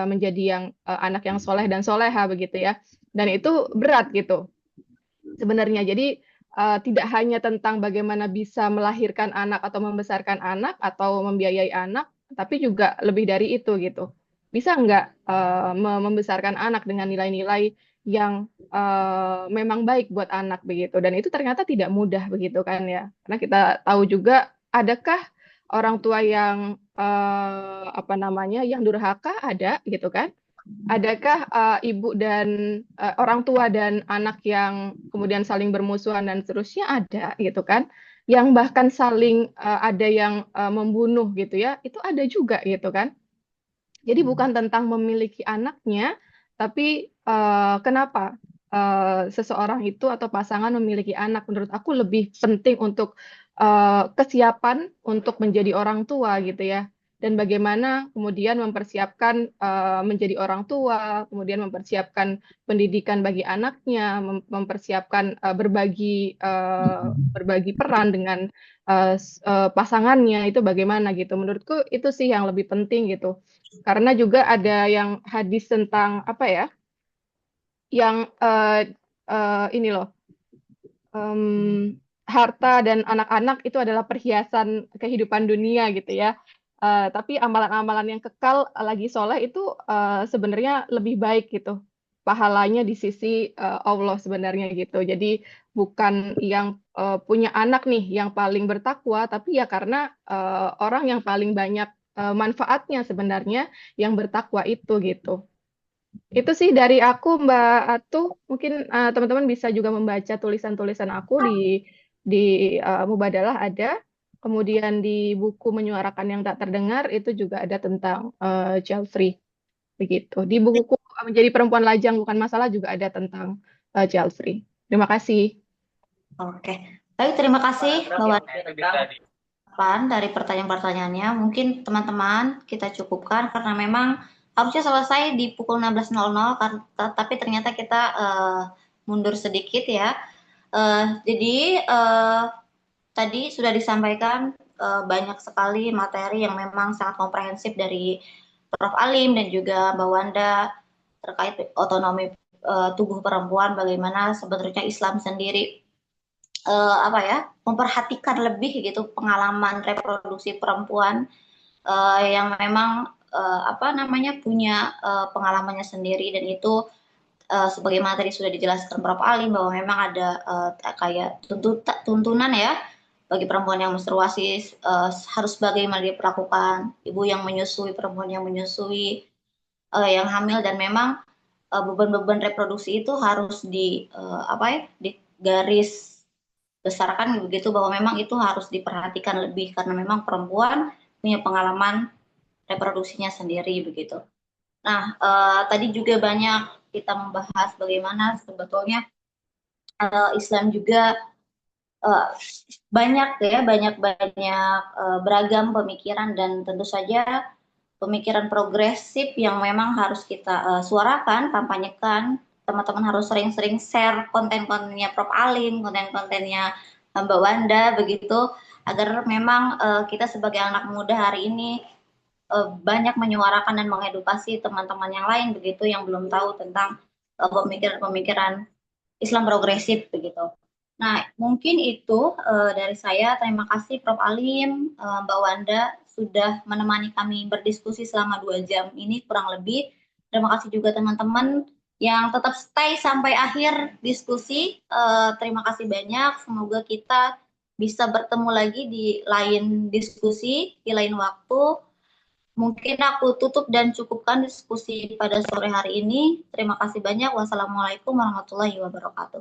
yang soleh dan soleha begitu ya. Dan itu berat gitu sebenarnya. Jadi tidak hanya tentang bagaimana bisa melahirkan anak atau membesarkan anak atau membiayai anak, tapi juga lebih dari itu gitu. Bisa nggak membesarkan anak dengan nilai-nilai yang memang baik buat anak begitu. Dan itu ternyata tidak mudah begitu kan ya. Karena kita tahu juga, adakah orang tua yang apa namanya, yang durhaka, ada gitu kan. Adakah ibu dan orang tua dan anak yang kemudian saling bermusuhan dan seterusnya, ada gitu kan. Yang bahkan saling ada yang membunuh gitu ya, itu ada juga gitu kan. Jadi bukan tentang memiliki anaknya, tapi kenapa seseorang itu atau pasangan memiliki anak. Menurut aku lebih penting untuk kesiapan untuk menjadi orang tua gitu ya. Dan bagaimana kemudian mempersiapkan menjadi orang tua, kemudian mempersiapkan pendidikan bagi anaknya, mempersiapkan berbagi peran dengan pasangannya, itu bagaimana gitu. Menurutku itu sih yang lebih penting gitu. Karena juga ada yang hadis tentang apa ya, yang ini loh, harta dan anak-anak itu adalah perhiasan kehidupan dunia gitu ya. Tapi amalan-amalan yang kekal lagi soleh itu sebenarnya lebih baik gitu. Pahalanya di sisi Allah sebenarnya gitu. Jadi bukan yang punya anak nih yang paling bertakwa, tapi ya karena orang yang paling banyak manfaatnya sebenarnya yang bertakwa itu gitu. Itu sih dari aku, Mbak Atuh. Mungkin teman-teman bisa juga membaca tulisan-tulisan aku di Mubadalah ada. Kemudian di buku Menyuarakan yang Tak Terdengar itu juga ada tentang child free begitu. Di buku Menjadi Perempuan Lajang Bukan Masalah juga ada tentang child free. Terima kasih. Oke, baik, terima kasih Mbak dari pertanyaan-pertanyaannya. Mungkin teman-teman kita cukupkan karena memang harusnya selesai di pukul 16.00, tapi ternyata kita mundur sedikit ya. Jadi tadi sudah disampaikan banyak sekali materi yang memang sangat komprehensif dari Prof. Alim dan juga Mbak Wanda terkait otonomi tubuh perempuan, bagaimana sebenarnya Islam sendiri memperhatikan lebih gitu pengalaman reproduksi perempuan yang memang punya pengalamannya sendiri, dan itu sebagaimana tadi sudah dijelaskan Prof. Alim bahwa memang ada kayak tuntunan ya bagi perempuan yang menstruasi, harus bagaimana diperlakukan, ibu yang menyusui, perempuan yang menyusui, yang hamil, dan memang beban-beban reproduksi itu harus di garis besarkan begitu, bahwa memang itu harus diperhatikan lebih karena memang perempuan punya pengalaman reproduksinya sendiri begitu. Nah, tadi juga banyak kita membahas bagaimana sebetulnya Islam juga banyak beragam pemikiran, dan tentu saja pemikiran progresif yang memang harus kita suarakan, kampanyekan. Teman-teman harus sering-sering share konten-kontennya Prof. Alim, konten-kontennya Mbak Wanda begitu, agar memang kita sebagai anak muda hari ini banyak menyuarakan dan mengedukasi teman-teman yang lain begitu, yang belum tahu tentang pemikiran-pemikiran Islam progresif begitu. Nah, mungkin itu dari saya. Terima kasih Prof. Alim, Mbak Wanda sudah menemani kami berdiskusi selama 2 jam ini kurang lebih. Terima kasih juga teman-teman yang tetap stay sampai akhir diskusi. Terima kasih banyak. Semoga kita bisa bertemu lagi di lain diskusi, di lain waktu. Mungkin aku tutup dan cukupkan diskusi pada sore hari ini. Terima kasih banyak. Wassalamualaikum warahmatullahi wabarakatuh.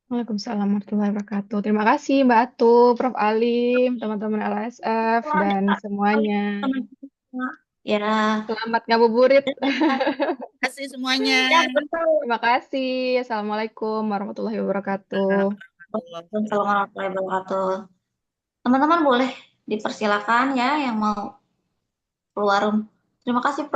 Waalaikumsalam warahmatullahi wabarakatuh. Terima kasih Mbak Atu, Prof. Alim, teman-teman LSF, dan semuanya. Ya, Selamat ngabuburit. Terima kasih semuanya. Terima kasih. Assalamualaikum warahmatullahi wabarakatuh. Waalaikumsalam warahmatullahi wabarakatuh. Teman-teman boleh dipersilakan ya yang mau keluar room. Terima kasih Prof.